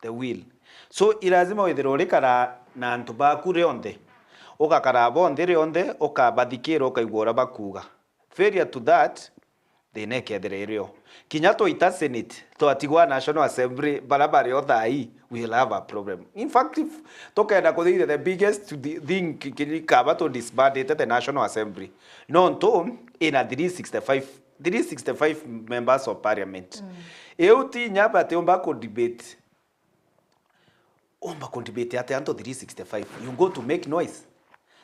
The will. So ilazima withirore kara na antu bakure onde. Oka kara bonde onde oka badikiro oka igora bakuga. Failure to that they nekedererio. Kinyato ita Senate to atigwa National Assembly barabari othai we will have a problem. In fact, if tokaenda kuthire the biggest thing kaba to disband the National Assembly. No to in a 365 members of parliament. euti nyaba te omba ko debate ate anto 365 you go to make noise.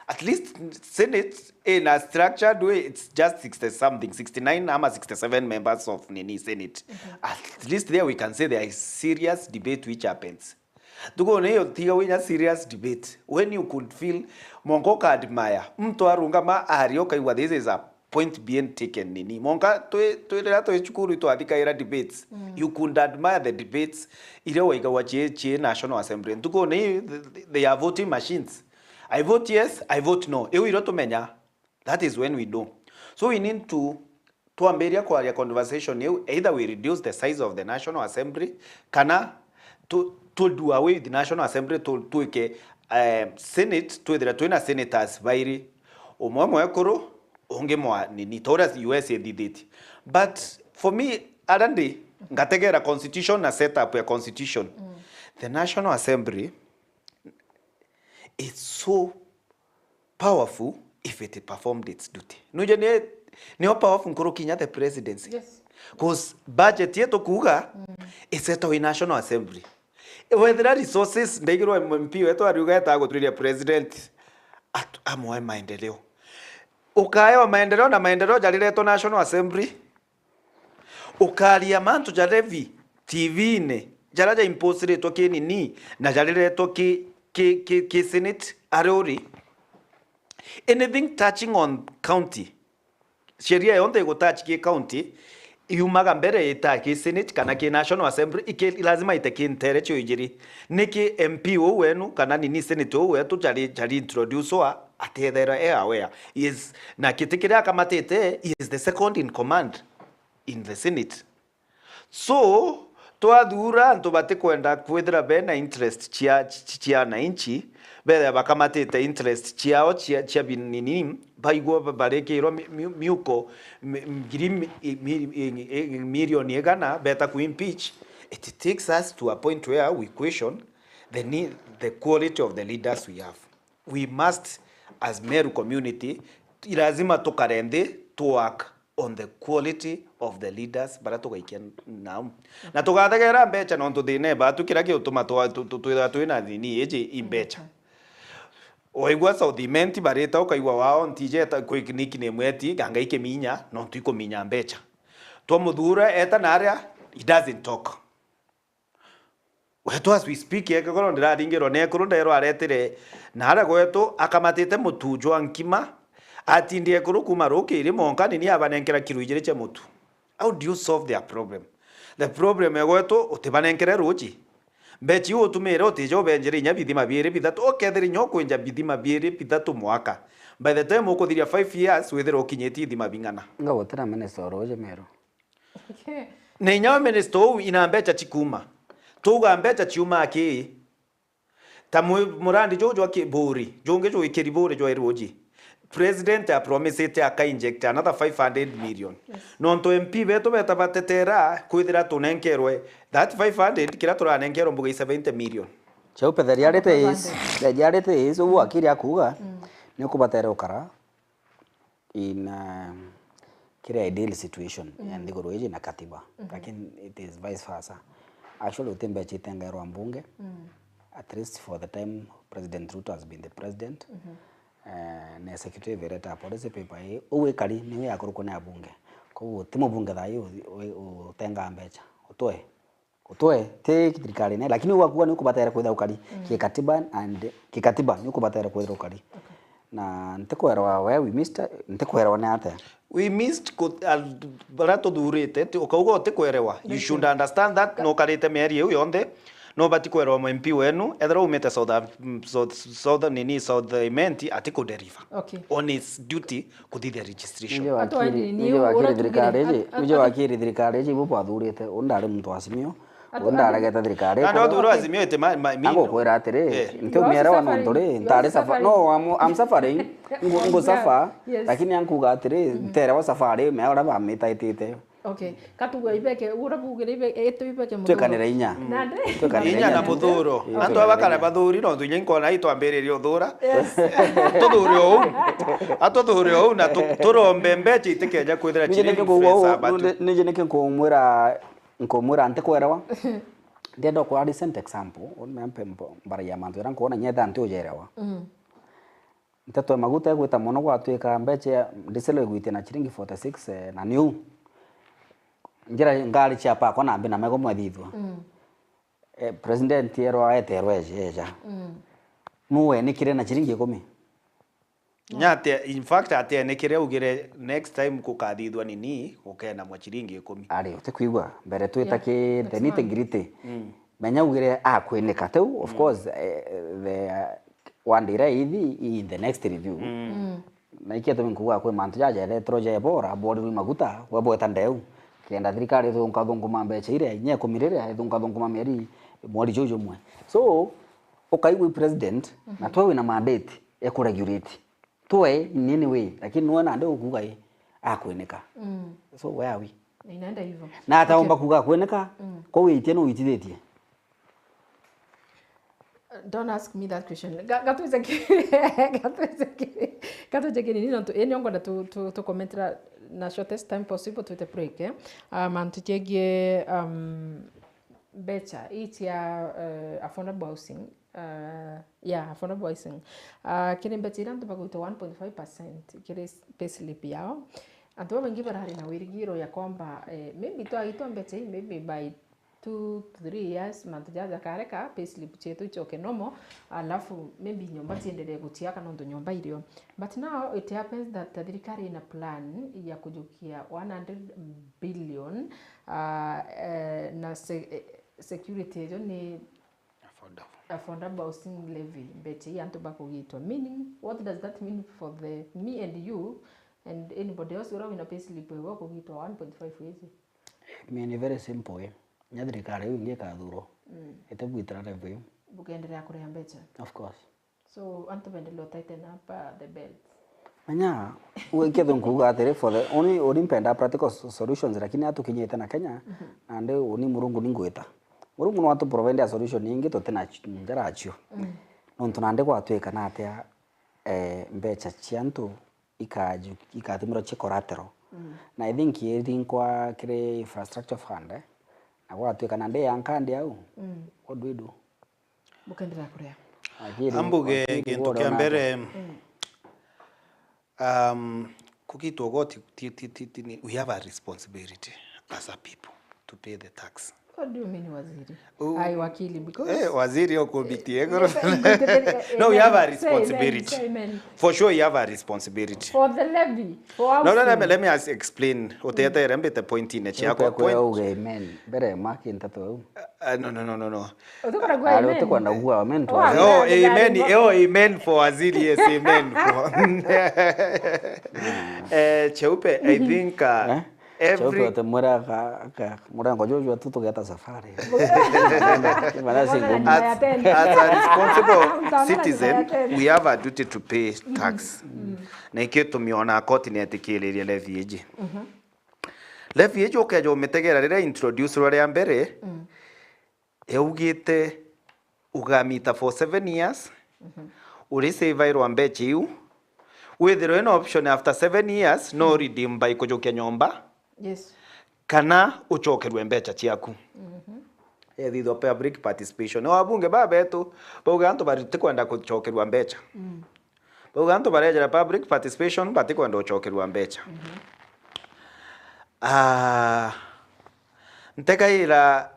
At least Senate in a structured way, it's just 60 something, 69 ama 67 members of Nini Senate. At least there we can say there is serious debate which happens. Tuko na hiyo tiga wenya serious debate. When you could feel mongoka admire. Mtu arungama arioka iwa this is a point being taken nini. Monka to chukuru to adika ira debates. You could admire the debates. Ile waiga wache National Assembly. Tuko na they are voting machines. I vote yes, I vote no. That is when we do. So we need to amberia kwa conversation either we reduce the size of the National Assembly kana to do away with the National Assembly to Senate to the twina senators vairi omwe koro onge mwa nini tora USA did it. But for me adande ngategera constitution na set up ya constitution. The National Assembly it's so powerful if it performed its duty. Nuje ni powerful nkoro kinya the presidency. Yes. Because budget yeto kuga is set in National Assembly. Whether resources ndegiro MP wetu ariuga etago tulia president amwe maendeleo. Ukayo maendeleo na maendeleo jalileto National Assembly. Ukalia mantu jalevi TV ne jaraja impose toke nini na jalileto ki Senate arori. Anything touching on county sheria yonde go touch ki county yumaga mbere ita ki Senate kana ki National Assembly ike lazima iteke interecho ijiri niki MP wenu kana nini Senate wetu jali introduce wa atethera aware is na kitikira kama tete is the second in command in the Senate. So twadura ntobate kwenda kwethera bena interest chia na inchi bele bakamatete interest chiao chia binini baigwa barekero miuko million yegana beta ku impeach. It takes us to a point where we question the quality of the leaders we have. We must as Meru community lazima tukarende to work on the quality of the leaders barato gaiken now na tugathagera mbecha no tuthine ba tukira ki utuma twina thini eje imbecha oigwa Southimenti bareta ukaigwa wao ntije ta kwikniki ne mweti ganga ike minya no tuiko minya mbecha to muthura eta naria he doesn't talk wetu as we speak ekoro ndiraringiro ne kuru ndero aretire nara gwetu akamatite mutujo ankima atindie kuru kuma rokire monka nini abanenkera kiruigire che mutu. How do you solve their problem? The problem egwetu utibanenkere roji bechi utumire utijo benjire nya bidima biere bidatu okethiri nyoko nja bidima biere bidatu mwaka by the time ukuthiria 5 years wethera ukinyeti thima bingana ngawotera minister roje Meru Okay. na nya minister ina mbecha chikuma tuga mbecha chiuma aki tamu murandi jojo akiburi jonge jo ikiribore jo eroji. President a promise it aka inject another 500 million. Yes. Nonto MP beto beta batetera kuidira tunenkerwe that 500 kila turanenkero mbuga 70 million. chaupe the reality is uwa kiri akuga ni kubatera ukara in kiri ideal situation and digoro eje na katiba lakini it is vice versa. Actually utembe chitengero mbunge at least for the time President Ruto has been the president. Na secretary vereta policy paper hii uwe kali niwe yakuruko na bunge ko timo bunge thayo utenga mbecha utoe te thirikari ne lakini wakuwa ni kubatera kwetha ukari kikatiba ni kubatera kwetha ukari na ntekwera we missed ntekwera na ate we missed barato durete ukaugo tekwerewa you should understand that no karite meri yo yonde no batikwera mu MP wenu ethera umete south imenti atiko deriva on its duty kuthithia registration nije wakiri thirikari eje bo bathurite ondare muntu asimio ondare geta thirikari no thuro asimio ete ago kwera atire nte umiera wa nondore ntare safari no am safari ngo safa lakini ankuga atire ntere wa safari me ora ba metaitite. Okay, katuga ibeke ura bugire eto ibeke muthuro. Twekanira inya. Nande. Inya na muthuro. Antu abakara bathuri no tunye nkona itu ambererie uthura. Tuthuri ou. Atuthuri ou na turombe mbeche itekeja kwithira chini. Nije neke ko mwera nkomwira ante kwerawa ndendo kwa recent example onmempe mbara ya mantu ran kuona nyetha ante ujerewa nteto maguta gwita mono gwatwika mbeche ndisele gwite na chiringi 46 na new njira ngari cha pa kona mbe na mego mwethithwa president yero aeterwo eja muwe nikire na chiringi 10 nyate in fact ate nekire ugire next time kukathithwa nini ukena mwa chiringi 10 ari utekuigwa mbere twitake denite ngirite menya ugire akwenika teu of course the one day hivi in the next review na ikiatu minkuga kwe mantu jaje electroje bora bori maguta wabo etandeu kenda thirikari thunga thunguma mbecha ire nye kumirire thunga thunguma meri mwari jojo mwe so ukaigwa president na twawe na mandate ekuregulate twe nini we lakini nuona ndio ukuga akwenika so where are we inaenda hivyo na ataomba kuga kweneka kwa witie no witithetie. Don't ask me that question. Gatuze kini nino eni ongo na to commentera na shortest time possible to the break mantu jegie becha itia affordable housing affordable housing kini betira ndo baguto 1.5% kile payslip yao antu wengi barahari na wirigiro ya kwamba maybe to aito becha maybe by 2 to 3 years mantu jaza kareka payslip chetu choke nomo alafu maybe nyomba tiendelee gutiaka nondo nyomba irio but now it happens that thirikari ina plan ya kujukia 100 billion na security hiyo ni affordable housing levy beti yanto bakugitwa meaning what does that mean for me and you and anybody else who ina payslip wewe kugitwa 1.5 hizi Ni very simple nyathirikari ingie kathuro etebwitira levy bukendelea kurea mbecha of course so anto bendeleo tighten up the belt manya uike thunkuga atiri for the only mpenda practical solutions lakini atukinyete na Kenya na nde uni murungu ningwita murungu no atu provide a solution ingi totena njara acio no tunande gwatwika na atia mbecha ciantu ikathimira ci collateral na I think yething kwa kire infrastructure fund na gwatwika na nde yankandi au what do we do bukendelea kurea ambuge gintu kia mbere kukitwa goti we have a responsibility as a people to pay the tax. What do you mean waziri? Ai wakili because waziri okubitie no we have a responsibility for sure you have a responsibility for the levy for no let me explain otete rembe the point in chako point amen bere maki ntato no utakora kwa amen utakwa na gua amen to amen for waziri yes amen for cheupe I think every mura ngojo tu tugeta safari as a responsible citizen we have a duty to pay tax na ikito miona koti ni etikiririe levy eji levy eji okejo metegera rira introduce rore ya mbere eugite ugamita for 7 years uri save iro ambechi u with the option after 7 years no redeem by kujokia nyomba yes kana uchokerwe mbecha ciaku thitho public participation no abunge babetu bauga antu barite kwenda kuchokerwa mbecha bauga antu barejera public participation bati kwenda uchokerwa mbecha ntekaira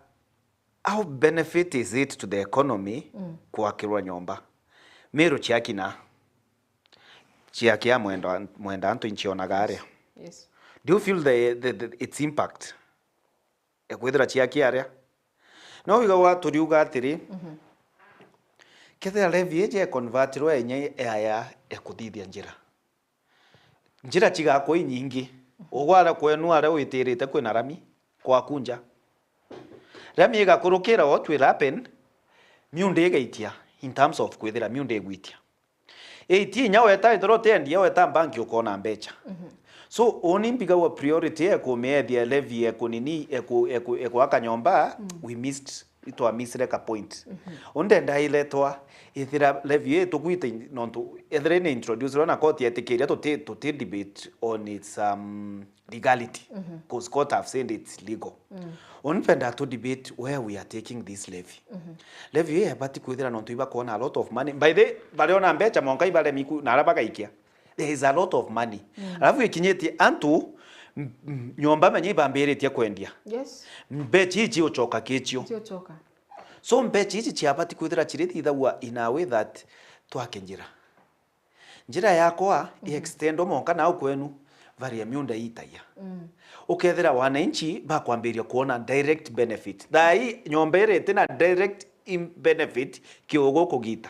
how benefit is it to the economy kuakirwa nyomba miru ciakina ciakia mwenda antu inchiona area yes do you feel the its impact ekwithira ciakia area no wiga watu riuga atiri kethira levy eje convertirwo enye aya ekuthithia njira cigakwo inyingi ugwara kwenu ara witirite kwina rami kwa kunja rami igakurukira what will happen miunde igaitia in terms of kwithira miunde igwitia nya weta ithrote endia weta banki ukona mbecha so oni mbiga wa priority ekumeethia levy ekunini eku akanyomba we missed ito a misre ka point onde ndailetwa ithira levy etu gwita nonto ethire ni introduce rona court yetikiria to debate on its legality because court have said it's legal onpenda to debate where we are taking this levy levy ya bati kwithira no tuiba kuona a lot of money by the baliona mbecha monka ibale miku na araba gaikia there is a lot of money alafu ikinyeti antu nyomba menye ibambiritie kwendia Yes. mbechi ichi uchoka kichio Choka. so mbechi ichi chiabati kwithira chirithi thawa in a way that twake njira yakwa extend monka na kwenu varia miunda itaya ukethira wananchi bakwambiria kuona direct benefit thai nyomba irete na direct benefit kiogo kugita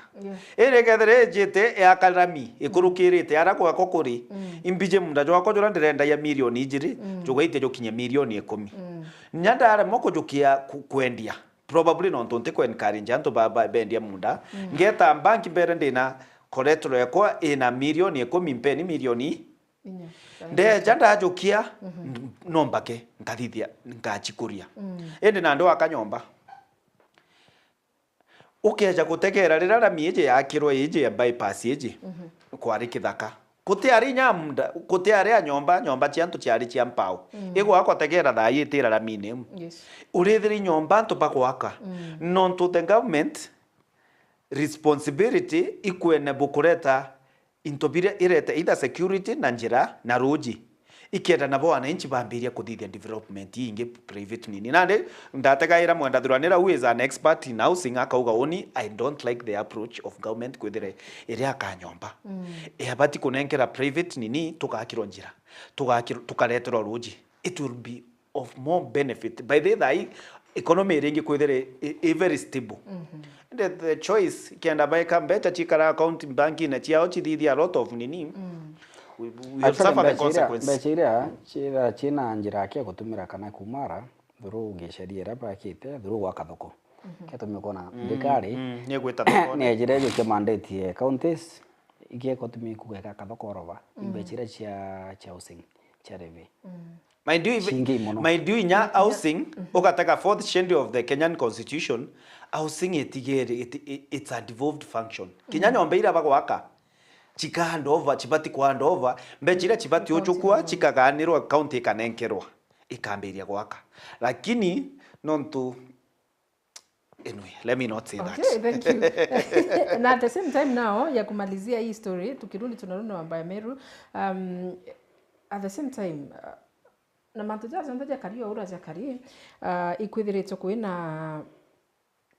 ere kethira jete ya kalami ikurukirite ara kwa kokuri imbije munda jwa ko jora ndirenda ya milioni ijiri jogaite jokinya milioni 10 nyandara moko jokia kwendia probably no ntonte ko encourage anto baba bendia munda ngeta banki mbere ndina collateral yakwa ina milioni 10 mpeni milioni nde janda ajokia nombake nkathithia nkachikuria ende na ndo akanyomba ukeja gutegera rira la mieje yakirwo ije ya bypass ije kwari kithaka kutiari nyamda kutiari nyomba chiantu chiari chiampao ego akotegera tha yitira la mine urithiri nyomba nto bakwaka non to the government responsibility ikwene bukureta intobire irete either security na njira na roji ikenda nabo wananchi bambiria kuthithia development inge private nini nande ndategaira mwenda thuranira who is an expert in housing akauga oni I don't like the approach of government kwithire iria kanyomba abati kunenkera private nini tukakirwo njira tukareterwo roji it will be of more benefit by the way economy ringi kwithire very stable the choice kienda by better chikara account banki na chiao chithithia a lot of nini we have suffered the consequences. Bechira china njira kia gutumira kana kumara thuru ngisheria raba kite thuru gwaka thoko ketumia kona thikari ni gwita thoko ni njira yo mandate counties igie kutumia kugeka thoko rova bechira cha housing cha reve my do nya housing ukataka 4th schedule of the Kenyan constitution housing it's a devolved function Kenya nyombe ira bagwaka chika handover chibati kwa handover mbechira chibati ochukua chikaganirwa county kanenkerwa ikambiria gwaka lakini nontu anyway let me not say that. Okay, thank you. Na at the same time now ya kumalizia hii story tukirudi tunarudi na Meru at the same time na mantujaza ndaja kario ura za kari ikwithiritwo kwina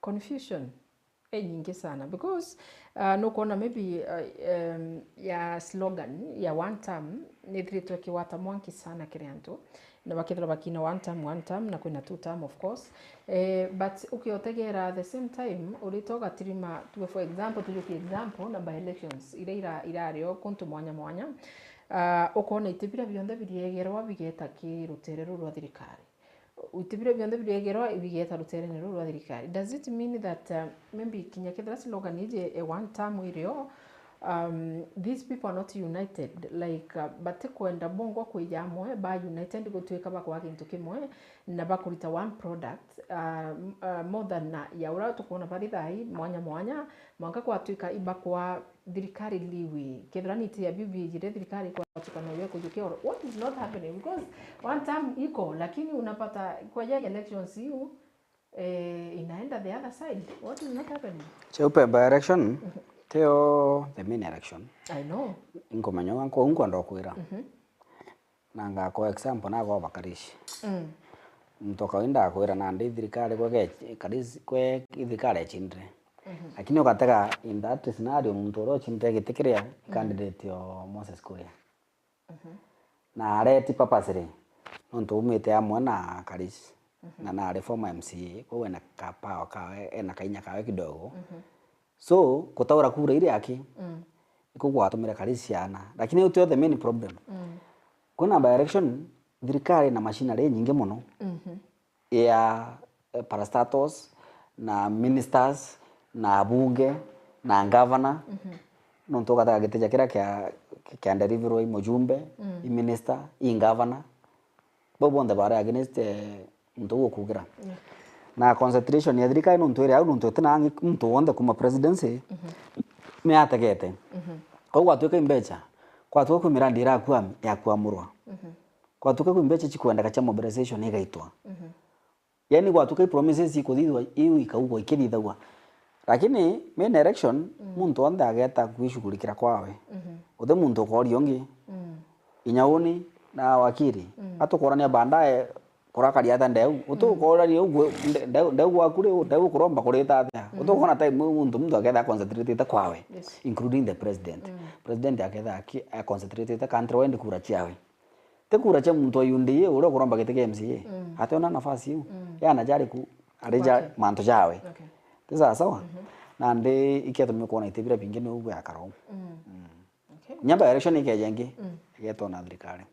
confusion nyingi sana because no kuona maybe ya slogan ya one term ni thritwe kiwata mwanki sana kirianto na bakithira bakina one term na kwina two term of course but ukiotegera at the same time uritoga tirima tuwe for example tujuki example na by elections irario kuntu mwanya ukona itibira bionde biriegerwa bigeta kiruterero rwa thirikari utibira bionde biriegerwa bigeta ruterero rwa thirikari. Does it mean that maybe kinya kethira slogan ije a one term irio these people are not united like but kwenda bongo kwijamwe ba united gutweka bakwa kintu kimwe na bakurita one product more than ya ura tukona bari thai mwanya mwanga kwa twika ibakwa thirikari liwi kethrani ya bibi jire thirikari kwa tukana yako kujukia what is not happening because one time iko lakini unapata kwa ya elections hiyo inaenda the other side. What is not happening? Cheupe by election teo the main election I know ingomenyo wanko ndo kwira nanga kwa example na kwa bakarishi mtoka winda kwira na ndi thirikari kwa kadisi kwa thirikari chindre lakini ukataka in that scenario mtu ro chindre gitikiria candidate yo Moses Kuria na areti papasire nonto umite amwe na karisi na reforma MCA kwa wena kapao kawe ena kainya kawe kidogo so kutaura kura ile yake iko atumira karisiana lakini uto the main problem kuna by election thirikari na machinery nyingi muno ya parastatos na ministers na bunge na governor nonto kata giteja kira kya delivery mujumbe i minister i governor bobo nda bara against mtu kugira na concentration ya thirikari nonto ire au nonto tena mtu wonde kuma presidency me ategete kwa watu ke imbecha kwa tu ku mirandi ira kwa ya kuamurwa kwa tuka kumbeche chikwenda kacha mobilization igaitwa yani kwa tuka promises ikuthithwa iu ikaugwa ikithithwa lakini main election muntu onde ageta kuishughulikira kwawe uthe muntu kori ongi inyauni na wakiri atukorania bandaye kurakari ata ndeu utukorania ugu ndeu wakuri ndeu kuromba kurita atia utukona time muntu agetha concentrate kwawe including the president president agetha concentrate country wende kura chiawe te kura cha muntu ayundi ye ure kuromba gitege MCA atona nafasi hiyo yana jari ku areja manto jawe tisa sawa na ndi iketo nimekuona itibira bingine ugu yakaro nyamba election ikejengi igetona thirikari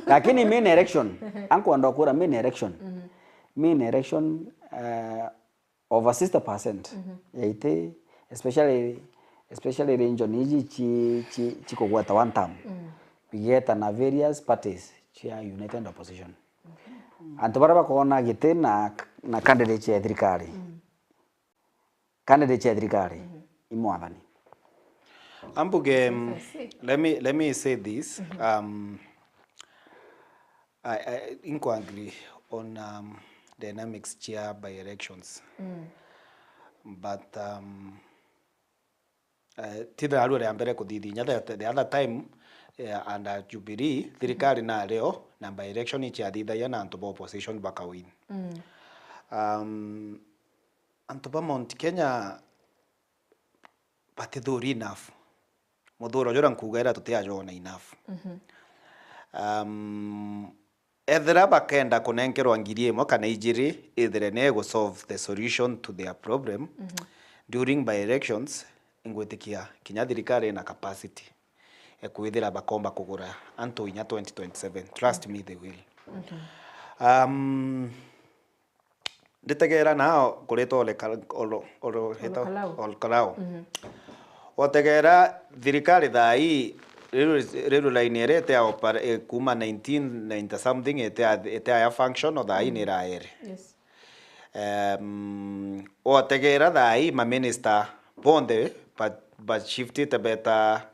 lakini main election anko ndo kura main election over 60% yaite especially region hiji chiko gwata one term bigeta na various parties chia united opposition anto baraba kona gite na candidate ya thirikari imwathani Ambuge, let me say this. I agree on dynamics chair by elections. But tida alure ambere kudidi nyada the other time under Jubilee thirikari na leo na by election ichi adida yana antoba opposition baka win. Antoba Mount Kenya patiduri enough. Modoro jora nkugera tutia jona enough. Ethera bakenda kunenkerwa ngiri imo kana ijiri ethera nego solve the solution to their problem during by elections ingwetikia kinya thirikari na capacity ekuithira bakomba kugura anto inya 2027 trust me they will. Nditegera nao kureto ole kalao otegera thirikari thai rero line erete kuma 1990 something ete ya function o thai ni raere otegera thai ma minister bonde but shifted better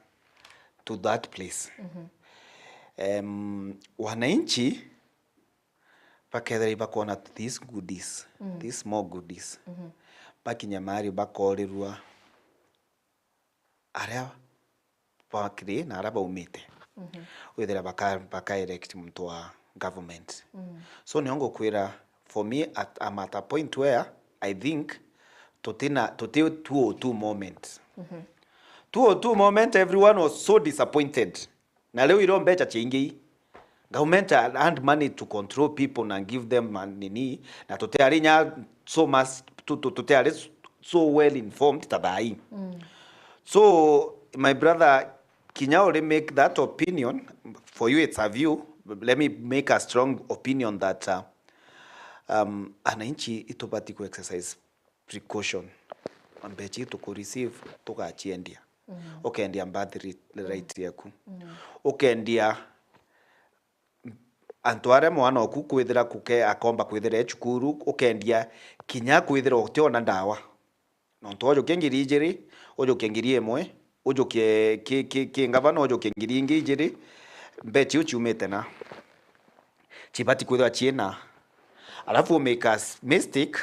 to that place wananchi pakethera bakona these goodies these small goodies bakinyamari bakorirwa aria bakri na araba umite wethera baka elect mtu wa government so niongo kwira for me I'm at a point where I think totina 202 moment 202 moment everyone was so disappointed na leo iro mbecha chingi government and money to control people and give them money na totearinya so much toteari so well informed tabai so my brother Kinya already make that opinion for you it's a view let me make a strong opinion that ananchi itobati ku exercise precaution ambechi to receive toka achiendia okay ndia birth right yaku okay ndia antware mwana oku kwithira kuke akomba kwithira echukuru ukendia kinya kwithira otiona ndawa no tojo kengiri ijiri ojo kengiri emwe ojo ke ngavana ojo kengiri ingi ijiri mbechi uchumete na chibati kwithira chiena alafu make a mistake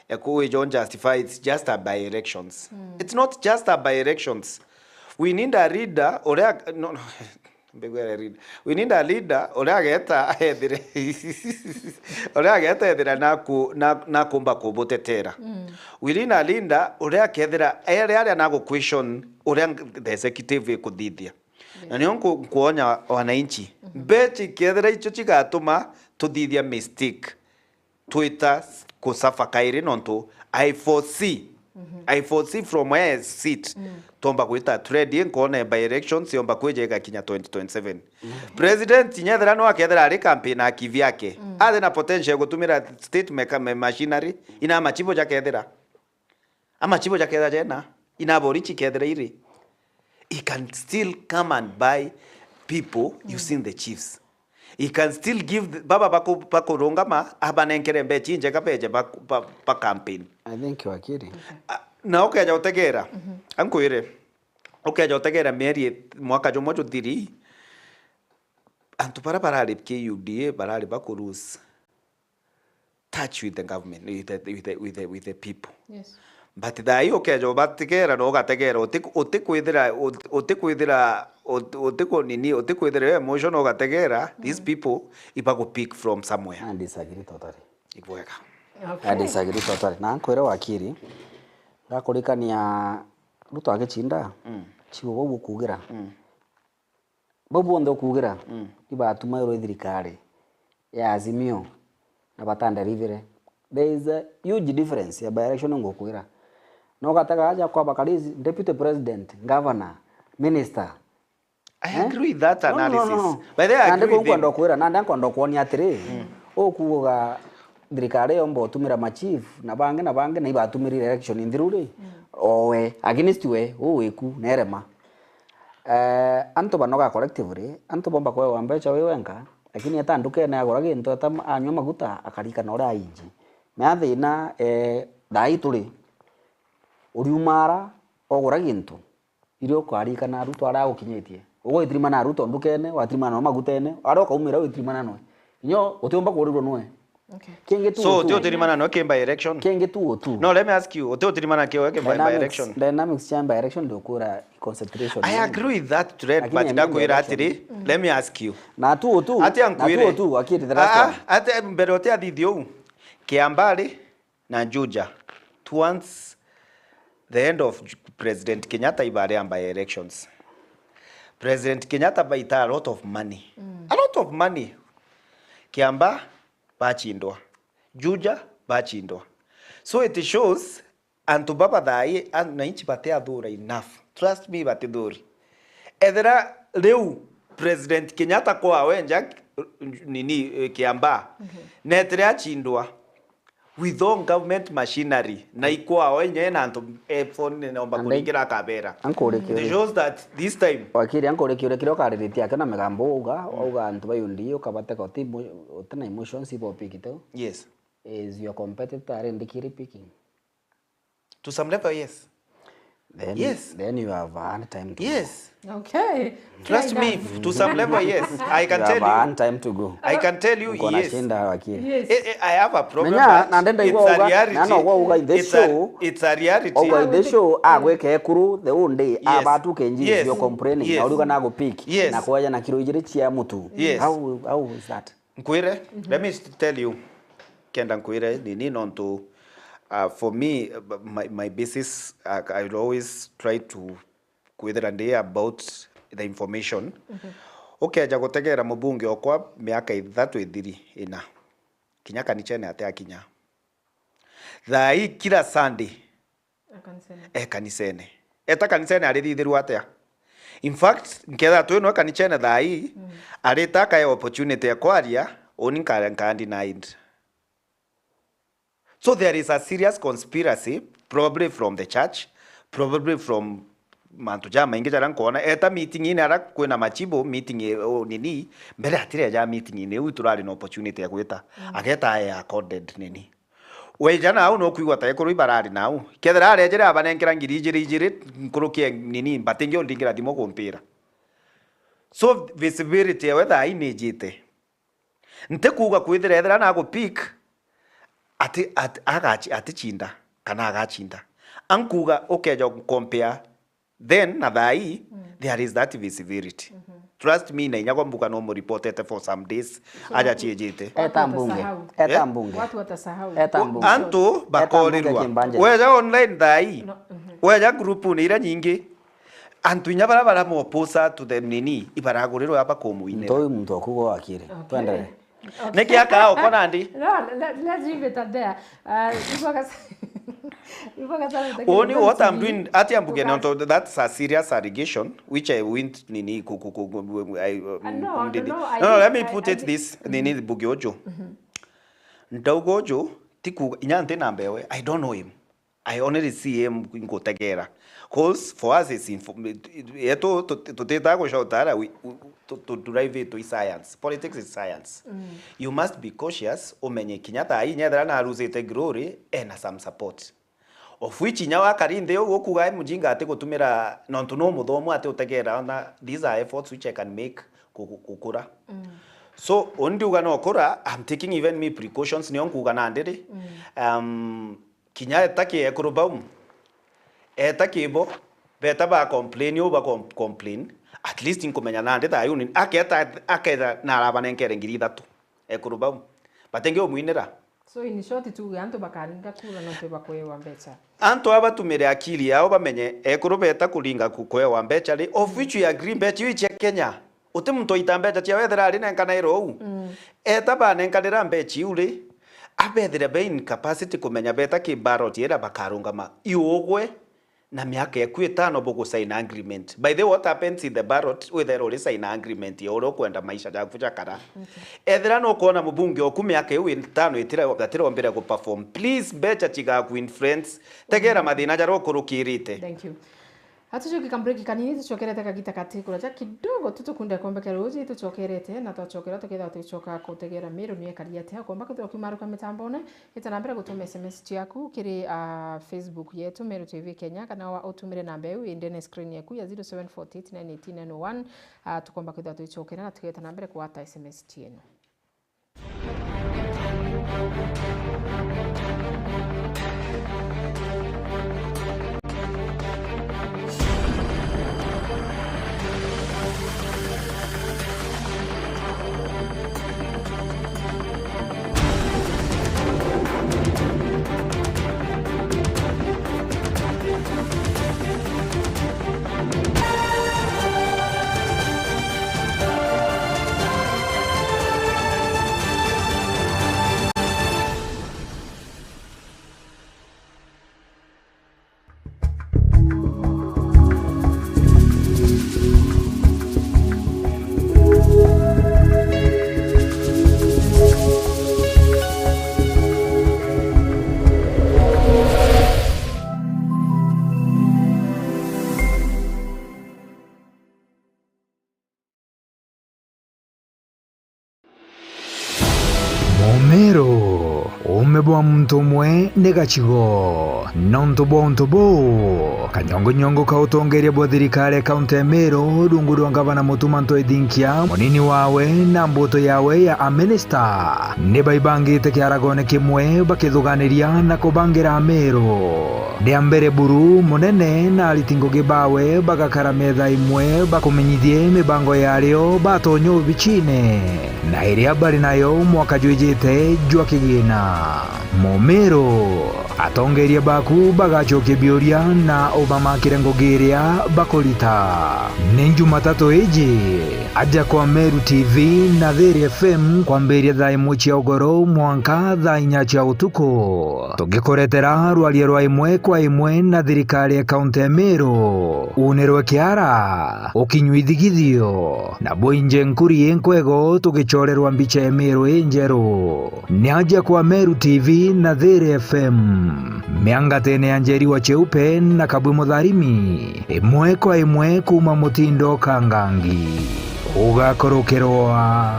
eko John justify it's just a by elections it's not just a by elections we need a leader or no we need a leader orageta ethire na kumba kubotetera we need a leader oragethira area na go question the executive kuthithia na niongo kuonya wananchi beti kethira icho chigatuma tuthithia mistake Twitter kusafa kairi nonto I foresee from where I sit tomba kuita trade nkone by elections yomba kwejeka kinya 2027 president nyethera no akethera ari campaign akivyake athe na potential gutumira state machinery ina machibo jakethera ama chibo jakethera jena ina borichi kethera iri he can still come and buy people using the chiefs. He can still give baba bako rongama abanenkere mbechi nje kapeje pa campaign. I think wakiri. Na okeja utegera. Ankuire. Okeja utegera meri mwaka jomojo thiri. antu para barari KUDA barari bakurus touch with the government, with the people. Yes. But thai okejo batigera no gategera otikwithira emotion no gategera these people ibago pick from somewhere. I disagree totally. Igweka. I disagree totally. Na nkwira wakiri gakurikania ruto agichinda chiwo bobu kugira bobu ndo kugira ibatuma iro thirikari ya Azimio na batanda rivere. There is a huge difference ya by-election ngokwira no gataga aja kwa bakarizi deputy president, governor, minister. I agree with that analysis. No. But I agree with them. Ndo kwira nanda kondo kwoni atiri okuga thirikari yombo tumira machief na bange na ibatumira election inthiruri owe against we weku nerema anto banoga collectively anto bomba kwa wambecha we wenga lakini atanduke na agora ginto tam anywa maguta akarika na ora inji mathina dai turi uriumara ogora gintu irio kwarika na ruto ara gukinyitie ugo itrima na ruto ndukene watrima na magutene ara ukaumira itrima na noe inyo utiomba kurirwo noe. Okay. So tio tirimana no came by election. Kenge tu. No, let me ask you. Tio tirimana kio came by election. Dynamics by election ndio kura concentration. I agree with that trend, but ndakwira atiri. Let me ask you. Na tu. Ati ankwire. Tu akiri the last one. Ati mberote athithio. Kiambale na Juja. Towards the end of President Kenyatta ibare by elections. President Kenyatta baita a lot of money. A lot of money. Kiamba bachindwa, Juja bachindwa. So it shows antu baba thai na inchi batea thura enough. Trust me bate thuri. Ethera leu President Kenyatta kwa wenja nini Kiamba netere achindwa with all government machinery na ikwa wenye na antu phone na omba kuringira kabera. It shows that this time wakiri ankore kire kariritia kana megambo uga antu bayundi ukabata ka timu utana emotions ibo pikito. Yes. Is your competitor and kiri picking? To some level, yes. Then you have one time to go. Okay. Trust me, to some level, yes. I can tell you. One time to go. I can tell you, yes. I have a problem. It's a reality. The show, I kuru the one day. Abatu kenji you're complaining. Now you gonna go pick. Yes. Na kwa na kirojire chia mutu. Yes. How is that? Nkwire, let me tell you. Kenda Nkwire, nini nonto. For me, my basis, I will always try to kwithira and about the information. Okay, jagotegera mubunge okwa miaka 3 ina. Kinyaka ni chene ate akinya. Thai kila Sunday. Kanisene. Eta kanisene arithiru atea. In fact, nketha twino kanisene thai aritaka opportunity ya kwaria oni nkandi night. So there is a serious conspiracy, probably from the church, probably from mantuja maingi jara nkona eta meeting ine ara kwena machibo meeting nini mbere atire ja meeting ine uturari no opportunity ya gweta ageta ya accorded nini we jana au no kuigwa ta ekuru ibarari nau kethera arejere abanenkera ngiri nkurukie nini batengi ndingira thimo kumpira. So visibility whether inejite nte kuga kwithira ethera na go pick ati chinda kana agachinda ankuga okeja compare then na thai there is that visibility. Trust me na inyago mbuka no report for some days aja chiejite eta mbunge watu watasahau antu bakorirwa weja online thai weja group ni ira nyingi antu inyabara bara mo posa to them nini ibaraguriro hapa komuine ntoi muntu akugo akire twendere. Okay. Neki akao kona andi? No, let's leave it at there. Only what I'm doing, ati ambuge nonto, that's a serious allegation, which I went nini no, let me put it this, nini bugiojo. Ndogojo, tiku inyante nambewe, I don't know him. I only see him in Tegera. Because for us, it's to drive it to science. Politics is science. You must be cautious. Omenye Kenyatta inyadra na ruzete glory and some support. Of which inyawa karinde okuga mujinga ate gotumira nontuno mudhomo ate utegera na these are efforts which I can make kukura. So ondi ugana okura, I'm taking even me precautions ni onku ugana ndiri. Kinya etaki ekurubaum. Etaki bo beta ba complain over complain. At least in kumenya nande da yuni aketa na rabana nkere ngiri datu ekurubaum. Batenge omuinera. So in short tu anto bakaringa kura no pe bakwewa mbecha. Anto aba tumere akili yao bamenye ekurubeta kuringa kukwewa mbecha ri of which we agree mbecha yu che Kenya. Uti mtu itambecha chia wethera ari na nkanairo u. Eta ba nenkanira mbecha uri abethire be incapacity kumenya beta ki barot yera bakarunga ma iogwe na miaka eku 5 bogo sign agreement. By the way, what happens in the barot with the role sign agreement yoro kwenda maisha jaku jakara. Ethera no kuona mubunge oku miaka eku 5 itira ombere go perform. Please becha chiga ku influence tegera madina jaro kurukirite. Thank you. Hatuchoki kambreki kanini tuchokerete kagita katikura ja kidogo tutukunde kombe keruji tuchokerete na tuchokera tuketha tuchoka kutegera Meru ni ekariate komba kutokimaruka mitambone itanambira gutuma SMS yaku kiri Facebook yetu Meru TV Kenya kana wa utumire namba yu indene screen yaku ya 0748918901 tukomba kwetha tuchokera na tuketa nambira kuata SMS yenu. Umebwa mtu mwe negachigo nontobo kanyongo kautongeria bwa thirikari kaunti ya Meru rungu rwa gavana Mutumanto Edinkia munini wawe na mbuto yawe ya aminista nibaibangite kiaragone kimwe bakithuganiria na kubangira Meru ndia mbere buru munene na alitingo gibawe bagakara metha imwe bakumenyithie mibango yario batonyo bichine na iria bari nayo mwaka jwijite jwa kigina Momero atongeria baku bagachoke bioria na Obama kirengogeria bakolita ni Jumatatu eji aja kwa Meru TV na Theri FM kwamberia thaa imwe cia ugoro mwanka thaa 4 cia utuku tugikoretera rwaria rwa imwe kwa imwe na thirikari ya kaunti ya Meru unerwe kiara ukinyuithigithio na boinje nkuri enkwego tugichorerwa mbicha ya Meru enjeru ni aja kwa Meru TV na Theri FM miangatene ya Njeri wa Cheupe na Kabwe Mutharimi imwe kwa imwe kuma Mutindo Kangangi ugakorokerwa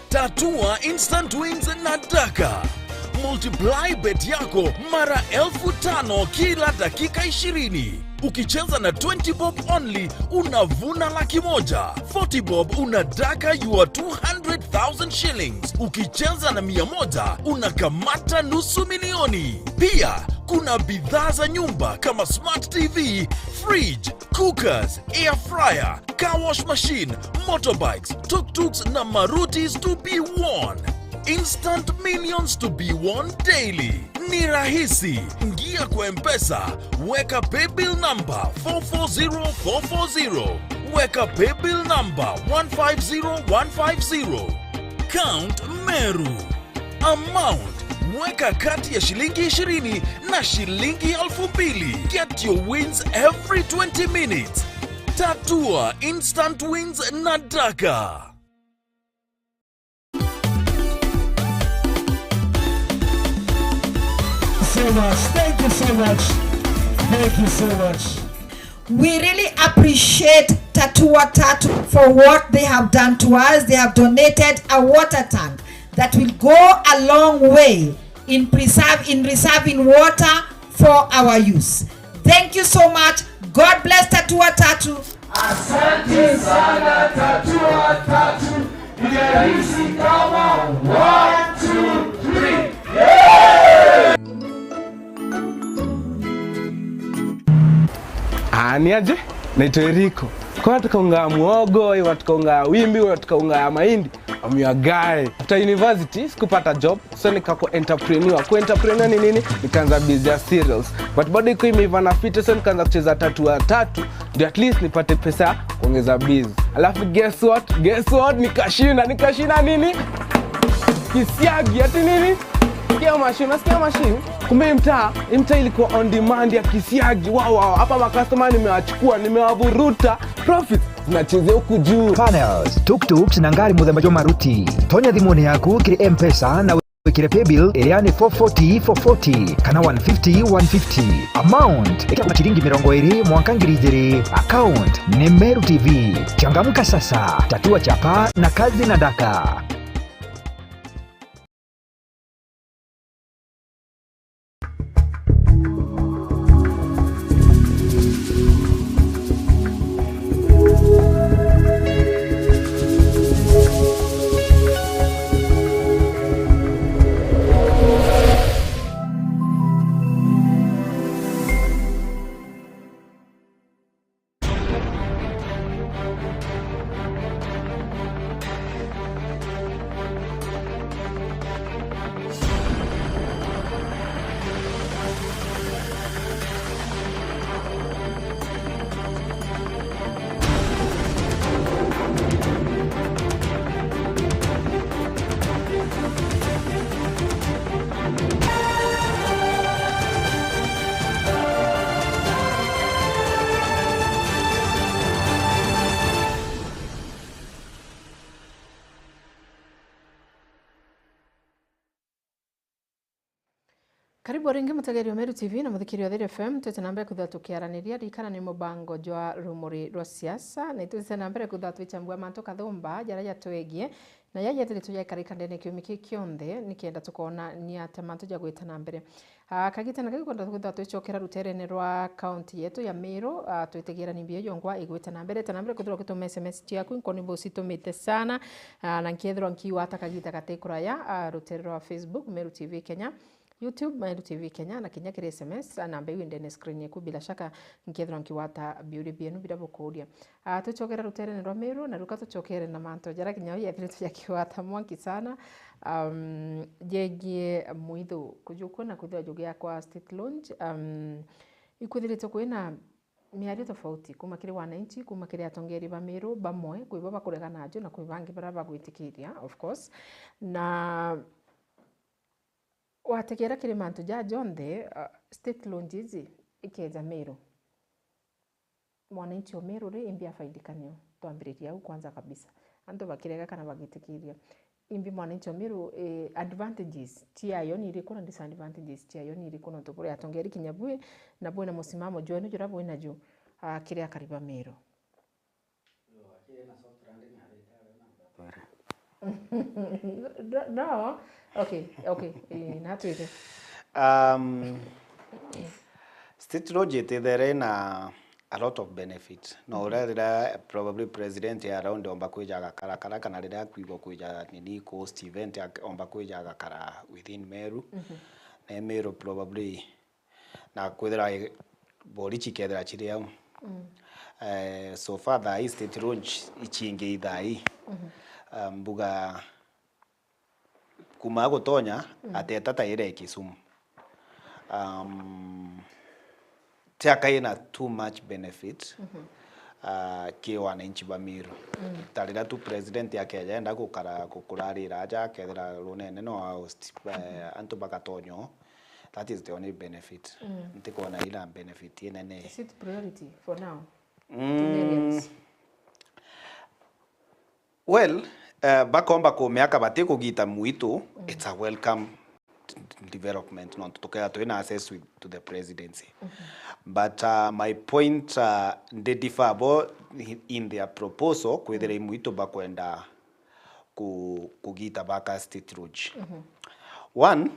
Tatua instant wins na Daka. Multiply bet yako mara 5,000 kila dakika 20. Ukicheza na 20 bob only unavuna $100,000. 40 bob unadaka your 200,000 shillings. Ukicheza na 100 unakamata $500,000. Pia kuna bidhaa za nyumba kama smart TV, fridge, cookers, air fryer, car wash machine, motorbikes, tuk-tuks na marutis to be won. Instant millions to be won daily. Ni rahisi. Ingia kwa M-Pesa, weka paybill number 440440. Weka paybill number 150150. Count Meru. Amount, weka kati ya shilingi 20 na shilingi 2,000. Get your wins every 20 minutes. Tatua instant wins na Daka. Thank you so much. Thank you so much. We really appreciate Tatua Tatu for what they have done to us. They have donated a water tank that will go a long way in reserving water for our use. Thank you so much. God bless Tatua Tatu. Asante sana Tatua Tatu. Inahisi kama 1, 2, 3. Yeah! Niaje? Naitwa Eriko. Kwa tukaunga muogo, watukaunga wimbi, watukaunga mahindi. I'm your guy. After university, sikupata job, so nikako entrepreneur. Kwa entrepreneur ni nini? Nikaanza business cereals. But bado iko imeiva na fit, so nikaanza kucheza Tatua Tatu, ndio at least nipate pesa kuongeza biz. Alafu guess what? Nikashinda nini? Kisiagi ati nini? Sikia machine. Kumbe mtaa ilikuwa on demand ya kisiagi. Wow. Hapa makastoma nimewachukua, nimewavuruta. Profit zinachezea huku juu. Panels, tuk-tuks na ngari muthemba jwa maruti. Tonya thimuni yaku kiri M-Pesa na wikire paybill iriya ni 440 kana 150. Amount ika shilingi 20 mwaka 2000. Account ni Meru TV. Changamka sasa. Tatua chapa na kazi na daka. Karibu ringi mutegeri wa Meru TV na muthikiri wa Thiri FM. Twete na mbere kutha tukiaraniria rikana ni mubango jwa rumuri rwa siasa na twete na mbere kutha twichambua manto kathumba jara ya twegie na yaje tuli tujakarika ndene kiumiki kionde nikienda tukona ni atamanto ja gwita na mbere kagita na kagikonda kutha twicokera ruterene rwa county yetu ya Meru twetegera ni mbio yongwa igwita na mbere kuthura kutuma SMS ciaku inkoni bo situmite sana na nkiethro nkiwa atakagita katekuraya ruterere rwa Facebook Meru TV Kenya, YouTube Meru TV Kenya na kinya kire SMS na mbeyu ndene screen yeku bila shaka nkethro nkiwata biuri bienu bila bokuria tuchokera ruterene rwa Meru na ruka tuchokere na manto jara kinya yethire tuyakiwata mwanki sana jegie muithu kujuko na kuthwa jogia kwa state launch ikuthirite kwina miario tofauti kuma kiri wananchi kuma kiri atongeri ba Meru bamwe kwibo bakurega najo na kwibangi baraba gwitikiria of course na wategera kiri mantu ja jonde state launch izi ikeja Meru mwananchi wa Meru ri imbia faidikaniyo twambiriria au kwanza kabisa anto bakirega kana bagitikiria imbi mwananchi wa Meru advantages tiayo ni iri kuna disadvantages tiayo ni iri kuna tupure atongeri kinyabue na bwe na musimamo jono jora bwe na jo kiri akariba Meru no okay natuite state launch there in a lot of benefit no rera probably president around omba kwijaga karakara kana rera kwigwa kwijaga nini coast event omba kwijaga kara within Meru na Meru probably na kwithira borichi kethira chiria so far the state launch ichinge ithai mbuga kuma gutonya ateta taire Kisumu tiakaina too much benefit ki wananchi ba Meru tarira tu president yake agenda kukurarira aja kethira runene no host antu bagatonyo that is the only benefit ntiko na ila benefit yenene is it priority for now well bakomba ko miaka batiko gita muito it's a welcome development not to access to the presidency but my point they differ in their proposal kwethera muito bakwenda kugita baka state launch one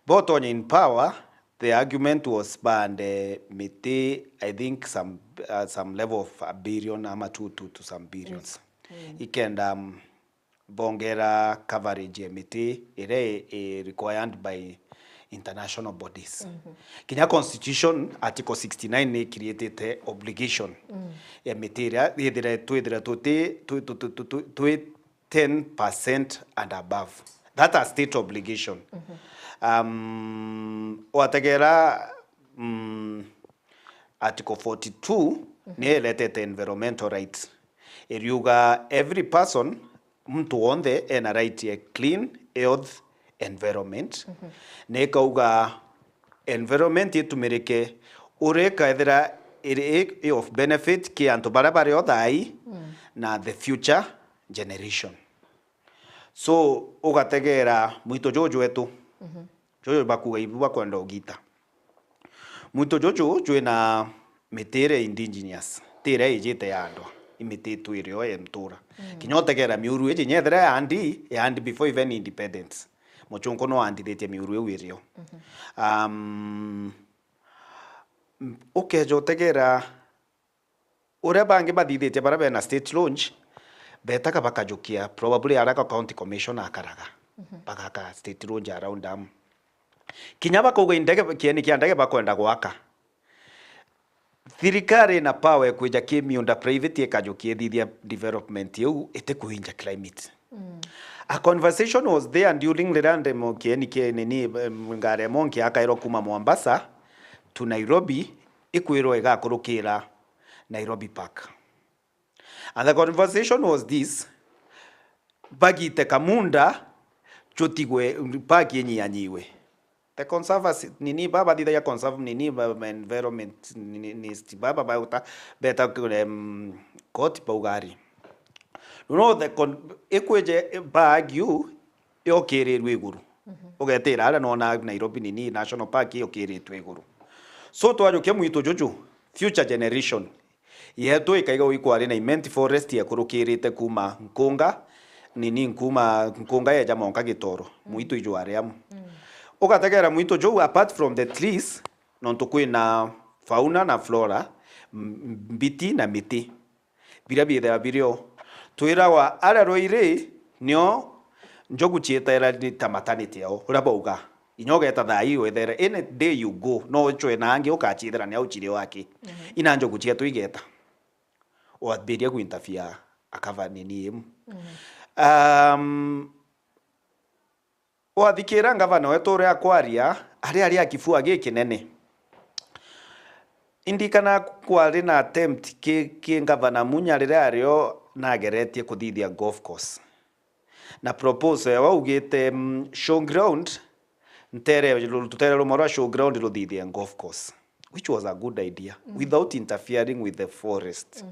both on in power, the argument was banned miti, I think some level of a billion ama to some billions. It can bongera coverage miti ire required by international bodies. Kenya Constitution Article 69 created the obligation material either to 10% and above. That's a state obligation. Wategera Article 42 related environmental rights. Every person mtu onde ena right a clean health environment. Nekauga environment itumirike ureka ethera iri of benefit ki antu barabare othai na the future generation. So ugategera muito jojo etu jojo bakuga ibuwa kwenda ugita muito jojo jwena metere indigenous tire ijete yando imititu irio emtura kinyotegera miuru eje nyethera andi before even independence mochonko no andi dete miuru irio okay jotegera ore bange badithite bara na state launch betaka bakajukia probably araka county commissioner akaraga bakaka state launch around them kinyaba ko indege kieni kiandege bakwenda gwaka thirikari na power kuja kimiunda private ekajukie thithia development yu ete kuinja climate. A conversation was there during the random kieni ni ngare monki akairo kuma Mombasa to Nairobi ikwiro igakurukira Nairobi Park. And the conversation was this: bagite kamunda chotigwe park yenye yanyiwe. The conservancy nini baba dida ya conserve nini environment nini baba bauta beta court Bulgari. You know the ekweje bag you yokere rweguru. Ogetera ala no na Nairobi nini national park yokere tweguru. So twajoke muito jojo future generation. Yeto ikaiga wikwari na immense forest ya kurukirite kuma nkunga nini nkunga ya jamonka gitoro muito ijware amu. Ugategera muito jo apart from the trees nonto kwina fauna na flora mbiti na miti birabire birio twirawa ara roire nyo njogu chieta era ni maternity yao urabauga inyoga eta thai wethere any day you go no chwe nangi ukachithira ni auchire wake ina njogu chietu igeta wabiria kuinterfere akava nini wathikira ngavana wetu uri akwaria ari akifua giki nene indikana kwari na attempt ki ngavana munyarire ario nageretie kuthithia golf course na proposal ya ugite show ground tutere rumora show ground ruthithia golf course, which was a good idea without interfering with the forest.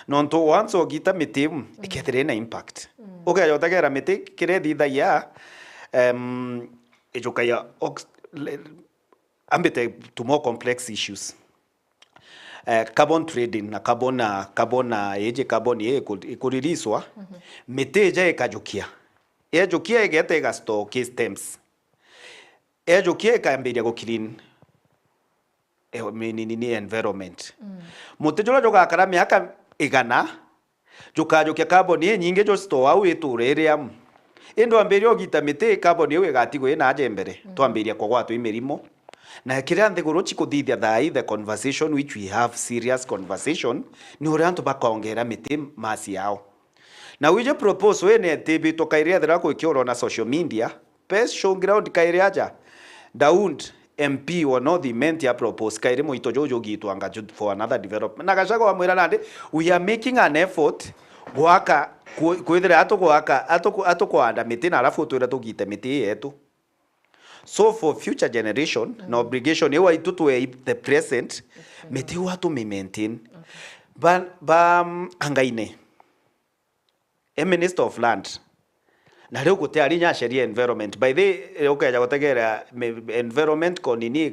Nonto once ogita miti ikethire na impact ukayotagera miti kirethitha ya ejokaya ambite to more complex issues. Carbon trading na carbon ikuririswa miteja ekajukia ejukia egetega stock stems ejukia ekambiria go clean ni environment mutejola joka kara miaka igana jukajukia carbon nyinge jo store au etureria endo ambiria ogita mite carbon yewe gatigo ina aje mbere twambiria kwa gwatu imirimo na kira nthiguru chikuthithia thai the conversation which we have serious conversation ni uri antu bakaongera miti masi yao na wije propose wene tibi to kairia thira ko ikioro na social media best show ground kairia aja daund MP or no the mentia propose kaire moito jojo gitu anga for another development na gashago amwira nande we are making an effort gwaka kwithira ato kwanda miti na alafu twira tugite miti yetu. So for future generation, no obligation ewa itutu the present, meti watu me maintain. Ba angaine. A Minister of Land. Na leo kote alinya sheria environment. By the okay ya kotegera environment konini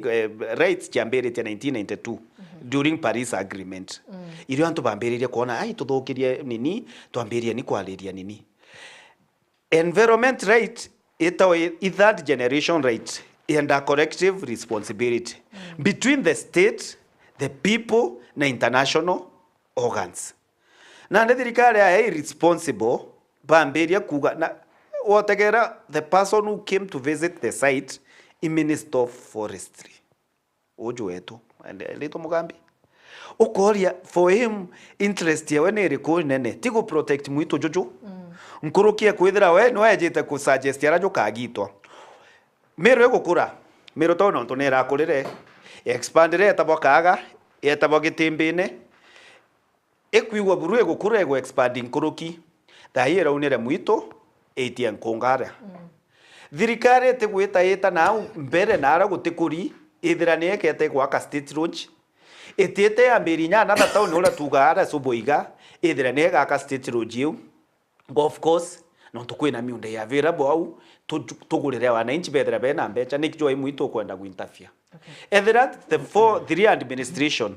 rights chambere ya 1992 during Paris Agreement. Ili antu bamberia kuona ai tuthokirie nini tuamberia ni kwaleria nini. Environment right a third generation right and a collective responsibility between the state, the people na international organs. Na nde thirikari ya irresponsible bamberia kuga na wategera the person who came to visit the site i Minister of Forestry uju wetu ndito mugambi ukoria for him interest yawe ni iriku nene tigo protect muito juju nkurukia kwithira we no ejete ku suggest arajo kagitwa mero egukura mero tono ntonera akurire expandire tabokaga etabo gitimbine ekwigwa buru egukura ego expanding kuruki tahira unire muito ATN kongara thirikari tegwita yeta na mbere nara gutikuri ithira ni ekete gwaka state road etete ambirinya na town ula tugara suboiga ithira ni gaka state road yu of course no tukwina miunde ya available au tugurire wananchi bethera bena mbecha nikijoi muito kwenda guinterfere ethira the three administration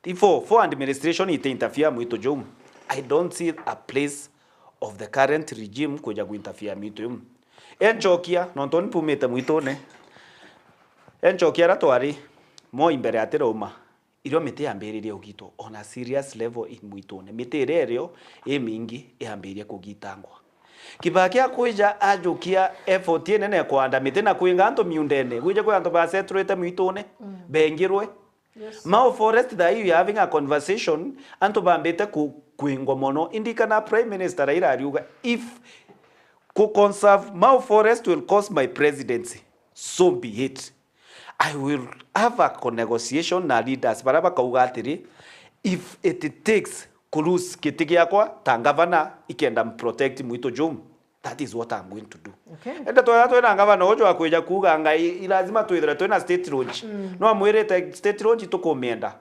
the four administration ite interfere muito jom I don't see a place of the current regime kuja guinterfere muito enchokia no ntoni pumite muito ne enchokia ratwari mo imbere atiroma irio mite yambiririe ugito on a serious level in muito ne mite rereo mingi yambirie kugitangwa kibakia kuja ajukia effort nene kwanda mite na kuinga anto miundene kuja kwa anto ba setrete muito ne bengirwe Mao forest that you having a conversation anto bambete kuingwa mono indikana prime minister Raila Ariuga if ku conserve Mao forest will cost my presidency so be it I will have a negotiation na leaders baraba kaugatiri if it takes kulus kitiki yakwa tangavana ikenda protect muito jom that is what I'm going to do. Okay. Enda to na ngavana ojo akweja kuga ngai lazima tuithira to na state road. No amwirete state road tukomenda.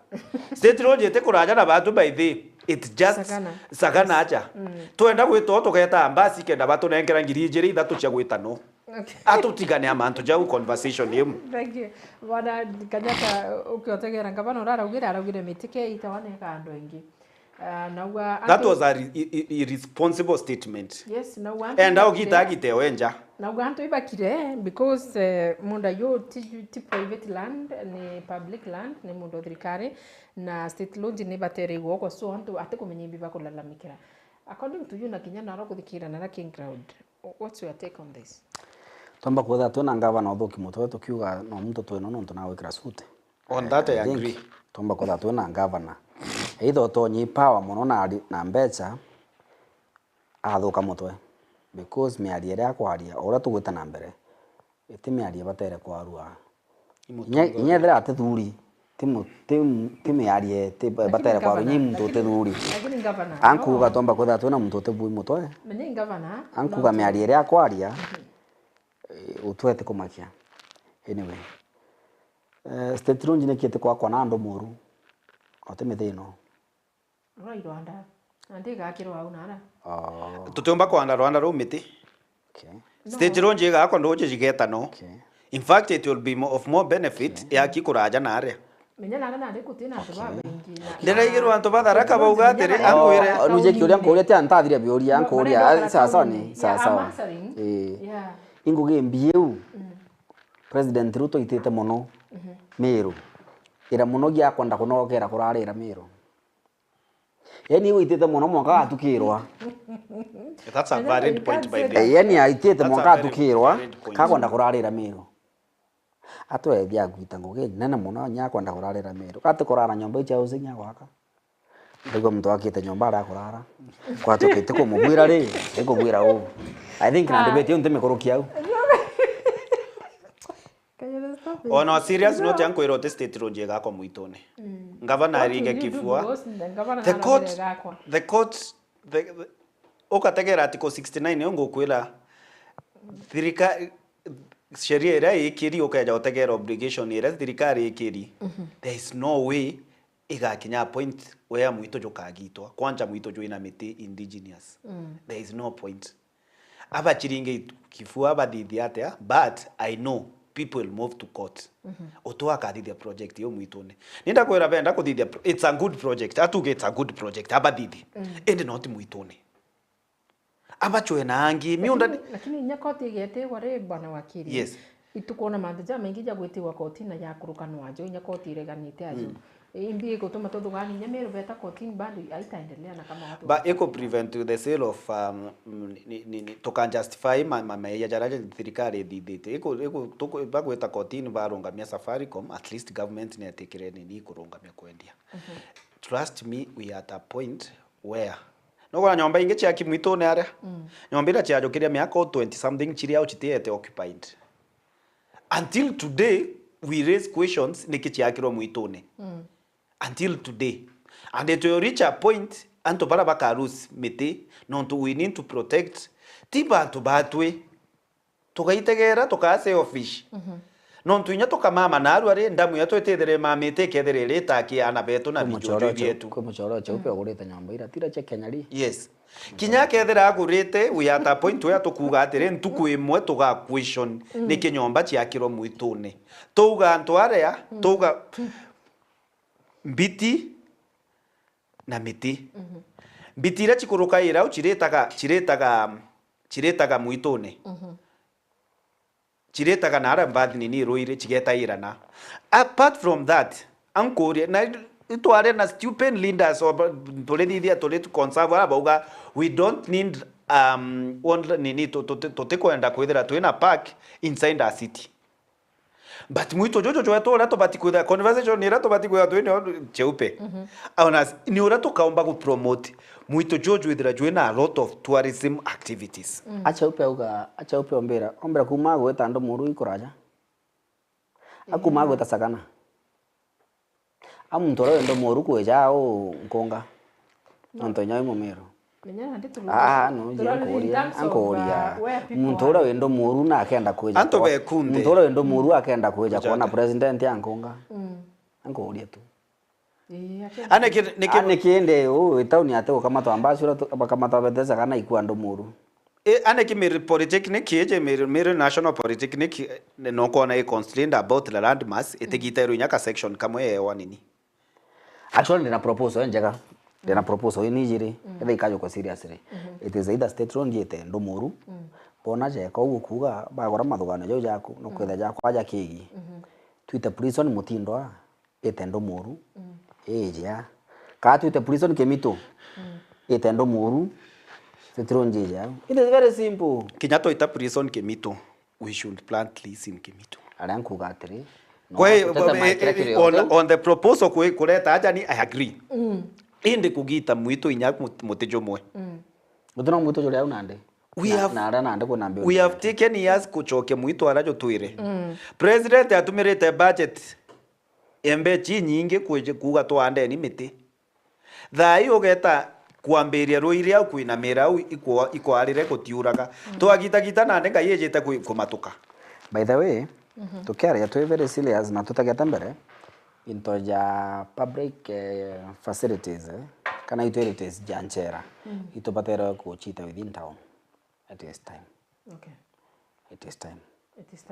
State road ete kuraja na batu by the it just sagana acha. Tuenda gwito tuketa ambasi kenda batu nengera ngiri ijiri ithatu cia gwitano. Okay. Atutigane amantu jau conversation yemu. Thank you. Wana kanyata ukiotegera ngavana araugira mitike itawane ka andu ingi. That was a irresponsible statement. Yes, no one. And how gite wenja. Now we to ibakire because munda yo ti private land ni public land ni mundo thirikari na state land ni batere go so antu atekumenye biba kulalamikira. According to you na kinyana ro kuthikira na King Crowd. What's your take on this? Tomba kwetha twina ngavana uthuki muto tukiuga no muntu twino no ntuna wikira suite. On that I agree. Tomba kwetha twina ngavana eitho tonyi power muno na mbecha athuka mutwe because miaria ria kwaria ora tugwita na mbere iti miaria batere kwarua inyethera ati thuri miaria iti batere kwarua nyi muntu te thuri ankuga tomba kwetha twina muntu te bui mutwe menye ngavana ankuga miaria ria kwaria utwete kumakia anyway state road ni kiete kwa na andu muru oteme thino right Rwanda andiga kiro au nara tutomba kwanda Rwanda rumiti stage road jiga kwa ndoje jigetano in fact it will be of more benefit ya kikuraja na area menya na ndikutina sababu ingi ndera igirwa antu bathara baugatere ankwire ruje kiuria nkuria ti antathiria biuria ankuria sasa ni sasa inguge mbieu president Ruto itete muno Meru ira muno gia kwenda kunogera kurarira Meru yani uitete muno mwaka atukirwa that's a valid point by the yani aitete mwaka atukirwa ka kwenda kurarira Meru atwe bya gwita nguge nene muno nya kwenda kurarira Meru kate kurara nyomba icha uzinya gwaka ndego mtu akite nyomba ara kurara kwa tukite ko mubwira ri ego bwira u I think na debate unte mekorokia u on a serious note yanko irote state road jega kwa muitone ngavana ringe kifua the court okategera article 69 yongo kwela thirikari sheria ira ikiri okaja otegera obligation ira thirikari ikiri there is no way igakinya point where muito jokagitwa kwanja muito jo ina miti indigenous there is no point aba chiringe kifua badithi atia but I know people will move to court otoa kadithia project yo muitone ninda kwera benda kuthithia it's a good project atuge it's a good project abadithi and not muitone abachwe na angi miunda lakini nyakoti gete ware bwana wakiri yes itukona mandeja mengi ja gwetiwa koti na ya kurukanwa jo nyakoti ireganite ajo imbi gutuma tuthugani nyamero beta koti bado aitaendelea na kama watu but eco prevent the sale of to can justify ya jaraja thirikari thithite eco bagweta koti barungamia Safaricom at least government ni atikireni ni kurungamia kwendia trust me we are at a point where no nyomba inge chia kimwito ne aria nyomba ira chia jokiria miaka 20 something chiri out tiete occupied until today we raise questions nikichiakirwo mwitone until today and to reach a point anto bara bakarus mete non we need to protect tiba to batwe tukaitegera tukase office non tuinya tukamama naru ari ndamu ya twetedere mamete kedere leta ki anabeto na bijojo bietu ko muchoro cheupe ogurite nyomba ira tira che kenyari yes kinya kethera agurite we at a point where tukuga atire ntuku imwe tuga question ni kinyomba chiakiro mwitune tuga ntwarea tuga mbiti na miti mbiti ira chikuruka ira chiretaga mwitune chiretaga nara mbathi ni roire chigeta irana apart from that ankore na itware na stupid leaders or tolethithia toletu conserve abauga we don't need one nini to kwenda kwithira twina park inside our city but muito jojo joeto rato batikuda conversation ni rato batikuda twina cheupe ona ni rato kaomba ku promote muito jojo withira twina a lot of tourism activities acha upe ombera kuma gweta ndo muru ikuraja akuma gweta sagana amuntoro ndo muru kweja o nkonga antonya momero no ankoria muntoro wendo muru na akenda kweja anto bekunde muntoro wendo muru akenda kweja kuona president yankonga ankoria tu ane kiende itauni ate kama to ambassador kama to betesa kana ikua ndo muru ane ki mere polytechnic yeje mere national polytechnic no kona e constrained about the land mass etegitero nyaka section kama yewa nini actually ndina proposal njega ndina proposal ni jiri ebe ikajo kwa seriously it is either state road yete ndo muru bona je ko gukuga bagora mathugano jo jako no kwetha jako aja kigi twite prison mutindo ete ndo muru eja ka twite prison kemito ete ndo muru state road jeja it is very simple kinyato ita prison kemito we should plant trees in kemito aranku gatri on the proposal kuleta aja ni I agree inde kugita mwito inyaku mutejo mwe mutino mwito jole unande we have taken years kuchoke mwito arajo tuire president atumirite budget embe chi nyingi kuje kuga twande ni miti thai ogeta kuamberia roire au kuina mera iko arire kutiuraga twagita gita nande ngayejete kumatuka by the way tukiaria tu very serious na tutageta mbere into ja public facilities kana utilities janchera itopatera kuchita within town it is time it is time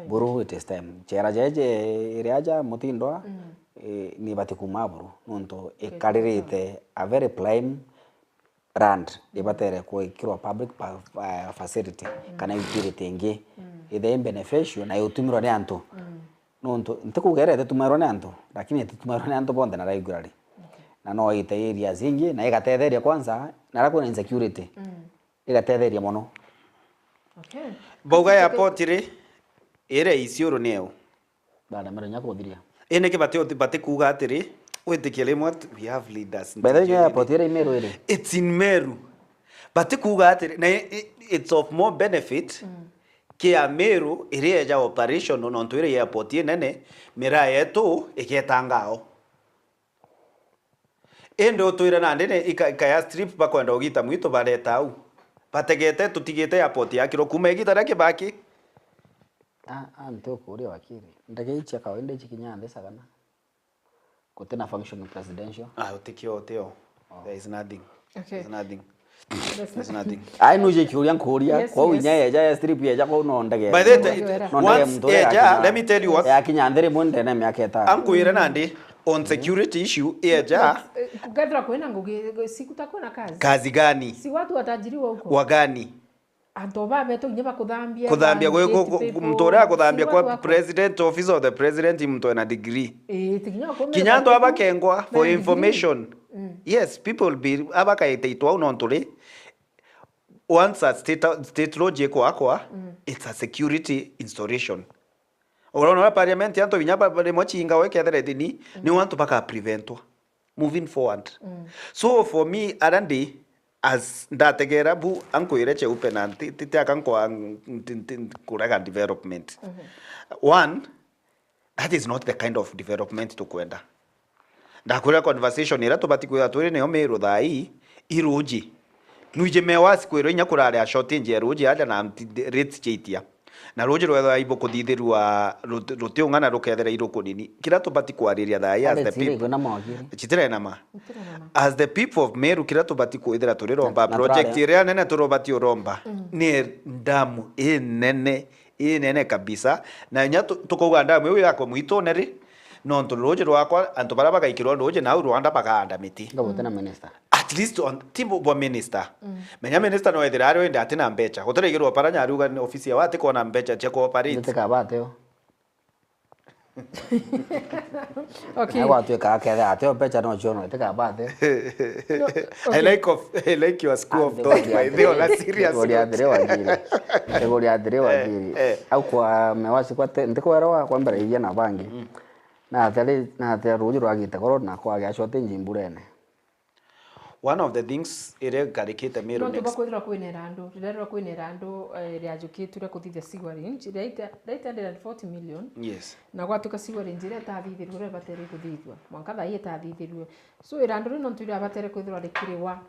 buru it is time chera jeje iriaja mutindwa ni batikuma buru nonto ekaririte a very prime land ibatere ko ikirwa public facility kana utility nge ithe beneficial na utumirwa ni antu nonto ntikugerete tumarwa ni antu lakini tumarwa ni antu bonde na regularly na no ite area zingi na igatetheria kwanza na rako na insecurity igatetheria mono boga ya potire ere isioro neo bana mara nyako thiria ene ke bate kuga atiri wetikele mot we have leaders by the way ya potire imeru ere it's in Meru bate kuga atiri na it's of more benefit ke a Meru ere ya operation no ntwire ya potire nene mera yetu iketangao endo twire na ndene ikaya strip bakwenda ugita mwito bareta au bategete tutigete airport yakiro kuma igita rake baki ante okuria wakiri ndage ichi kawaida ichi kinyande sagana kutena function presidential utikio oteo there is nothing there's nothing there's nothing ai nuje kiuria nkuria kwa winya ya strip ya jako no ndage by the once let me tell you what ya kinyandere monde na miaketa ankuira nandi on security issue eja kugadra kwena ngugi sikutakona kazi gani si watu watajiriwa huko wagani anto babeto nginya bakuthambia mtu uria kuthambia kwa president office of the president mtu ena degree tikinya ko kinyanto abakengwa for information yes people be abakaiteitwa unonturi once a state lodge kwa it's a security installation Ora parliament yanto vinyapa pale mochinga wekethera thini ni want baka preventwa moving forward. So for me arandi as ndategera bu ankoire cheupe na tite akankwa kuraga development. One, that is not the kind of development to kwenda. Ndakura conversation ira tubati kwira turi ne omero thai iruji. Nuije mewasi kwiro inya kurare a shortage ya ruji ada na rates chitia. Na roje rwetha ibo kuthithirwa rutiungana rukethera iruku nini kira tubati kwariria thai as the people chitire na ma as the people of Meru kira tubati kuithira turiromba project iria nene turobati uromba ni ndamu nene kabisa na nya tukuga ndamu yo yako mwitoneri no nturoje rwakwa antu bara bagaikirwa roje na Rwanda baganda miti ngabotena minister at least on timbo bo minister menya minister no ethira ari wenda atina mbecha guteregerwa paranya aruga ni ofisi ya wate kona mbecha che cooperate ndeteka bateo okay watu kaketha ateo mbecha no chono ndeteka bateo I like your school of thought by the way serious Egori adire wajiri au kwa mewasi kwa ndekwerwa kwa mbere iria na bangi na athe ruju rwagite koro na kwa gya shote njimburene. One of the things ire garikite Meru next. No tubakwithira kwinera andu, rirerwa kwinera andu riajukiture kuthithia sewerage raita 140 million. Yes. Na gwatuka sewerage ire tathithirwe ire batere kuthithwa. Mwanka thai tathithirwe. So irandu rino ntwira batere kwithira rikiriwa.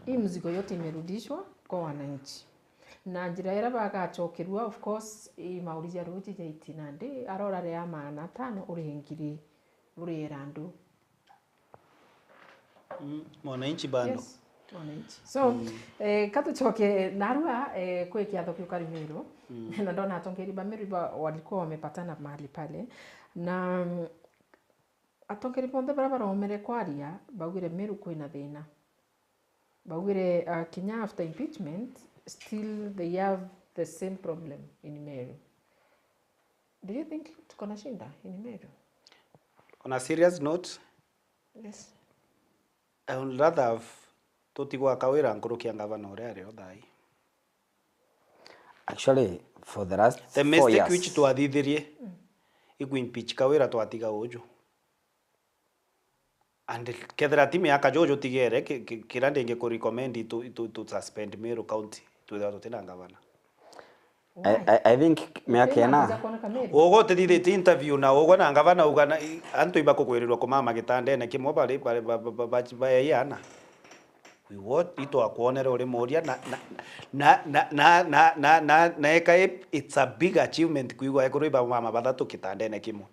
Hii mzigo yote imerudishwa kwa wananchi. Na njira ira bagachokirwa of course maurija ruji ya itinande arora ria maana tano urihingiri uri irandu mwananchi bando yes mwananchi so katuchoke narua kwa kiatho kiu Meru na ndona atongeri ba Meru walikuwa wamepatana mahali pale na atongeri ponde barabara omere kwaria baugire Meru kwina thina baugire Kenya after impeachment still they have the same problem in Meru. Do you think tukona shinda in Meru? On a serious note, yes. I would rather have tutigwa kawira nkurukia ngavana uria rio thai. Actually, for the last 4 years. The mistake which twathithirie iku impeach kawira twatiga uju. And kethera timu ya kajojo tigere kirande inge ko recommend to suspend Meru County to the tena ngavana. I think meakena ogo tithithite interview na ogo na ngavana ugana antu iba kugwirirwa kumama gitande na kimwe bari bayana we what ito akuonera uri moria na eka it's a big achievement kuigwa ekuruiba mama bathatu kitande na kimwe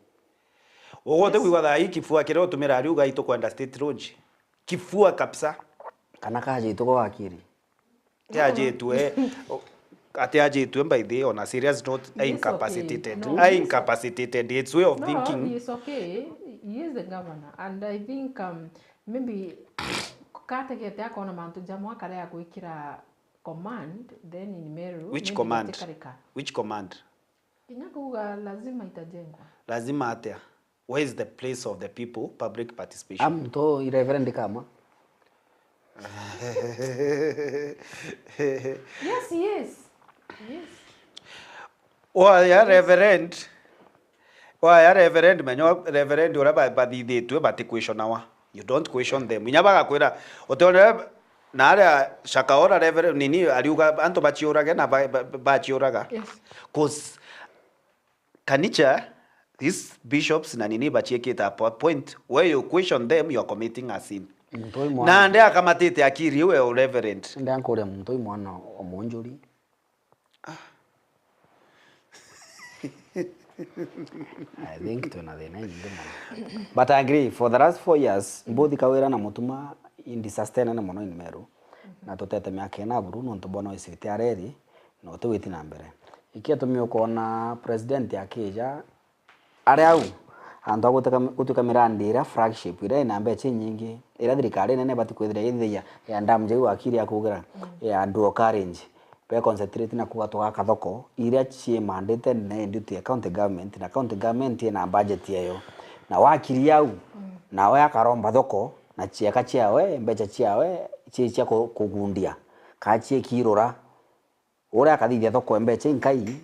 ogo te kuigwa thai kifua kire utumira ari uga ito kwenda state lodge kifua kabisa kana kaje ito akiri yaje tuwe ati aje tu by the on a serious note incapacitated its way of thinking. No, it's okay. He is the governor and I think maybe kate gete akona mantu jamwa kare ya gwikira command then in Meru. Which command? Which command? Kinyakuga lazima itajengwa. Lazima atia. Where is the place of the people public participation? Amto irreverend kama yes. Yes. Ya reverend menyo reverend ora bathithitwe bati question awa you don't question them inyabaga kwira utone na ara shakaora reverend nini aliuga anto bachiorage na bachiorage yes cause kanicha these bishops na nini bachiekita point where you question them you are committing a sin na ndia kamatite akiri we reverend ndia nkore muntu imwana omonjuri I think to another name. But I agree for the last 4 years both kawira na mutuma in disaster na mono in Meru na totete miaka na Bruno ntobono isiti areri no tuwiti na mbere ikia tumio kona president yakija ari au ando gutuka mirandira flagship ira na mbeche nyingi ira thirikari nene bati kwithira ithia ya ndamje wakiri akugira ya duo courage pe concentrate na kuga twaka thoko iria cie mandate na duty ya county government na county government ina budget yayo na wakiri yau na we akaromba thoko na cieka ciawe mbeca ciawe cia kugundia ka cie kirora ore akathithia thoko mbeca inkai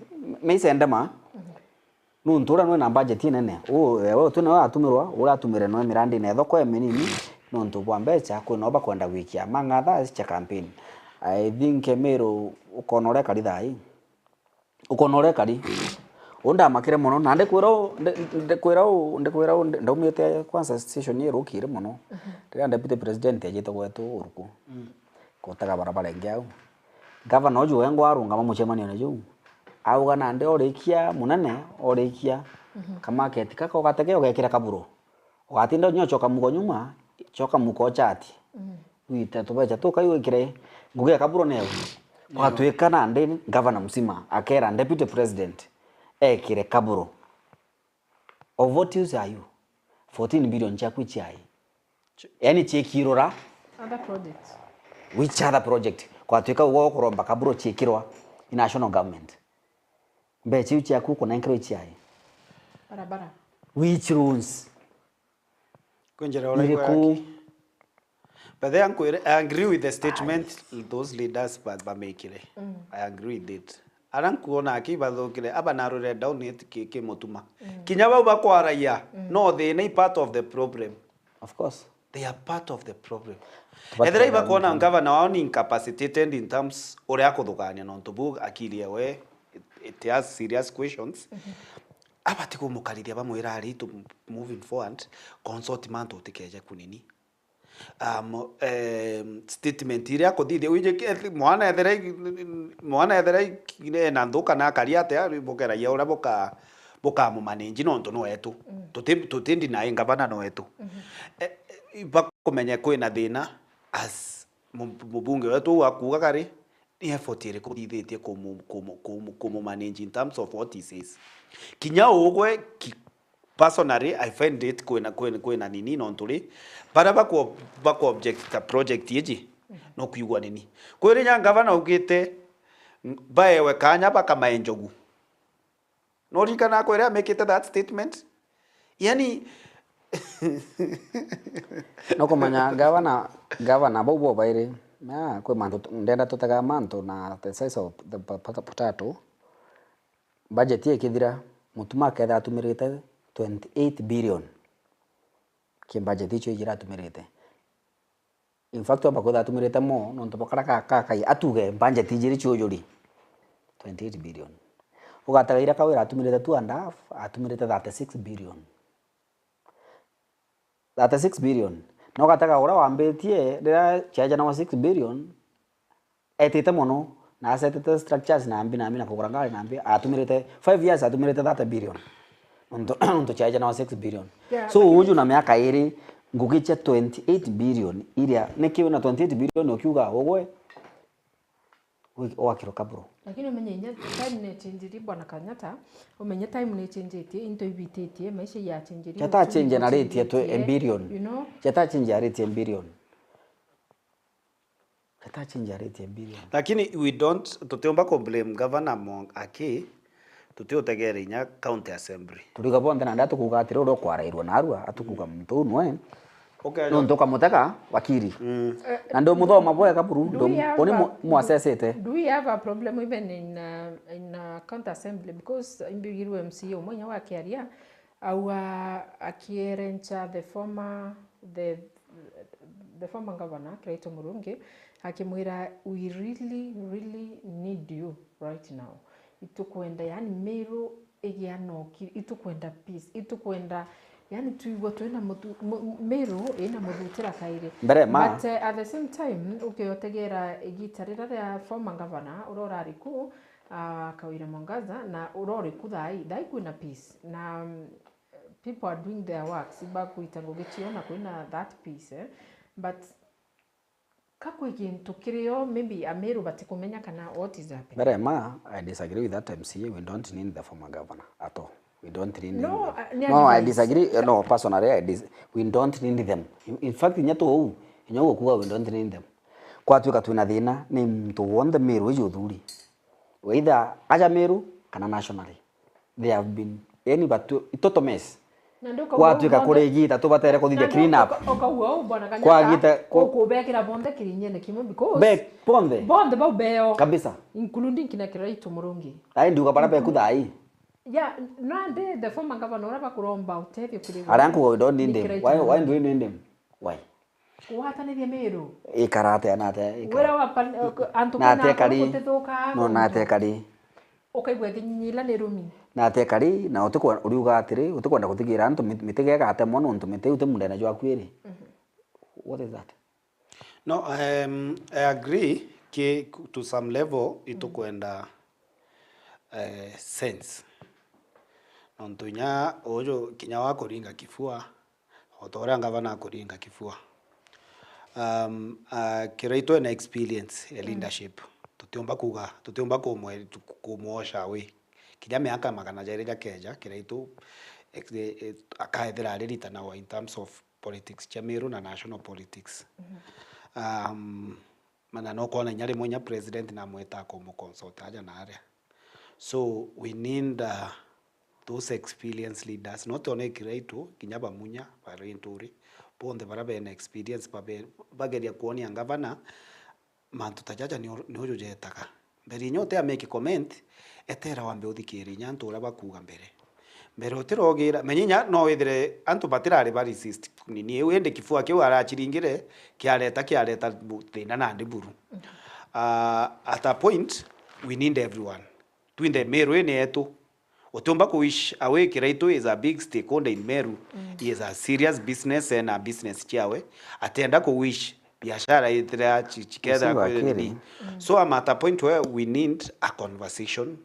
meisendema nuntura no na budget nene we tuna atumirwa ura atumire no mirandi na thoko ya menini nuntu bwa mbeca kwinoba kwenda wikia mangatha cia campaign. I think Meru ukonore kari thai ukonore kari onda makire muno na ndekwira ndaumite kwanza station ye rukire muno rira deputy president ajite gwetu uruku kotaga barabara ngiau governor ju wengo arunga mamuchemanio na ju auga na nde orikia munene orikia kama ketika ko gatege ogekira kaburo ugatinda nyochoka mugo nyuma choka muko chati wita tubecha tukaiwikire nguge kaburo neo watwekana nde governor msima akera deputy president ekire kaburo of what use are you 14 billion cha kwichai yani chekirora other projects which other project kwa tweka ugo kuromba kaburo chekirwa in national government mbechi uchi akuko na nkiro chai barabara which rules kunjera ora yaki. But I agree with the statement those leaders but make I agree with it. Arankuona akibathokire aba narore down it ke motuma. Kinya bau bakwaraia. No, they are part of the problem. Of course. They are part of the problem. Ethera ibakona governor wao ni incapacitated in terms ore akuthukania no ntubu akili we it has serious questions. Abati kumukarithia bamwira ari to moving forward consult man to tikeje kunini. Statement iria kuthithia wije mwana ethera ine na nduka na kariate ari bokera ya ura boka mu manage no nto no etu tutindi na ingabana no etu bakumenya kwina thina as mubunge wetu wakuga kari ni effort ire kuthithia kumu manage in terms of what he says kinya ugwe personally I find it kwena nini no nturi bara bako object ka project yeji no kuigwa nini kwiri nya governor ugite baewe kanya baka maenjogu no rikana kwira make it that statement yani no komanya governor bobo baire na kwe manto ndenda tutaga manto na the size of the potato budget ye kithira mutuma ketha atumirite 28 billion ki budget icho ijira atumirite in fact abakotha atumirite mo no ntobokara kai atuge budget ijiri chojori 28 billion ugatagaira kawira atumirite 2.5 atumirite 36 billion 36 billion no gataga ora wambetie rira chaja na 6 billion etite mono na asset structures na ambi na kuguranga na ambi atumirite 5 years atumirite 30 billion ndo chaja na 6 billion so uju na miaka iri ngugicha 28 billion iria nikiwe na 28 billion okiuga ogwe wakiro kaburo lakini umenye time ne change bwana Kanyata umenye time ne change into ibitetie maisha ya change chata change na rate ya 1 billion you know chata change ya rate ya 1 billion chata change ya rate ya 1 billion lakini we don't tuteomba ko blame governor Mong aki tutiotegere nya county assembly tuliga bonde na ndatu kugatira ro kwarairwa na arua atukuga muntu nwe no ndoka mutaka wakiri na ndo muthoma boya kaburu ndo oni muasesete do we have a problem even in county assembly because imbigiru MC umenya wa kiaria au akierencha the former governor Clayton Murungi akimwira we really need you right now itukwenda yani Meru egianoki itukwenda peace itukwenda yani tuigwa twena Meru ina muthutira kaire but at the same time ukiyotegera egitarira ya former governor urora riku Kawira Mwangaza na urore dai kuna peace na people are doing their work sibaku itangogechiona kuna that peace but kako ikintu kirio maybe Ameru batikumenya kana what is happening. Berema, I disagree with that MCA. We don't need the former governor at all. We don't need no, no, I disagree. No, personally, we don't need them. In fact, nyato nyawo kuwa we don't need them. kwatuika twina thina ni mtu wonde Meru ijo thuri either aja Meru kana nationally they have been any but itoto mess kwatuika kurigita tubatere kuthithia clean up okauo bona kanya kwagita kubekira bonde kirinyene kimwe because be bonde bau beo kabisa including kina kiraitu murungi ai nduga bara be kuthai ya nande the former governor aba kuromba utethio kiri aranku we don't need them why do you need them why kuhatanithia Meru ikarate anate wera wa antu na kari kutethuka no nate kari ukaigwa thinyila ni rumi nate kari na utukwa uriuga atiri utukwenda kuthigira antu mitege gate mono ntu mite ute mundena jwa kwiri what is that no I agree to some level itukwenda sense nontunya ojo kinya wa kuringa kifua otora ngavana kuringa kifua kiraito na experience ya leadership tutiomba kumwosha we kinya miaka magana jairira keja kiraito akaethera ririta na in terms of politics cha Meru na national politics mana no kona nyari mwenye president na mweta ko mu consult aja na area so we need those experienced leaders not only kiraito kinyaba munya parenturi bonde barabe na experience bageria kuonia ngavana mantu tajaja ni hojo jetaka mbere nyote ameke comment etera wambe uthikiri nyantu uraba kuga mbere utirogira menyinya no withire antu batirari ba resist nini wende kifua kiu arachiringire kiareta thina na ndiburu at a point we need everyone twinde Meru ene yetu utumba kuish awe kiraito is a big stakeholder in Meru he is a serious business and a business chawe atenda kuish biashara itra chikeda kweli so I'm at a point where we need a conversation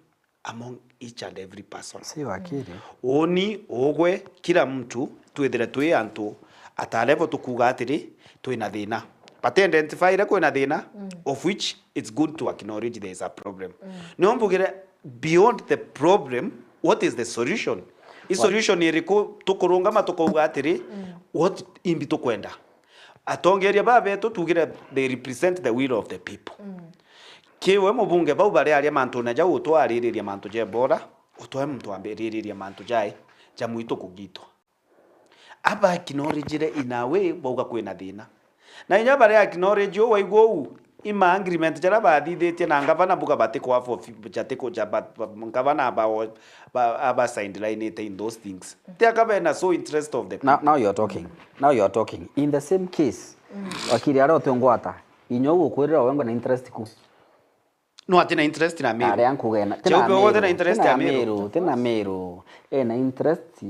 among each and every person si wakiri oni ogwe kila mtu twethire twi antu atalevo tukuga atiri twina thina but identify ira kwina thina of which it's good to acknowledge there is a problem no mbugire beyond the problem what is the solution is solution iriku tukurungama tukuga atiri what imbi tukwenda atongeria babetu tugire they represent the will of the people kiwe mubunge bau bari aria mantu na jau twariria mantu je bora utwae mtu ambiriria mantu jai jamuito kugito aba acknowledge in a way bauga kwina thina na inya bari acknowledge o waigwo ima agreement jara bathithĩtie na ngavana buga batiko afo jatiko jabat ngavana aba sideline in those things they are na so interest of the now you're talking in the same case wakiri ara otongwata inyo gukwirira wengo na interest ku no atina interest na Meru ari ankugena tena interest ya Meru tena Meru na interest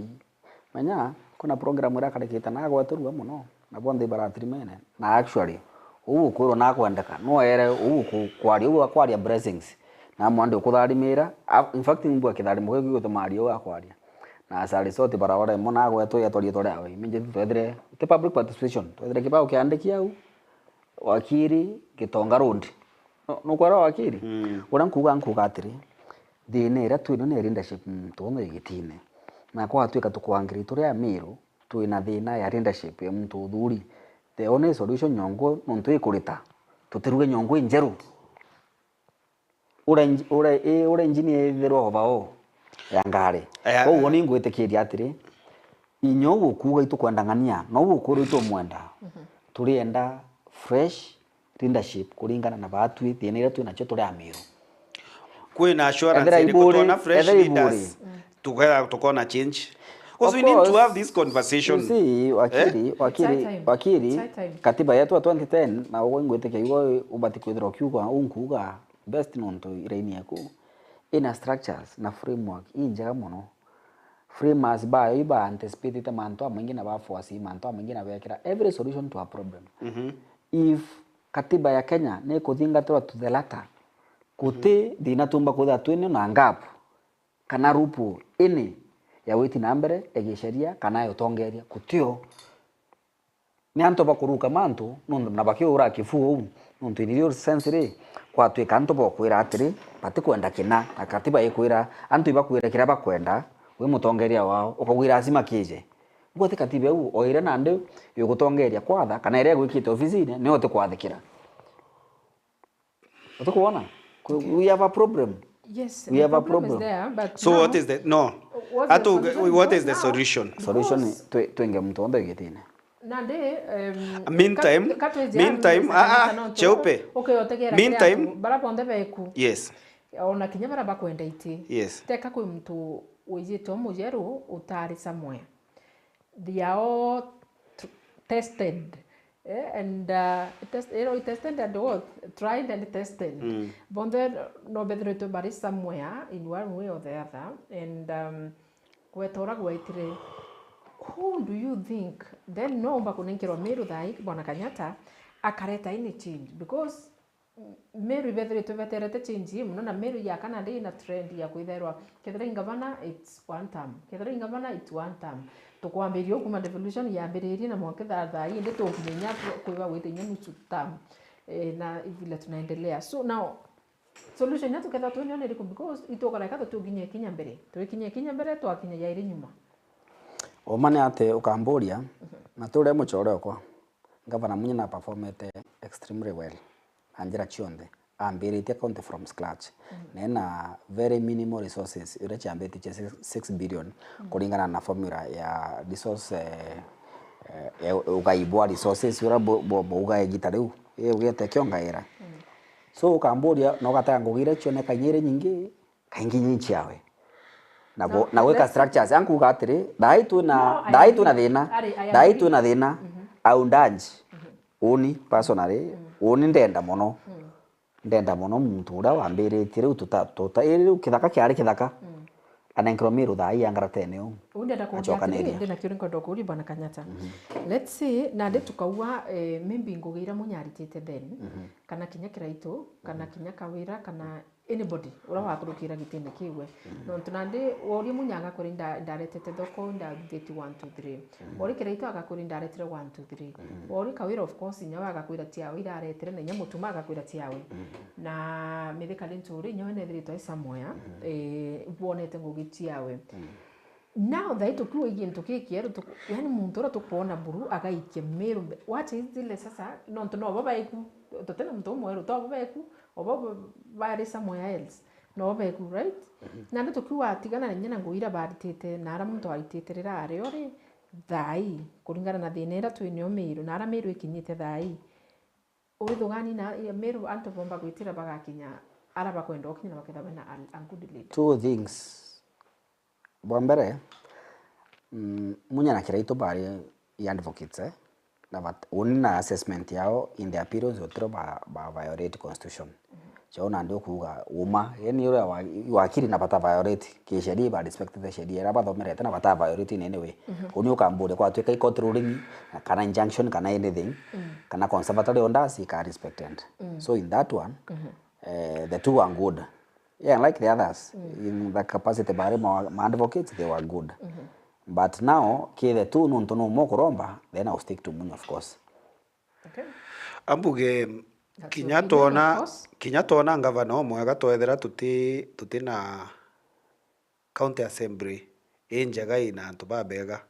manya kuna program ira kareketa na gwaturwa muno na bonde baratrimene na actually ugukorwo na kwandika no ere kwaria blessings na mwande ukutharimira in fact nimbu akitharimo giko mario akwaria na asali sote barabara mo na gweto yatorie tore awe minje twethire te public participation twethire kibao kiandikia au wakiri gitonga road no kwara wakiri ura nkuga atiri thine twino ne leadership tuono igitine na kwa twika tukwangiri turi ya Meru twina thina ya leadership ya mtu thuri the only solution nyongo nontu ikurita tutiruge nyongo injeru ura engineer thero bao yangare ko woni ngwitikiria atiri inyo gukuga itukwandangania no gukuru itumwenda turienda fresh leadership kuringana na batu thina tu nacho turi Meru kwina assurance ile kutona fresh leaders tukona change because we need to have this conversation see wakiri katiba yetu 2010 na ngweteke yugo ubati kwithira kiuga unkuga best nonto iraini yako ina structures na framework injaga muno frameworks ba iba anticipate ta mantoamengi na ba force mantoamengi na bekira every solution to a problem if katiba ya Kenya ne kuthingatwa to the latter kuti dina tumba kutha twene na ngap kana rupu ini ya witi na mbere egisheria kana yotongeria kutio ni anto bakuruka manto nondo nabakio ura kifuo nondo indio sensire kwa twe kanto bokwira atiri pati kwenda kina akatiba ikwira anto ibakwira kira bakwenda we mutongeria wao ukagwira azima kije ngote katiba u oira nande yogutongeria kwatha kana ire gwikite office ne ote kwathikira Utakuona? We have a problem. Yes, we the have a problem problem. is there, but So now, what is the what is the solution? Solution twenge mtondo igitine. Nande Meantime, cheupe. Okay, otegera. Meantime, bara bonde beku. Yes. Ona kinya bara bakwenda iti. Yes. Teka kwi mtu wizito mujeru utari somewhere. They are all tested. And tested and what? Tried and tested. Bonde no better to bury somewhere in one way or the other. And kwetora gweitire, who do you think then no bakunenkero Meru thai Bwana Kenyatta akareta any change? Because Meru better to veterate change muno na Meru ya Canada ina trend ya kwitherwa kethira ingavana it's one term, kethira ingavana it's one term. Tukwambirio kuma devolution ya mbiriri na mwaka thai inde tukinya kwiwa gwitinya nusu term na vile tunaendelea. So now solution yetu ketha tunyone liko because itokora katho tuginye kinya mbere twakinya yairi nyuma. Omane ate ukamboria na tule muchore kwa gavana munye na performete extremely well anjira chionde ambirite account from scratch nena very minimal resources ire chambete 6 billion kulingana na formula ya resource ugaibwa resources ura bo ugaigita riu ugete kiongaira so ukamboria no gatanga ngugire chione kanyire nyingi kaingi nyinchi yawe na weka structures yangu gatire dai tu na thina au ndanji uni personally uni ndenda mono muntu ura wambirite riu tuta riu kithaka kiari kithaka anenkro Meru thai yangaratene u undenda kuja ndina kiurinko ndokuri Bwana Kenyatta. Let's say na nde tukauwa maybe ngugira munyaritite then kana kinya kiraitu kana kinya kawira kana anybody ura wakurukira gitinde kiwe no tunande wori munyanga kuri ndaretete thoko ndagiti 1 2 3 wori kiraitu agakuri ndaretire 1 2 3 wori kawira of course nyawa agakwira tiawe iraretire na nyamutuma agakwira tiawe na mithika linturi nyawe nethirito isamoya bonete ngugiti yawe. Now that to kuwa gintu kikiero yani muntu ora tukuona buru agaikie Meru wacha izile sasa no to no baba iku totena muntu mweru to baba iku obo bari somewhere else no baba iku right na ndo tukuwa tigana na nyana nguira baritete na ara muntu aritete rira ari ori thai kuringana na thinera twinio Meru na ara Meru ikinyite thai urithugani na Meru anto bomba gwitira bagakinya ara bakwenda okinya baketha bena a good leader. Two things. Bombere munya na kiraitu bari ya advocates na una assessment yao in the appearance otro ba violate constitution chona ndio kuga uma yani yule wakili na bata violate ke sheria ba respect the sheria ra bathomere tena bata violate in any way uni ukambure kwa tweka controlling kana injunction kana anything kana conservatory orders ka respected so in that one the two are good. Yeah, like the others in the capacity bari my advocates they were good. But now the two no mokoromba then I'll stick to Munya of course. Okay. Ambuge kinyatona ngavana omwega twethera tuti na county assembly enjaga ina antu babega.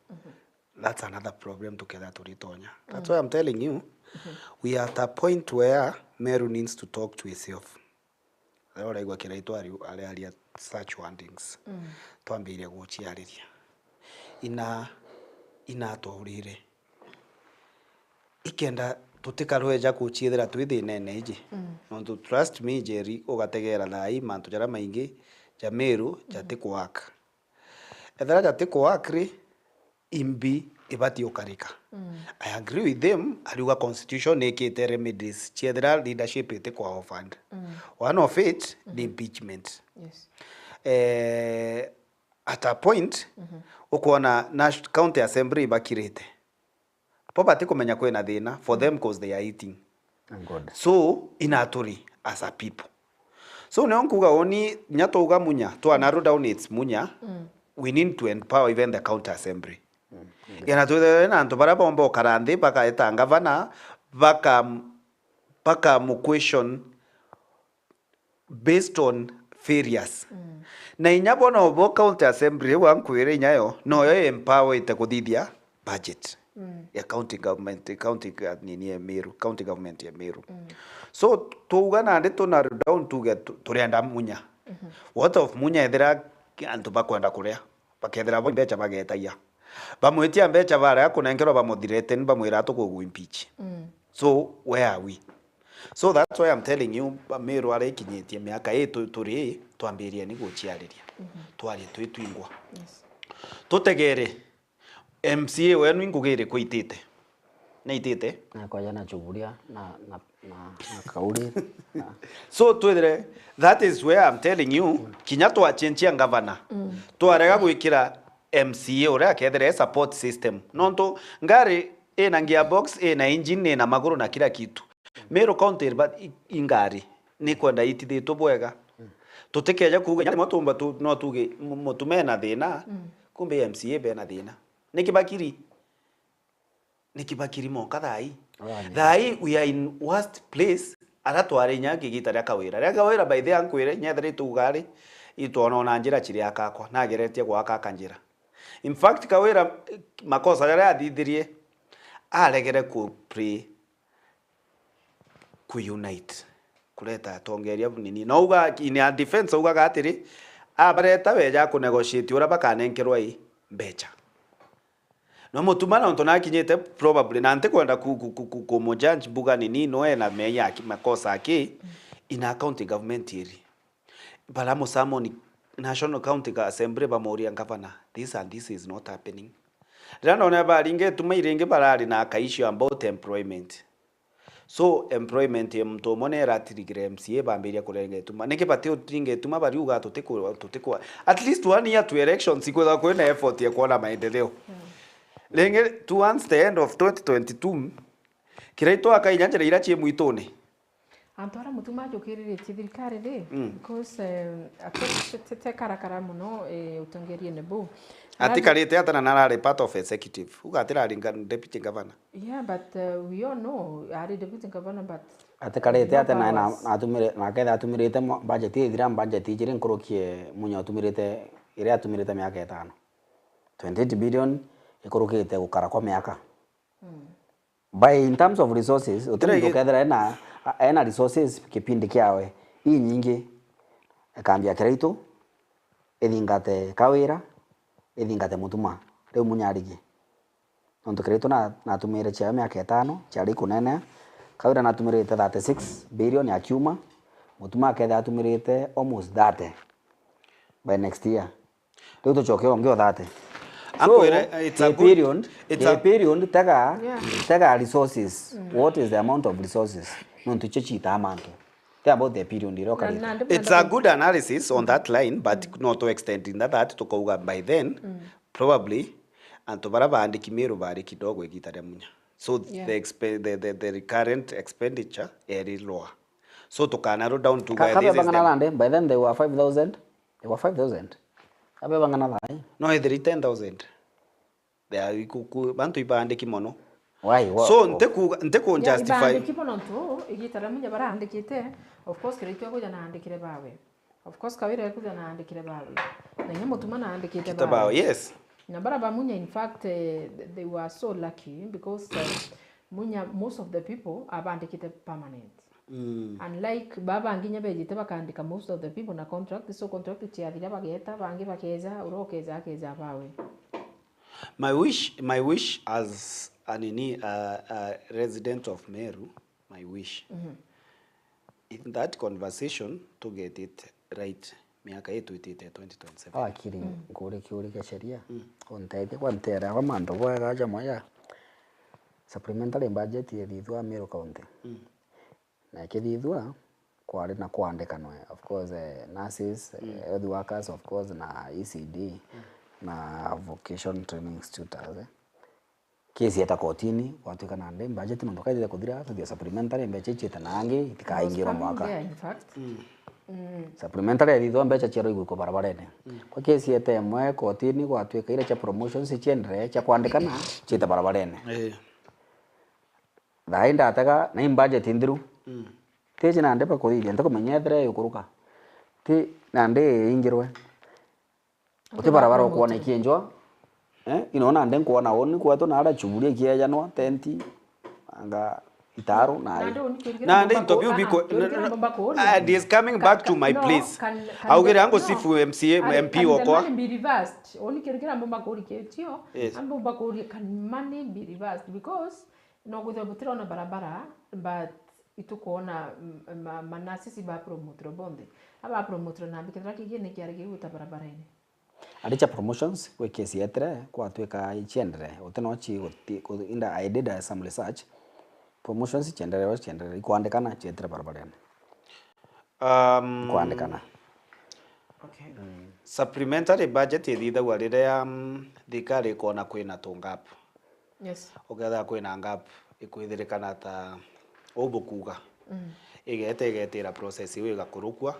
That's another problem together to ritonya. That's why I'm telling you we are at a point where Meru needs to talk to itself. Ora igwa kiraitu ari such wordings twambiire guchiariria ina torire ikenda tutikarweja kuchithira twithinene iji no to trust me Jerry ugategera thai mantu jara maingi ja Meru jati kwaka ethera jati kwakri imbi ibati ukarika. I agree with them. Aliuga constitution ekete remedies chethera leadership ite kwa offered. One of it the impeachment. Yes. At a point ukona na county assembly bakirete popati kumenya kwena thina for them because they are eating good. So inaturi as a people so neonkuga oni nyatouga munya to narrow down its munya we need to empower even the county assembly. Yana tuwe na anto bara bombo karande baka etanga vana baka mu question based on failures. Na inyabona obo county assembly wankwire nyayo no yo empower ite kuthithia budget. ya county government nini ya Meru, county government ya Meru. So tuuga na ndi tuna down tuge turienda munya. What of munya ethira antu bakwenda kuria bakethira bo mbecha bagetaia bamwitia mbecha bara kunengerwa bamuthirete ni bamwira tukugu impeach. So where are we? So that's why I'm telling you Meru are ikinyitie miaka turi twambirie ni guciariria twari twitwingwa tutegere MCA wenu ingugire kuitite naitite na kwa jana chuburia na kauli so twethire that is where I'm telling you kinya twachenchia governor twarega gwikira MCA ora kethere support system nonto ngari ina gearbox ina engine ina maguru na kila kitu Meru county but ingari ni kwenda itithitwo bwega tutikeja kuga nyama matumba tu no tuge mutumena thina kumbe MCA bena thina nikibakiri moka thai we are in worst place aratware nyaki gitara kawira by the ankwire nyethre tugari itwono na njira chiri akakwa nageretie gwaka kanjira in fact kawira makosa yara athithirie aregere ku pre ku unite kuleta tongeria nini no uga in a defense uga gatiri abareta beja ku negotiate ura bakanenkerwa i mbecha no mutumana onto nakinyete probably nante kwenda ku mojudge buga nini no ena meya makosa aki in a county government iri bala musamo ni national county assembly ba moria governor this is not happening rano na baringe tumairenge barari na kaisho about employment. So employment mto monera tirigire MCA bamberia kurenge tuma neke patio tinge tuma bari uga tuteko at least 1 year to elections ikoza kwena effort ya kuona maendeleo lenge towards the end of 2022 kiraito akainyanjira ira chie muitone Antwara mutuma jokirire thirikari ri because atete karakara muno utongerie nebo atikarite atana narari part of executive uga atirari deputy governor. Yeah, but we all know ari deputy governor but atikarite atana na atumire na ketha atumirite budget ithira budget ijire nkurukie munya atumirite ire atumirite miaka 5 28 billion ikurukite gukara kwa miaka by in terms of resources utumire kethira ena resources kipindi kiawe hii nyingi akambia kiraitu ethingate kawira ethingate mutuma riu munyarigi nonto kiraitu na atumire cha miaka 5 chari kunene kawira na atumirite 36 billion ya kiuma mutuma ketha atumirite almost 30 by next year riu tuchoke ongeo 30 so it's a period taga resources what is the amount of resources nonto chechita amanto about the period it's a good analysis on that line but not to extend in that to go by then probably and to baraba andiki Meru bari kidogo igitare munya so the recurrent expenditure is lower so to narrow down to by then they were 5000 abe bangana lai no 10,000 they are bantu ibandiki mono why so nteku justify kipo nonto igitara munya barandikite of course kirito kuja na andikire bawe of course kawira kuja na andikire bawe na nyamo tuma na andikite bawe yes na baraba munya in fact they were so lucky because munya most of the people abandikite permanent unlike baba anginya bejite bakandika most of the people na contract so contract tiathira bageta bangi bakeza urokeza akeza bawe. My wish as a resident of Meru, my wish in that conversation to get it right miaka yetu itite 2027 akiri ngore kiuri ke sheria ontaite kwa ntera kwa mando kwa gaja moya supplementary budget yethithwa Meru county na kithithwa kwari na kwandikana of course nurses health workers of course na ECD na vocation training institutes kesi eta kotini watu kana ndem budget ndo kaide kuthira tu supplementary mbeche chita nangi itikaingira mwaka in fact supplementary thithwa mbeche chero iguko barabarene kwa kesi eta emwe kotini gwatwika ile cha promotions chiendre cha kwandikana chita barabarene thainda ataga na budget indiru teje na ndepa kuthithia ntakumenyethera yukuruka ti na nde ingirwe uti barabara kuona ikinjwa inaona nden kuona oni kwetu na ara chuburia kieja no tenti anga itaro na nden to biko and is coming back to my place augere ango sifu MCA MP wako be reversed oni kirikira mbomba kuri ketio ambomba kuri can money be reversed because no gutho butira na barabara but itukuona manasisi ba promoter bonde aba promoter na bikira kigene kiari giguta barabara ini alicha promotions we kesi etre kwa tweka ichendere otenochi inda I did some research promotions chendere kuandikana chetre barabara kuandikana okay supplementary budget ithitha warire ya thikari kona kwina tungap yes ogetha kwina ngap ikwithirikana ta obukuga igetira process iwe igakurukwa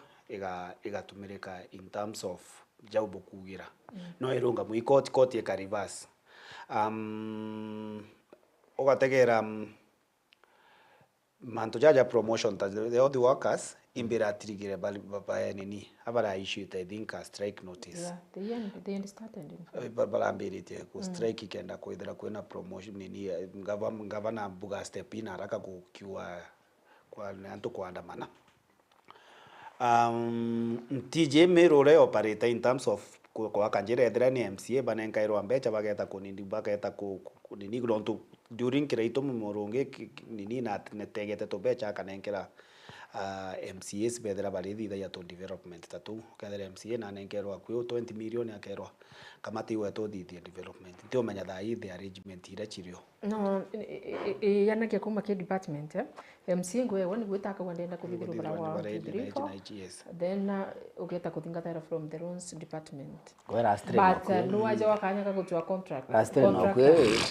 igatumirika in terms of jaubukugira no irunga mu court eka reverse ogategera manto jaja promotion ta the other workers imbira atirigire baba nini abara issue I think a strike notice yeah they started baba ambirite ku strike ikenda kwithira kwena promotion nini gavana buga step in haraka kukiwa kwa nanto kuandamana TJ Merore operator in terms of kwa kanjira ethira ni MCA banenkairwa mbecha bageta kunindi bageta kunini gronto during kireito mumurunge nini na netegete to becha kanenkera MCAs bedera balithi ya to development tatu kadere MCA na nenkerwa kwi 20 million akerwa kamati weto dithia development ndio menya thai the arrangement ira chirio no yana kia kuma ke department MCA ngwe woni gwitaka wandenda kubithiro barawa then ugeta kuthingatira from the loans department gwera straight but no aje wakanya ka gutwa contract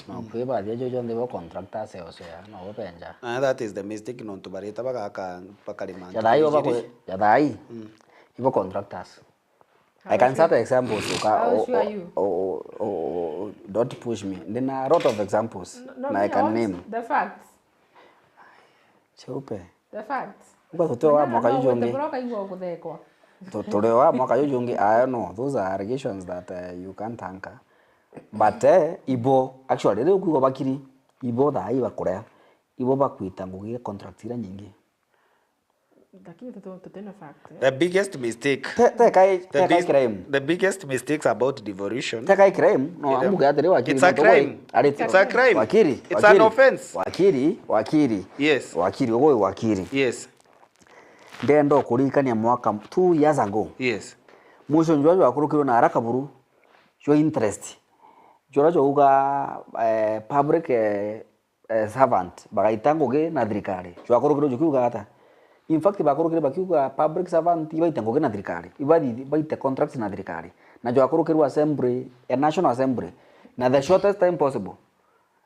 no kwe ba dia jojo ndebo contractors ose no benja that is the mistake non to bareta bagaka pakalimanja yadai ibo contractors I can start examples. Don't push me. Then a lot of examples. I can name. The facts. Cheupe. The facts. Uko tutoa mwaka yujonge. Tutolewa mwaka yujonge. I know those are allegations that you can't anchor. But ibo actually leo kuko bakiri ibo da iba korea. Ibo bakwita ngugie contract ira nyingi. The biggest mistake. The biggest mistakes about devolution. It's a crime. It's a crime. Wakiri. It's an offense. Wakiri. Yes. Wakiri. Yes. Ndendo kurikania mwaka 2 years ago. Yes. Musho njwajo wakurukiro na haraka buru. Your interest. Jorajo uga public servant bagaitango ge na thirikari. Wakurukiro jukiuga hata. In fact bakorokere bakiuga public servant ibaitango na thirikari ibaite contracts na thirikari na jo akorokere assembly a national assembly na the shortest time possible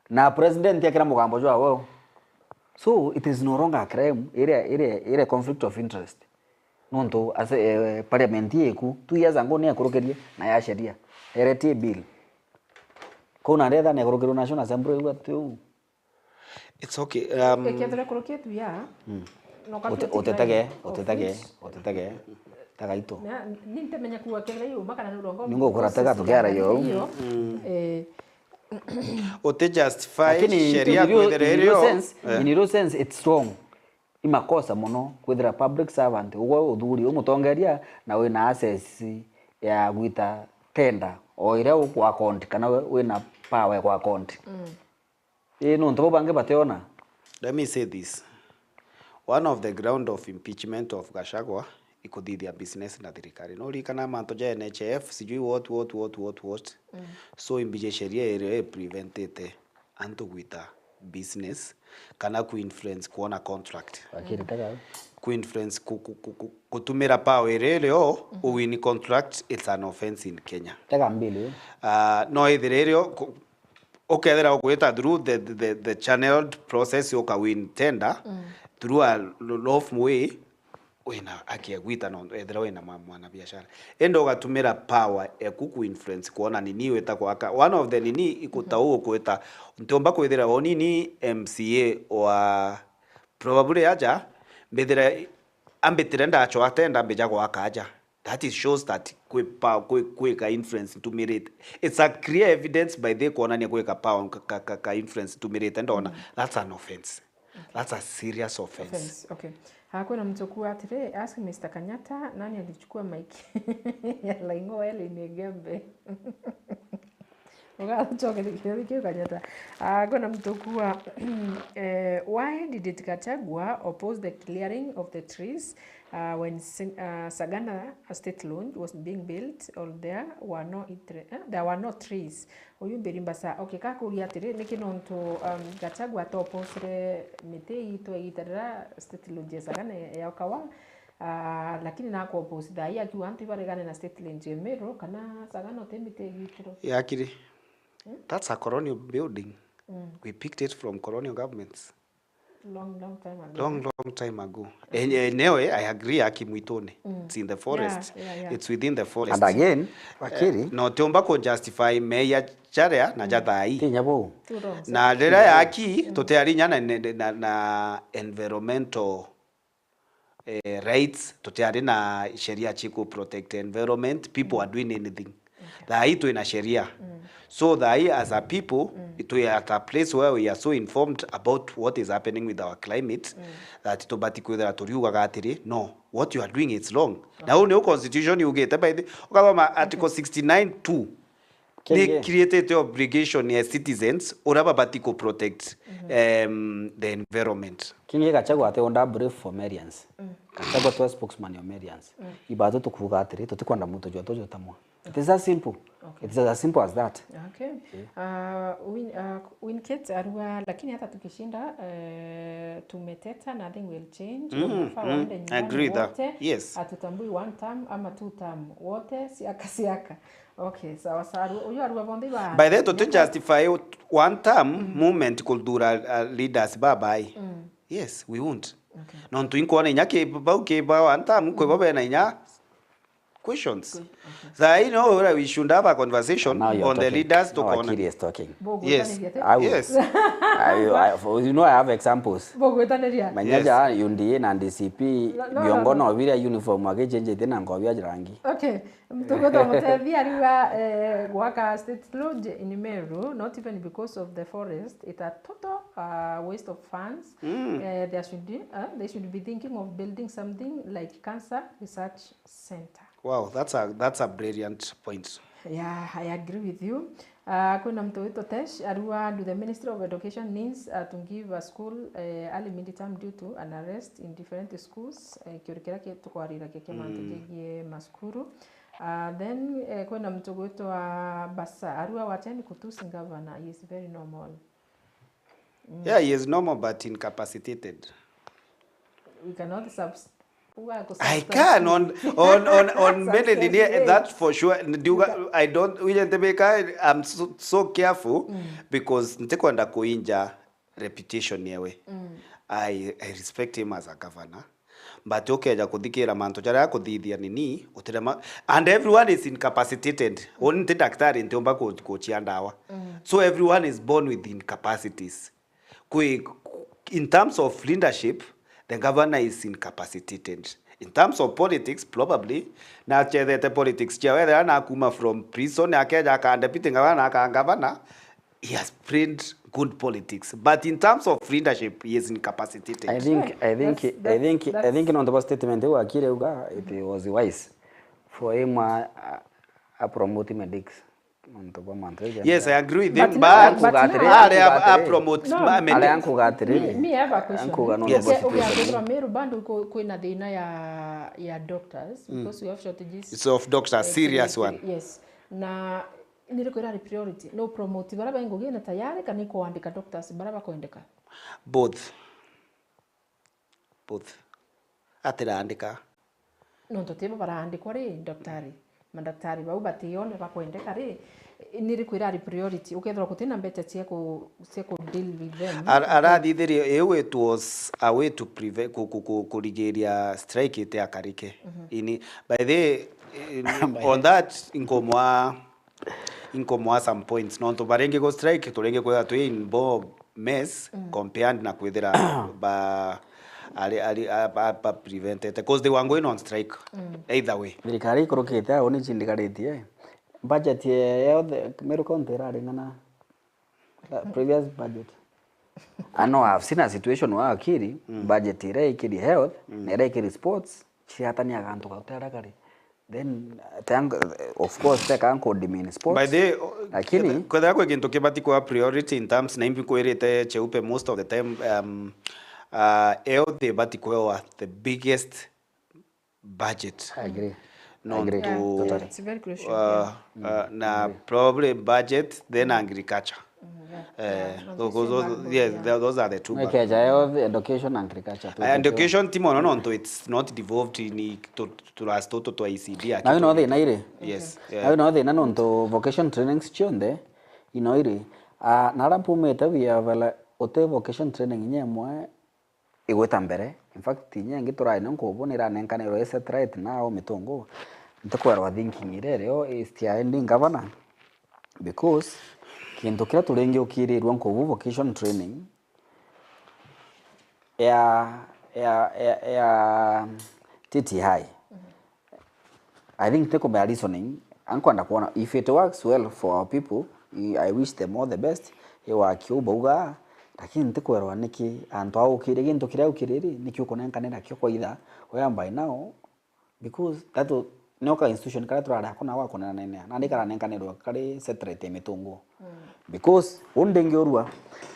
na president yakira mugambo jo awo so it is no longer a crime ire conflict of interest nonto as parliament yeku 2 years ago ne akorokerie na ya sheria ereti bill kuna ndetha ne akorokere national assembly ugateu it's okay ekethera koroketu ya otetage tagaito nintemenya kuwa kera yo makana nurongo ningo kuratega tukera yo ote justify sheria kwitherero in real sense it's wrong imakosa muno kwithira public servant ugo uthuri umutongeria na wina access ya gwita tender o ira ku account kana wina power kwa account no ntobo bange bateona. Let me say this. One of the ground of impeachment of Gachagua ikuthithia business na thirikari no rikana manto ja NHF sijui what so imbije sheria ere preventete anto gwita business kana ku influence kuona contract ku influence kutumira power ereo uwini contract it's an offense in Kenya taga mbili no itherero okethera gwita through the channeled process yoka win tender through a lawful way wena akiagwita no ethera wena mwana biashara endo gatumira power ekuku influence kuona nini weta kwaka one of the nini ikutau kweta ntomba kwethera onini MCA wa probably aja mbethera ambetire ndacho atenda mbeja gwaka aja that is shows that kuweka influence tumirite. It's a clear evidence by the kuonania kuweka power ka influence tumirite ndona. That's an offense. That's a serious offense. Okay. Hakuna mtu kuwa atire ask Mr. Kanyata nani alichukua mic ya Laingo ele ni gembe. Ugachoka kile Kanyata. Hakuna mtu kuwa why did it Gachagua oppose the clearing of the trees when Sagana State Lounge was being built? There were no trees. Oyumbirimba sa okay kakuria atire nikinonto Gachagua to oppose mite ito itara State Lounge Sagana ya Kawa lakini na ko oppose dai akiwa antu ibaregane na State Lounge Meru kana Sagana temite gitiro Yakiri. That's a colonial building. We picked it from colonial governments. Long time ago. Long time ago. Anyway, I agree, Akimwitone. It's in the forest. Yeah. It's within the forest. And again, Wakiri. No, tiomba ko justify meya charea na jathai. Tinyabo. Na rera yaki, totearinya na environmental rights, toteari na sheria chiku protect environment. People are doing anything. Thai to ina sheria. So that as a people, we are at a place where we are so informed about what is happening with our climate that to batikuda to gatiri. No, what you are doing is wrong. Now, no constitution you get by the Article 69(2). They created the obligation as citizens or batiko protect the environment. Kingi Gachagua ate onda brief for Marians. Gachagua to spokesman ya Marians. Ibado to kuvuga atiri to tikwanda muto jwa tojo tamwa. It is as simple. Okay. It's as simple as that. Okay. Winkets arua lakini hata tukishinda tumeteta nothing will change. I agree that. Yes. Atutambui one term ama two term. Wote siaka. Okay, sawa sawa. Uyo arua bondi ba. By that to justify one term movement kultura leaders bye. Yes, we won't. Okay. Non tu inkona nyake ba one term ko ba na nya questions. Okay. So you know we should have a conversation on talking. The leaders to corner. Is talking. Yes. Yes. You know I have examples. Manyaja UNDA na DCP viongono vile uniform wake change tena ngobia rangi. Okay. Mtogoto mtevia riwa waka State Lodge in Meru, not even because of the forest. It's a total waste of funds. They should be thinking of building something like Cancer Research Center. Wow, that's a brilliant point. Yeah, I agree with you. Kuna mtu wetu Tesh arua do the Ministry of Education needs to give a school early mid-term due to an arrest in different schools. Kiorikira ke tukwarira ke manteje maskuru. Then kuna mtu wetu Basa arua wacheni kutusi governor. He is very normal. Yeah, he is normal but incapacitated. We cannot I can on many that for sure. I don't. I'm so careful because ntekwenda kuinja reputation yewe. I respect him as a governor. But okay, jakudikira manto jara kuthithia nini utirema and everyone is incapacitated. Only daktari ntiomba kuchia ndawa. So everyone is born with incapacities. In terms of leadership, the governor is incapacitated. In terms of politics, probably, na chethete politics whether na kuma from prison akeja deputy governor, he has played good politics. But in terms of leadership, he is incapacitated. I think in on the statement it was wise for him promoting medics. Yes, I agree with him, but I promote me have a question. Yes. Meru bando kuna deina ya doctors because we have shortages. It's of doctors, serious one. Yes. Na nilikuwa priority. No promote baraba ngoge na tayari kaniko kuandika doctors baraba kuandika. Both. Atira andika. No totema baraandikwa ri daktari. Madaktari bau batione bakwendeka ri nilikwira priority ukethira kutina mbete cia ku deal with them arathithirio it was a way to prevent kurigiria strike ite akarike ini by the on that inkomwa some points no to barenge go strike turenge kwa to in bo mess compared na kwithira ba ali prevented because they were going on strike either way. Thirikari ikorokete ao ni chindikaritie budget yothe Meru County iraringana previous budget. I know I've seen a situation where akiri budget ire ikiri health na ire ikiri sports chiatania gantu gauterakari. Then of course they can coordinate sports. By the lakini kwa kwa kintu kibati kwa priority in terms na impi kuirite cheupe most of the time health bati kwa the biggest budget. I agree. No, Totally. It's very crucial. Na probably budget then agriculture. Those are the two. Okay, health, education, and agriculture. Education timo no, it's not devolved in to last to ICD. Now you know they naire. Yes. Now you know they nano to vocation training chionde. You know ire. Nara pumeta via vala ote vocation training nyemwe igweta mbere. In fact nyengi turai nko bonera nenkane ro set right now mitongo. Ntakwara thinking ire reo is tia ending governor because kintu kira turengi ukirirwa nko vocation training ya TTI. I think take by reasoning ankwanda kuona if it works well for our people, I wish them all the best. Ewa kiubuga lakini ntikwerwa niki antu au kire gintu kira ukiriri niki ukonenkanira kyo kwa itha oya by now because that noka institution kara turara kuna wako na nene na ndikara nenkanirwa kari separate mitungu because undengi orua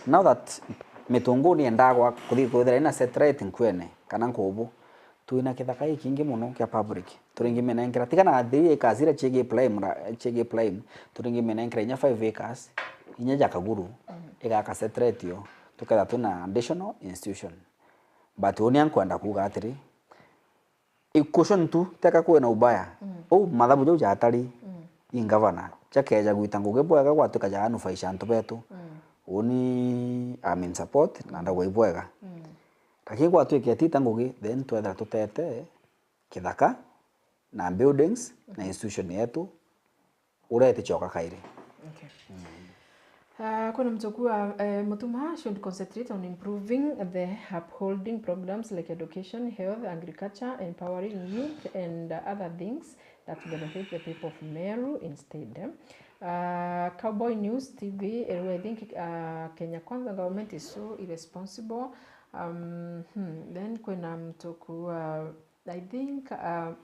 now that mitungu ni endagwa kuthi kuthira ina separate nkwene kana nkobu tuina kithaka ikingi muno kya public turingi menengira tigana 3 acres ira chege plime turingi menengira nya 5 acres inya jakaguru igaka separate yo tukatha tuna additional institution but oni ankwenda kuga atiri ikushon tu teka kwena ubaya mathabu jau jatari ingavana chakeja gwita nguge bwega gwatuka janu faisha antu betu oni amin support na ndagwa ibwega lakini gwatuke tita nguge then twetha tutete kithaka na buildings na institution yetu urete choka kaire. Okay. Kuna mtokua Mutuma should concentrate on improving the upholding programs like education, health, agriculture, empowering youth and other things that benefit the people of Meru instead. Cowboy News TV, I think Kenya Kwanza government is so irresponsible. Then kuna mtokua I think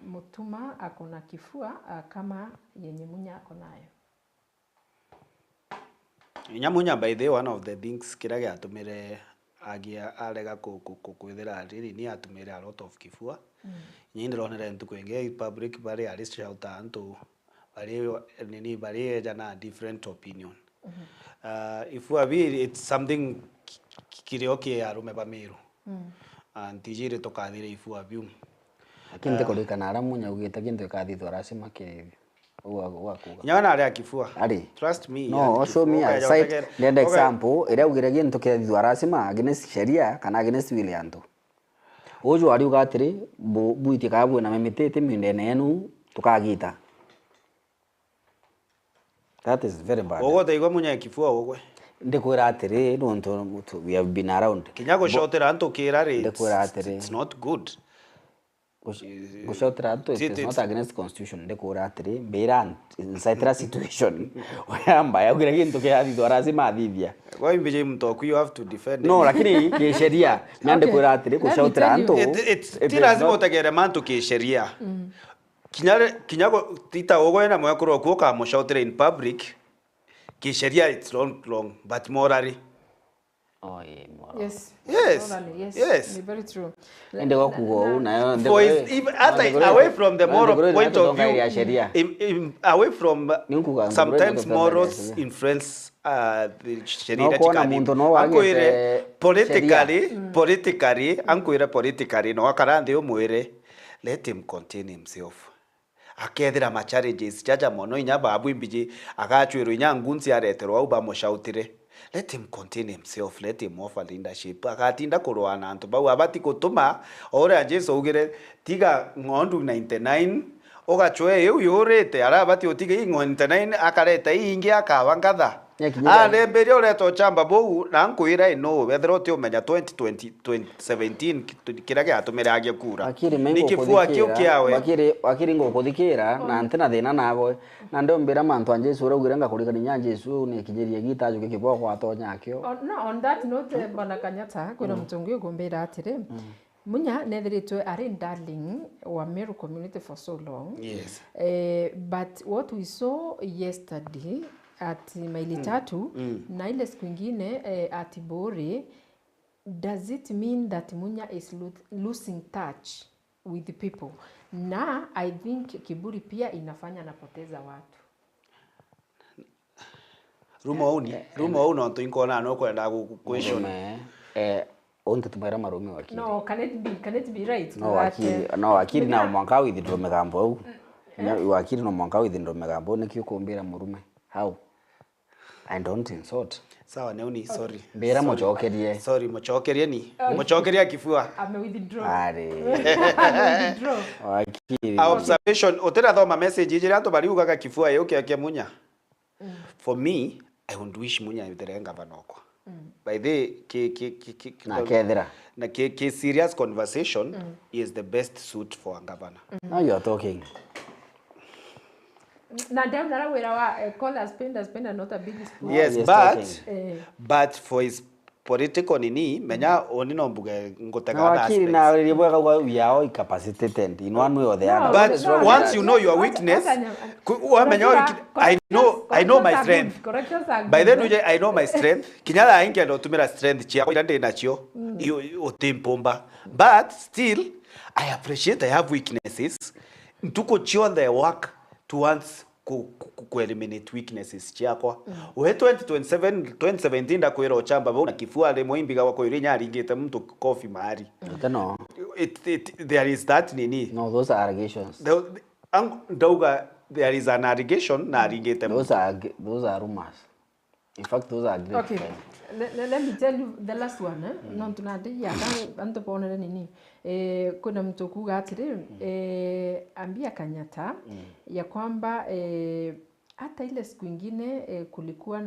Mutuma akona kifua kama yenye munya akonayo. Nyamunya by the one of the things kira gatumire agia arega kwithira riri ni atumire a lot of kifua nyindironera ntuko enge public bari arist shout antu bari jana different opinion if we be it's something kirioke arume ba Meru antijire tokathire if we view lakini ndikorika na aramunya ugite kintu kathithwa rasima kiri nyana ari akifua trust me no show me a site let example ira ugire gintu kithwa rasima against sheria kana against Willianto ojo ari ugatiri buiti kabwe na memitete mindene yenu tukagita that is very bad ogo taigwa munya kifua ogwe ndikwira atiri nonto we have been around kinyago shotera anto kirari it's not good. Kushotera to is not against constitution ndikura atiri mbira inside situation oyamba yagira kintu kya thithwa rasima athithia kwa imbije mtoku you have to defend no lakini ki sheria nyande kwira atiri kushotera anto ti lazima utegere mantu ki sheria kinyago tita ogo na mwa kuro kuoka mushotere in public ki sheria it's wrong but morally Yes. Yes. Very true. And away from the moral point of view, away from sometimes morals influence the Sharia. Politically, no akarande umwere, let him contain himself. Akethira ma challenges jaja mono inyaba abu imbiji agachwiro inyangunzi aretero au bamushautire. Let him contain himself, let him offer leadership. Akatinda kurwana antu bau abati kutuma ora Jesu ugire tiga ngondu 99 ogachwe yu yorete arabati otige 99 akareta ingi akabangatha Ndembere ureto chamba bou na nkwira ino wethera uti umenya 2017 kira giatumira agie kura nikifua kiu kiawe wakiri ngukuthikira na ntina thina nawe na ndombira mantu anje Jesu urugire ngakurikani nya Jesu ni kinyirie gitajo gikibwa kwa tonya kio. On that note bana Kanyata kwina mtungi ugombera atire munya nethiritwe ari darling wa Meru community for so long. Yes. But what we saw yesterday at Maili Tatu na ile siku ingine at Bore, does it mean that Munya is losing touch with the people? Na I think kiburi pia inafanya napoteza watu. Rumo uni no tuinkona no kwenda question. Onte tumera marume wakiri. No, can it be right? No, wakiri na mwanka withindro megambo au. Wakiri no mwanka withindro megambo nikyo kumbira murume. How? I don't insult. Sawa neuni sorry. Mbera mochokerie. Sorry mochokerie ni. Mochokeria kifua. Ame withdraw. Are. Withdraw. Wakiri. Observation otera thoma message ije rato bari ugaga kifua yoke yake Munya. For me, I would wish Munya iterenga vanoko. By the na ke serious conversation is the best suit for a governor. Now you are talking. Na dem na wera wa call a spender not a big spoon. Yes, but for his political nini menya oni no mbuge ngotega na akiri na ribwa kwa yao incapacitated in one way or the other. But once you know your weakness, I know my strength. By then I know my strength. Kinyala ainge ndo tumira strength chia kwa ndende nachio utimpomba. But still I appreciate I have weaknesses. Ntuko chio the work towards ku eliminate weaknesses chiakwa. We 2017 ndakwira ochamba bona kifua le moimbiga wako irinya aringite mtu coffee mahari. No. There is that nini. No, those are allegations. There is an allegation na aringite. Those are rumors. In fact, those are great. Okay. Let me tell you the last one. No tunade ya anto ponele nini. Kuna mtu kuga atire ambia Kanyata ya kwamba hata ile siku ingine kulikuwa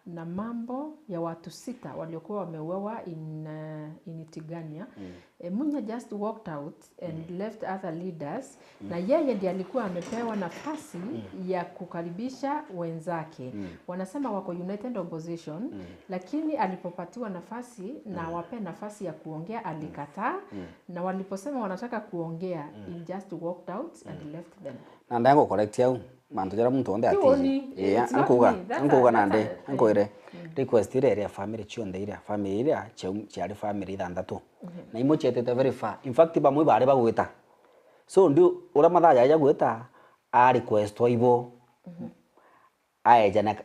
na mambo ya watu 6 waliokuwa wameuawa in Tigania. Munya just walked out and left other leaders na yeye ndiye alikuwa amepewa nafasi ya kukaribisha wenzake. Wanasema wako United Opposition lakini alipopatiwa nafasi na wape nafasi ya kuongea alikataa na waliposema wanataka kuongea he just walked out and left them. Na ndango correct yao mantu jara muntu onde ati ankuga nande ankoire request ire ya family chionde ire family ire chiari family thandatu na imo chetete very far in fact bamwe bare bagwita so ndio ura mathaya ya gwita a request waibo jana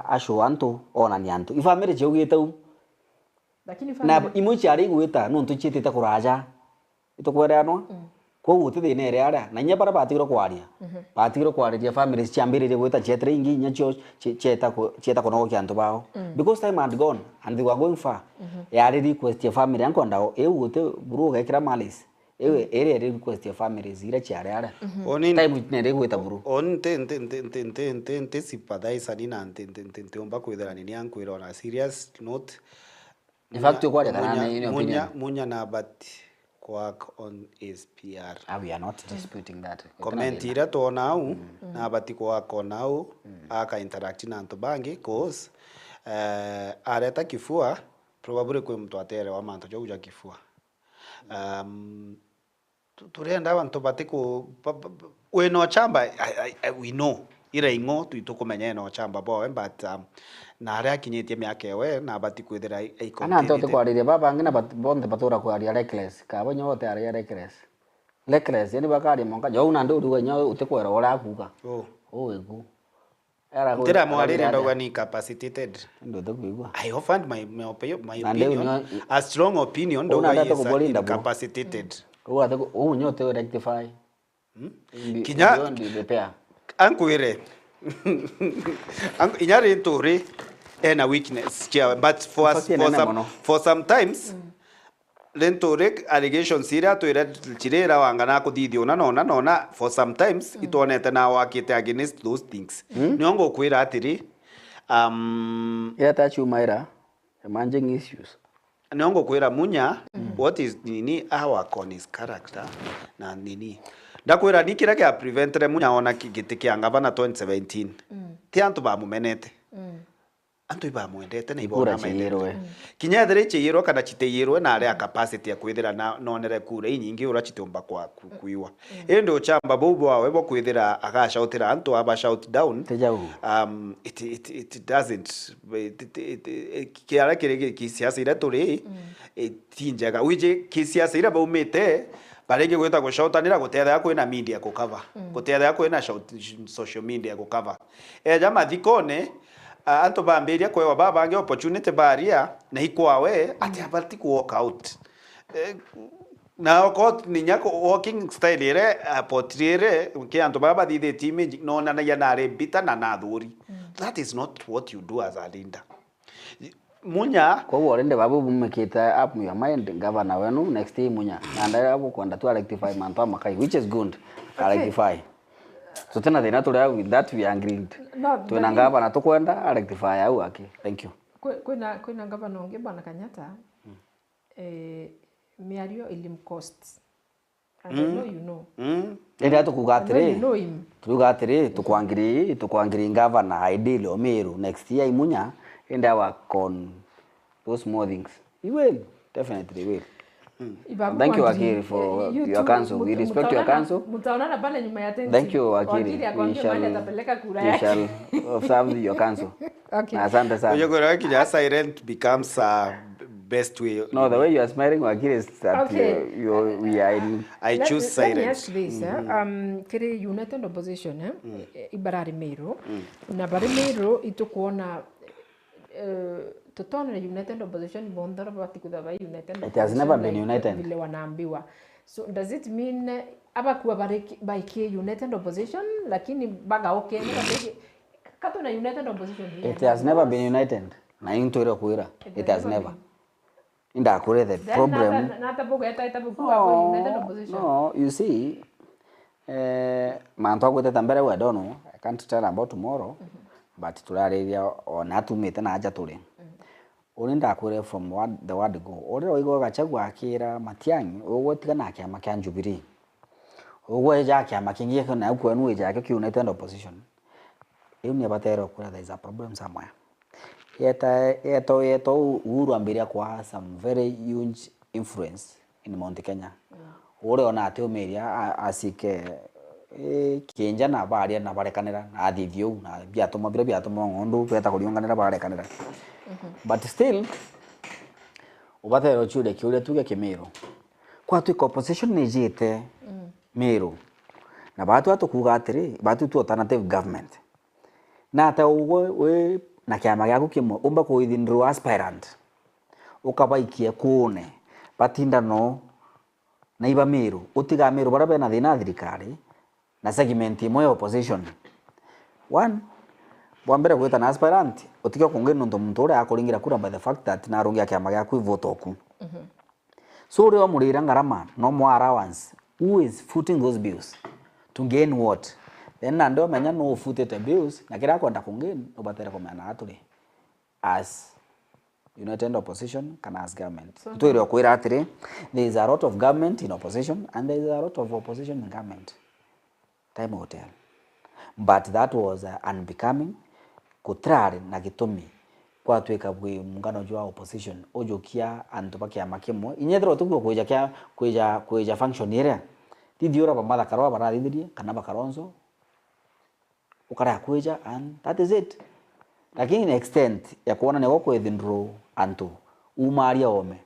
asho antu ona ni antu family chiugite u lakini family na imo chiari gwita no ntu chetete kuraja itokwera no ko guti thine ire ara na nya bara batigiro kwaria batigiro kwaria families chiambirire gwita chetre ingi nya cheta kono kyantu bao because time had gone and they were going far yari request ya family yanko ndao guti buru ga kira malis ere request ya families ira chiare ara time ne gwita buru on te sipadai sanina ntente omba kwithera ni yanko ira on a serious note in fact kwa kana munya na but work on his PR. We are not disputing that. Comment ira to now na bati kwa now aka interact na antu bangi cause areta kifua probably kwa mtu atere wa manto joja kifua. Turenda abantu batiko we no chamba we know ira ingo tuitokomenya no chamba bo but na aria kinyetie miaka ewe na bati kwithira ai ana ntote kwariria baba ngina bonde batura kwaria reckless ka bonyo wote aria reckless yani bakari monka jo una ndu ruga nyo utekwera ora kuga egu era ndira mwarire ndoga ni capacitated ndo ndogwa I offered my opinion a strong opinion ndoga is capacitated uga nyote rectify kinya ankwire inyari ntore ena weakness but for sometimes lentore allegations ira to ira chirera wangana kuthithio nona for sometimes itonete na wakite against those things niongo kwira atiri Ira chumaira emerging issues. Niongo kwira Munya what is nini work on his character na nini ndakwira ni kira kia preventre Munya ona giti kia ngavana 2017 ti antu bamumenete antu ibamwendete na ibona maendete kinya there chiyirwo kana chiteyirwo na aria capacity ya kwithira na nonere kura inyingi ura chitumba kwa kuiwa endo chamba bobo wawe bo kwithira agashautira antu aba shout down it doesn't kiara kire kisiasa ira turi tinjaga wije kisiasa ira baumete barenge gwita gushautanira gutetha kwina media ku cover gutetha kwina social media ku cover jama thikone anto bamberia kwewa babange opportunity baria na ikwawe ati abati ku walk out na okot ninyako walking style ire portrait ke anto baba dide team no na yana rebita na nathuri that is not what you do as a leader. Munya kwa worende babu bumekita up your mind governor wenu next time Munya and abo kwenda tu rectify manto makai which is good rectify. So tena thina tuli with that we agreed. Tuna ngava na tukwenda rectify au aki. Thank you. Kwina ngava onge bwana Kanyata miario ilim costs. And I know you know. Enda tukugatire. Tukugatire tukwangiri ngava na ideal Omeru next year Munya and our con those small things. You will definitely will. Thank you Akiri for your counsel. We respect your counsel. Mtaonana pale nyuma ya tenti. Thank you Akiri. We shall observe your counsel. Okay. Asante sana. You're going to silent becomes best way. No, the way you are smiling Akiri is that we are in. I choose silence. Let me ask this. Kiri United Opposition ibarari Meru. Na bari Meru itukuona tutone United Opposition bondara bati kudaba United. It has never been united. Vile wanaambiwa. So does it mean abakuwa baiki United Opposition lakini baga okay kato na United Opposition. It has never been united. Na into iro kuira. It has never. Inda kure the problem. No, you see manto kwete tambere we don't know. I can't tell about tomorrow. But tulareria ona tumite na aja tuli. Ulinda kure from the word go. Ore oigo gachagwa akira Matiang'i ogo tigana kiama kya Jubilee. Ogo eja kiama kingie kana kwenu eja ke United Opposition. Ni batero kura there is a problem somewhere. Yeto Uhuru ambiria kwa some very huge influence in Mount Kenya. Ore ona ate omeria asike kienja na baria na barekanira na athithio na biatuma bire biatuma ngondu beta kuriunganira barekanira. But still ubatero chude kiure tuge Kimiru. Kwa tu opposition ni jite Meru. Na batu atukuga atiri batu tu alternative government. Na ata we na kiama gyaku kimwe umba kuithinirwo aspirant ukabaikia kuone batinda no na iba Meru utiga Meru bara bena thina thirikari na segment imwe ya opposition one bwambere gwita na aspirant utiga kungena ndo muntu uri akuringira kura by the fact that na rungia kiama gyaku ivoto ku so uri wa murira ngarama no more allowance who is footing those bills to gain what. Then ando menya no footed bills na kira kwenda kungeni ubatera komana aturi as United Opposition kana as government. So iro kwira atiri there is a lot of government in opposition and there is a lot of opposition in government. Time will tell. But that was unbecoming kutrari na gitumi kwa tweka bwe mungano jwa opposition ojokia antobakia makemo inyethro tuko kuja function area tidiora bamada karwa baradindiri kana bakaronzo ukara kuja and that is it. Lakini in extent ya kuona ne wako edindro antu umaria ome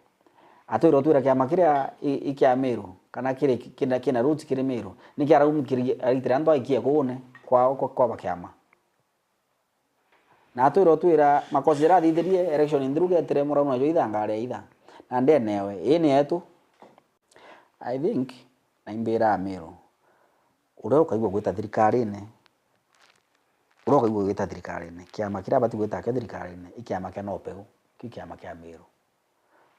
atoro tuira kya makira ikya Meru kana kire kina roots kire Meru nikiara umkiri aritrando ikia kuone kwa bakyama na atoro tuira makosera didirie election indruge teremora no joida ngare ida na ndenewe ene yetu I think na imbera Meru uro kaigwa gwita thirikari ne uro kaigwa gwita thirikari ne kiama kira bati gwita ke thirikari ne ikiama ke no peu kiama kya Meru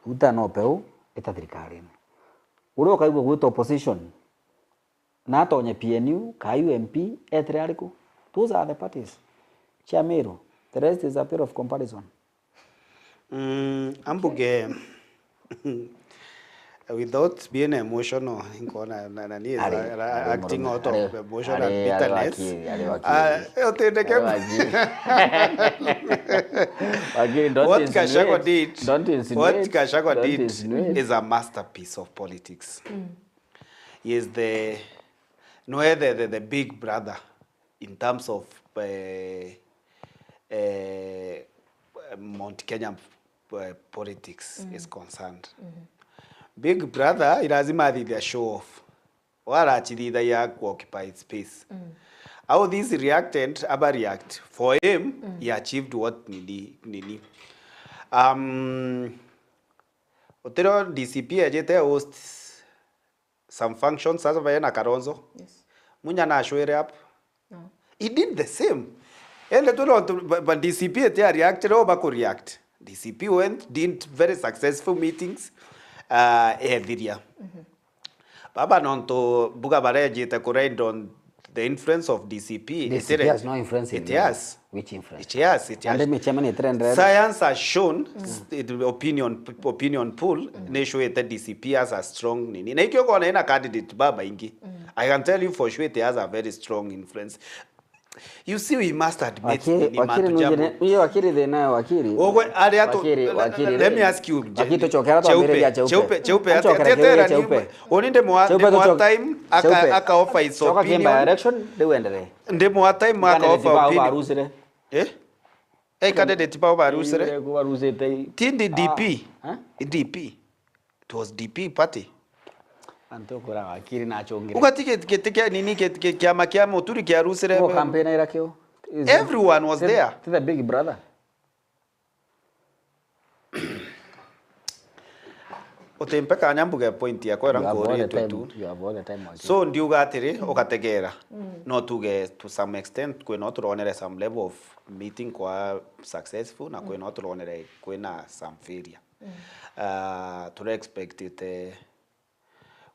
uta no peu eta thirikari ne uro kaigwa gwita opposition na tonye PNU ka UMP etre ariko those are the parties cha Meru The rest is a bit of comparison. Ambuge without being emotional, nani is acting out of emotion and bitterness. What Gachagua did is a masterpiece of politics. He is the big brother in terms of Mount Kenya politics is concerned. Big brother, it lazima the show off. Wala achili ya occupy space. How this reacted, aba react. For him, he achieved what nini. Otero DCP ajete host some functions sasa vaya na Kalonzo. Yes. Munya na ashwere up. No. He did the same. Ende tu but DCP ete reacted or bako react. DCP went, did very successful meetings. Ediria. Baba nonto buga bare jita correct on the influence of DCP. DCP has no influence in it has. Which influence? It has. It has. Science has shown opinion pool ne show that DCP has a strong nini. Na ikyo kona ina candidate baba ingi. I can tell you for sure it has a very strong influence. You see, we must admit wakiri let me ask you cheupe oninde mwa time aka offer his opinion nde mwa time aka offer opinion candidate pa barusere tindi DP it was DP party antokora wakiri na chongere ukatike nini kiama moturi kia rusere campaign ira kio everyone was there to the big brother otempe kanyambuge point ya kwera ngori tu so ndiuga atiri okategera no tuge to some extent kwe not ronere some level of meeting kwa successful na kwe not ronere kwe na some failure to expect it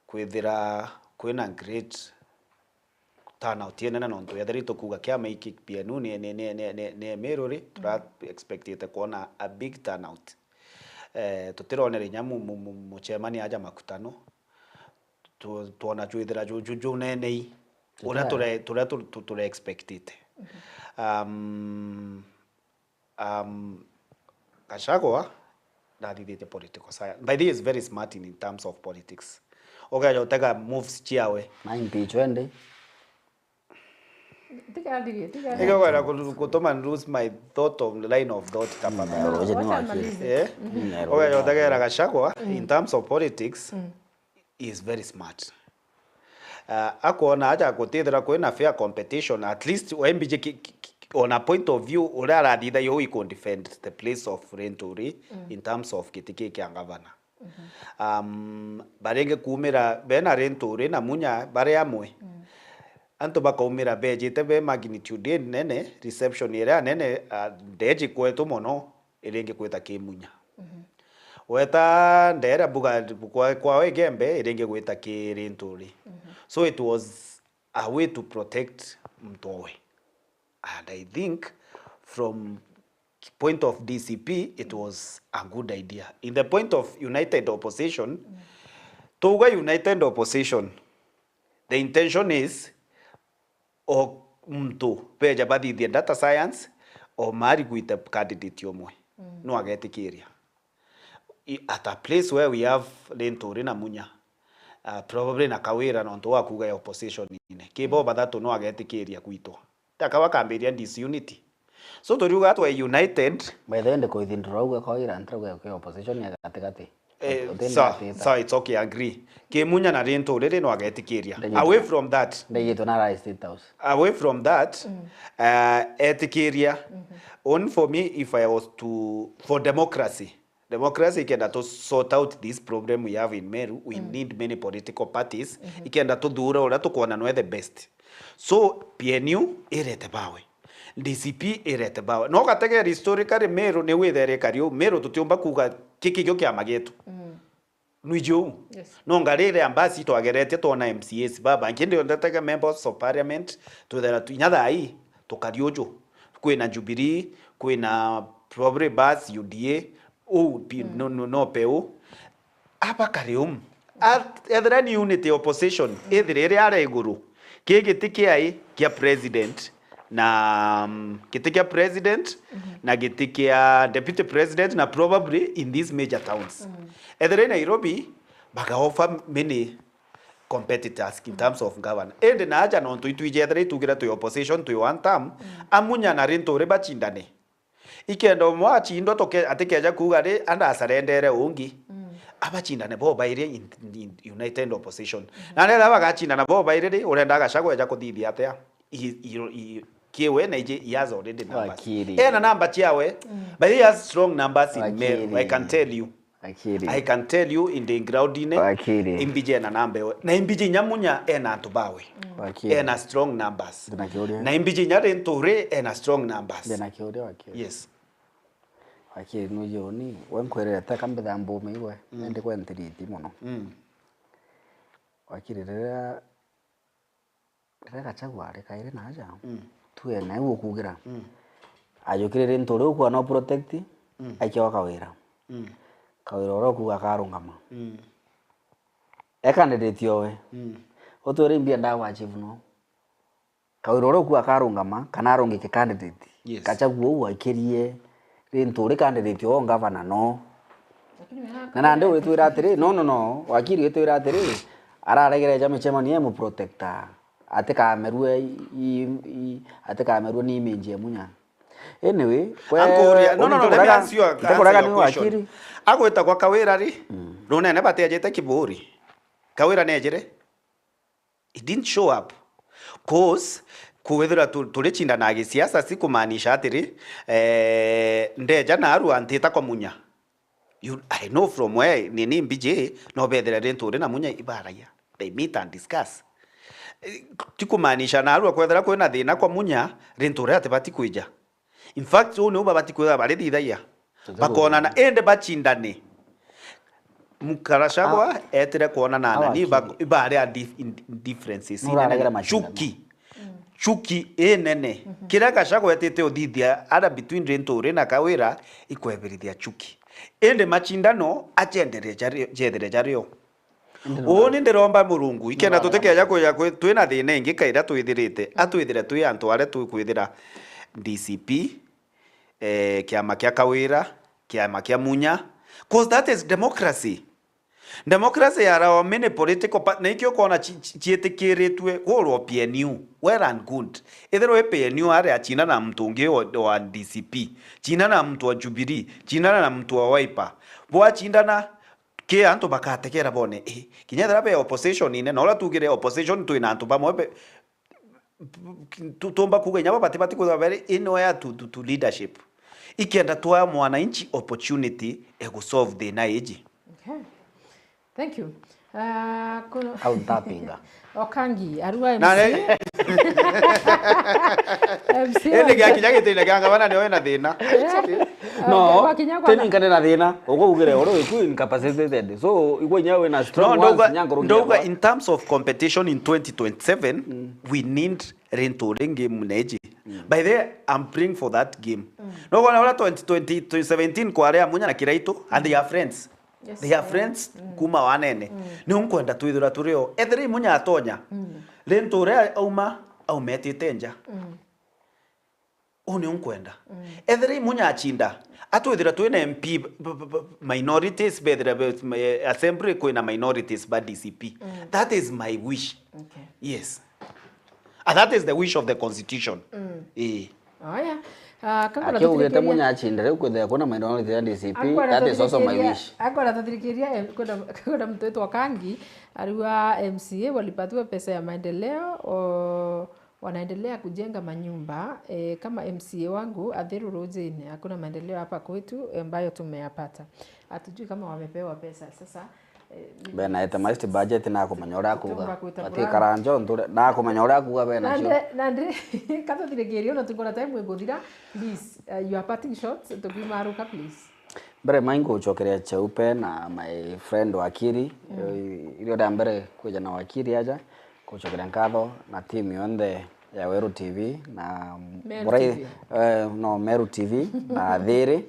kwithira kwina great turnout yenena nonto yatherito kuga kiama iki pianu ne merori tra expected kuona a big turnout tutironere nyamu muchemani aja makutano tuona chuithira juju nenei ura tule expected Gachagua that is the political science by this is very smart in terms of politics. Okay, you take a moves chiawe. Mind pichwende. Nika kwa kutoma lose my thought of the line of thought kapa. Okay, you take a Gachagua in terms of politics is very smart. Ako na aja kutethera kwena fair competition at least MBJ on a point of view urara dida yo we can defend the place of Renturi in terms of kitike kya governor. Barenge kumira bena Renturi na munya bare amwe anto bakaumira beje tebe magnitude nene reception area nene deji kwetu mono irenge kweta kimunya weta ndera buga kwa wegembe irenge kweta ki Renturi so it was a way to protect mtowe and I think from point of DCP, it was a good idea. In the point of united opposition, Toga united opposition, the intention is o mtu peja badi the data science or mari with the candidate yomwe. No ageti area. At a place where we have Renturi na Munya, probably na Kawira na Ntoa kuga opposition ine. Kibo badato no ageti area kuito. Takawa Cambodian disunity. So to do that we united. By the end, the Koidindrauga Koira and Traga opposition ya katikati. So it's okay, agree. Kemunya na Renturi no ageti area. Away from that. They get on State House. Away from that, area. On for me, if I was to for democracy can to sort out this problem we have in Meru. We need many political parties. It can to do ora to kuona no the best. So PNU irete bawe. DCP irete bawe. No katege historically Meru ne we there kario Meru tutiomba kuga kikigyo kya magetu. Nuijo. No ngarere ambasi to agerete to na MCS baba. Nkende ndatega members of parliament to the nyada ai to kariojo. kwina Jubilee, kwina probably bus UDA no peu aba karium ethera ni unity opposition ethira iri ara iguru kigiti kiai kia president na giti kia president na giti kia deputy president na probably in these major towns ethira Nairobi baga offer many competitors in terms of government and na aja no tuituje ethira tugira tu opposition tu one term amunya na rinto reba chindane ikendo mwa chindo toke atikeja kugare anda sarendere ungi abachindane bo baire in united opposition na nela bagachindana bo baire urenda gashagwa eja kuthithia atia kiwe na ije has already numbers na number chiawe but he has strong numbers in Meru. I can tell you in the ground imbije na number na imbije nyamunya na antubawe na strong numbers na imbije nyare ntore na strong numbers yes akiri no yoni wenkwere takambe dambo miwe ende kwentiriti muno akiri rera chagware kaire naja tuye na gukugira ajukire ntore ukwa no protect akyo kawira kawira ro kuga karungama candidate yowe otore mbia ndawa achieve no kawira ro kuga karungama kana rongike candidate kachaguo uakirie ntore candidate o governor no na ndio wetu iratiri no wakiri wetu iratiri araregere jame chemani mu protector ateka merue ni image munya anyway wakiri agweta kwa kawira ri rona ne batejete kiburi kawira nejere it didn't show up cause kuwethera tulichinda na gisiasa si kumaanisha atiri ndeja na aru antita kwa munya I know from where nini mbije no bethera rentore na munya ibaraya they meet and discuss tikumaanisha na aru kwethera kwena thina kwa munya rentore atibati kuija in fact uno babati kwetha bari thithaia bakona na ende bachindane mukarashagwa etire kuona na ni ibare differences in chuki nene kira gashagwa etete othithia ara between rentore na kawira ikwebirithia chuki ende machindano achendereja jario oni ndiromba murungu ikena tutekeja kuya twina thina ingi kaira twithirite atwithira twi antu are twithira DCP kiama kia kawira kiama kia munya cause that is democracy. Democracy are many political na ikyo kona chietikiritwe goro PNU well and good ethero PNU are achina na mtu ungi wa DCP china na mtu wa Jubilee china na mtu wa Wiper bwa chindana ke antu bakatekera bone kinyethera be opposition ine no la tugire opposition tu ina antu bamwe tutomba kugenya babati kuza very inwhere to leadership ikenda twa mwananchi opportunity ego solve the naiji. Okay. Thank you. Au tapinga. Okangi, arua MC. MC. Ele gakinya gitine ganga bana niwe na thina. No, teni ngane na thina. Ugo ugire oro iku incapacitated. So igwe nyawe na strong ones nyangoro. Ndoga in terms of competition in 2027, we need Rentore game neji. By the way, I'm praying for that game. No gona wala 2017 kwa area munya na Kiraito and they are friends. Yes, they are friends kuma wanene ni unkwenda twithura turio etheri munya atonya Rentore auma au metite nja oni unkwenda etheri munya achinda atwithira twina MP minorities bethira assembly kwina minorities ba DCP that is my wish. Okay. Yes, and that is the wish of the constitution. Oh yeah. Akio ugete munya achindere ukwethera kuna minority ya DCP that is also my wish. Agora tathirikiria kuna mtu wetu Wakangi aliwa MCA walipatiwa pesa ya maendeleo wanaendelea kujenga manyumba kama MCA wangu Athiru Rojeni hakuna maendeleo hapa kwetu ambayo tumeyapata. Hatujui kama wamepewa pesa sasa. Bena ita master budget na kumanyora kuga ati karanjo ndure na kumanyora kuga bena sio nande kato tiregerio no tukona time wegodira please you are parting shots to be maruka please bere maingo chokerea cheupe na my friend Wakiri ile da mbere kuja na Wakiri aja kuchokerea nkatho na team yonde ya Weru TV na Meru TV. Meru TV na Thiri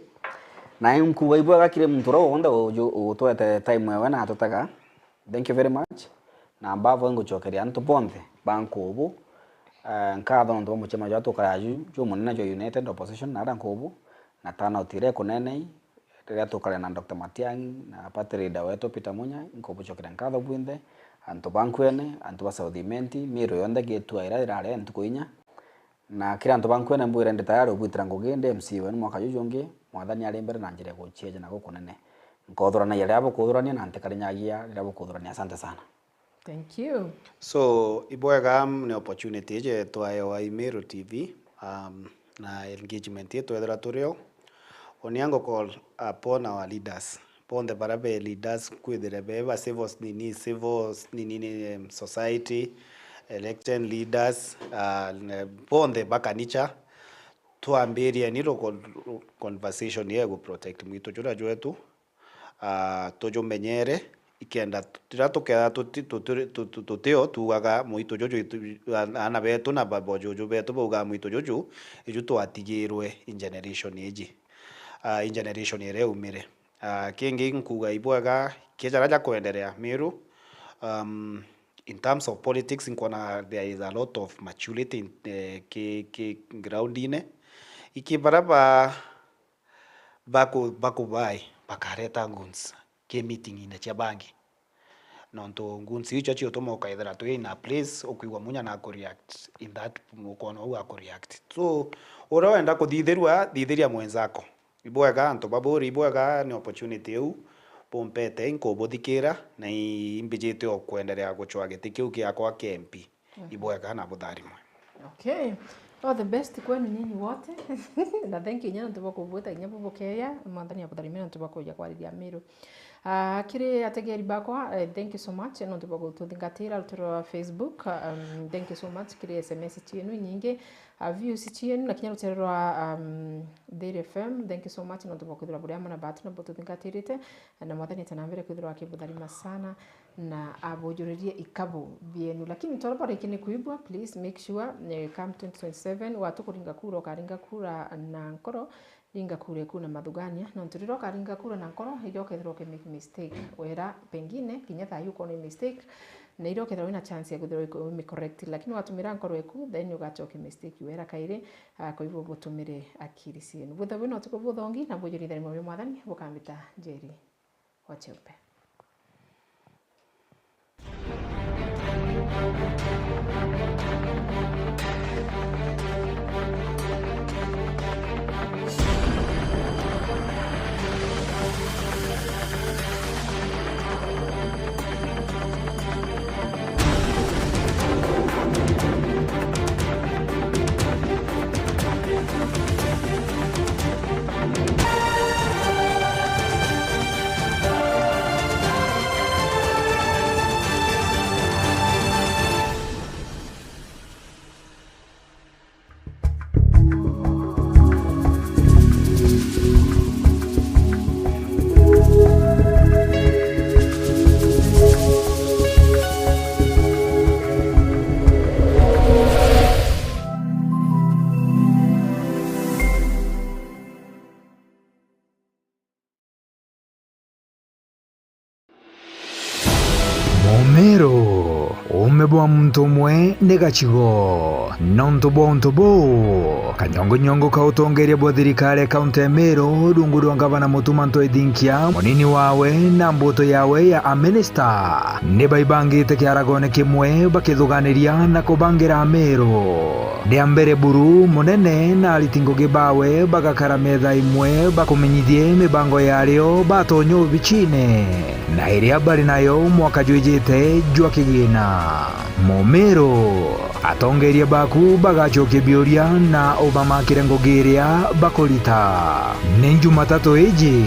na mkuu ibwaga kire mtoro wonda utwete time wewe na atutaga. Thank you very much na mbavo nguchokeria antu bonthe bankubu nkatho ndo muchema jatu karaju jo munene jo United Opposition na rankubu na tana utire kunene rĩrĩa tũkarĩ na Dr. Matiang'i na party leader wetu Peter Munya nkubuchokera nkatho bwinthe antu bankwene antu ba South Imenti miro yonde getua irare ntuko inya na kira antu bankwene mbwire ndi tayari ubwitira ngugende MC we mwaka jujonge mwathani ari mbere na njire gucheje na gukunene nkothorana yale abo kuthorania na ntikarinyaagia rira bukuthorania. Asante sana. Thank you. So ibwega ni opportunity je twayo wa Meru TV na engagement yetu ethera turio oniango call upon our leaders upon the barabe leaders kwithire beba civil society elected leaders upon the bakanicha tuambirie ni conversation yego protect mwito jura jwetu tojomenyere ikenda tiratukea tutio tugaga mwito jojo ana betu na babo jojo betu boga mwito jojo eju twatigirwe in generation eji in generation ere umire kingi nkuga ibwaga kijara ja kuendelea Meru in terms of politics nkona there is a lot of maturity in ke ground ine ikibaraba bako bai bakareta nguns ke meeting ine cha bangi nonto nguns icho chio tomo kaidera to in a place okuigwa munya na ko react in that mukono u ako react so ora enda ko thitheria mwenzako ibwaga anto baburi ibwaga ni opportunity eu pompete inko bodikira na imbijete okwendelea guchwa giti kiu kiakwa KMP ibwaga na buthari mwe. Okay. All the best kwenu nyinyi wote. Na thank you nyana tubako vuta nyapo bokeya mwanthani ya buthari mena tubako ya kwariria Meru. Kiri ategeri bakwa thank you so much no tubako tuthingatira rutiro Facebook thank you so much kiri SMS chienu nyingi views chienu na kinya rutiro rwa Dairy FM thank you so much no tubako thira buri amana batu no tuthingatirite na mwathani tanambere kwithira akibuthari sana na abojuririe ikabo bienu lakini toro pare kini kuibwa please make sure come 2027 watu kuringa kura karinga kura na nkoro ringa kure kuna madhugania na nturiro karinga kura na nkoro ile okethero ke make mistake wera pengine kinyatha yuko ni mistake na ile okethero ina chance ya kuthero me correct lakini watumira nkoro eku then ugachoke mistake wera kaire kwa hivyo botumire akiri sienu butha bino tuko buthongi na bojurithani mwe mwathani bukambita Njeri Wacheupe. Meru umebwa muntu umwe negachigo nonto bo kanyongo kautongeria bwa thirikari kaunti ya Meru rungu rwa gavana Mutumanto Edinkia munini wawe na mbuto yawe ya minister nibaibangite kiaragone kimwe bakithuganiria na kubangira Meru ria mbere buru munene na alitingo gibawe bagakara metha imwe bakumenyithie mibango yario batonyo bichine na iria bari nayo mwaka jwijite jwa kigina Meru atongeria baku bagachokia biuria na obamakire ngugiria bakulita ni Jumatatu iji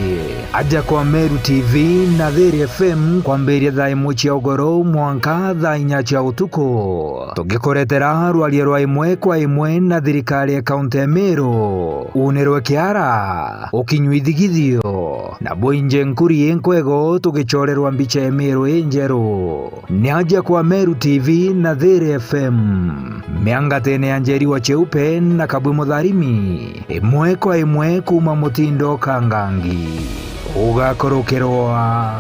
aja kwa Meru TV na Dairy FM kwambiria thaa imwe cia ugoro mwanka thaa inya cia utuku tugikoretera rwaria rwa imwe kwa imwe na thirikari ya kaunti ya Meru unirwe kiara ukinyuithigithio na boinje nkuri nkwego tugichorerwa mbicha ya Meru njeru ni aja kwa Meru TV na Dairy FM Miangatene ya Njeri wa Cheupe na Kabwe Mutharimi, imwe kwa imwe kuma Mutindo Kangangi. Ugakorokerwa.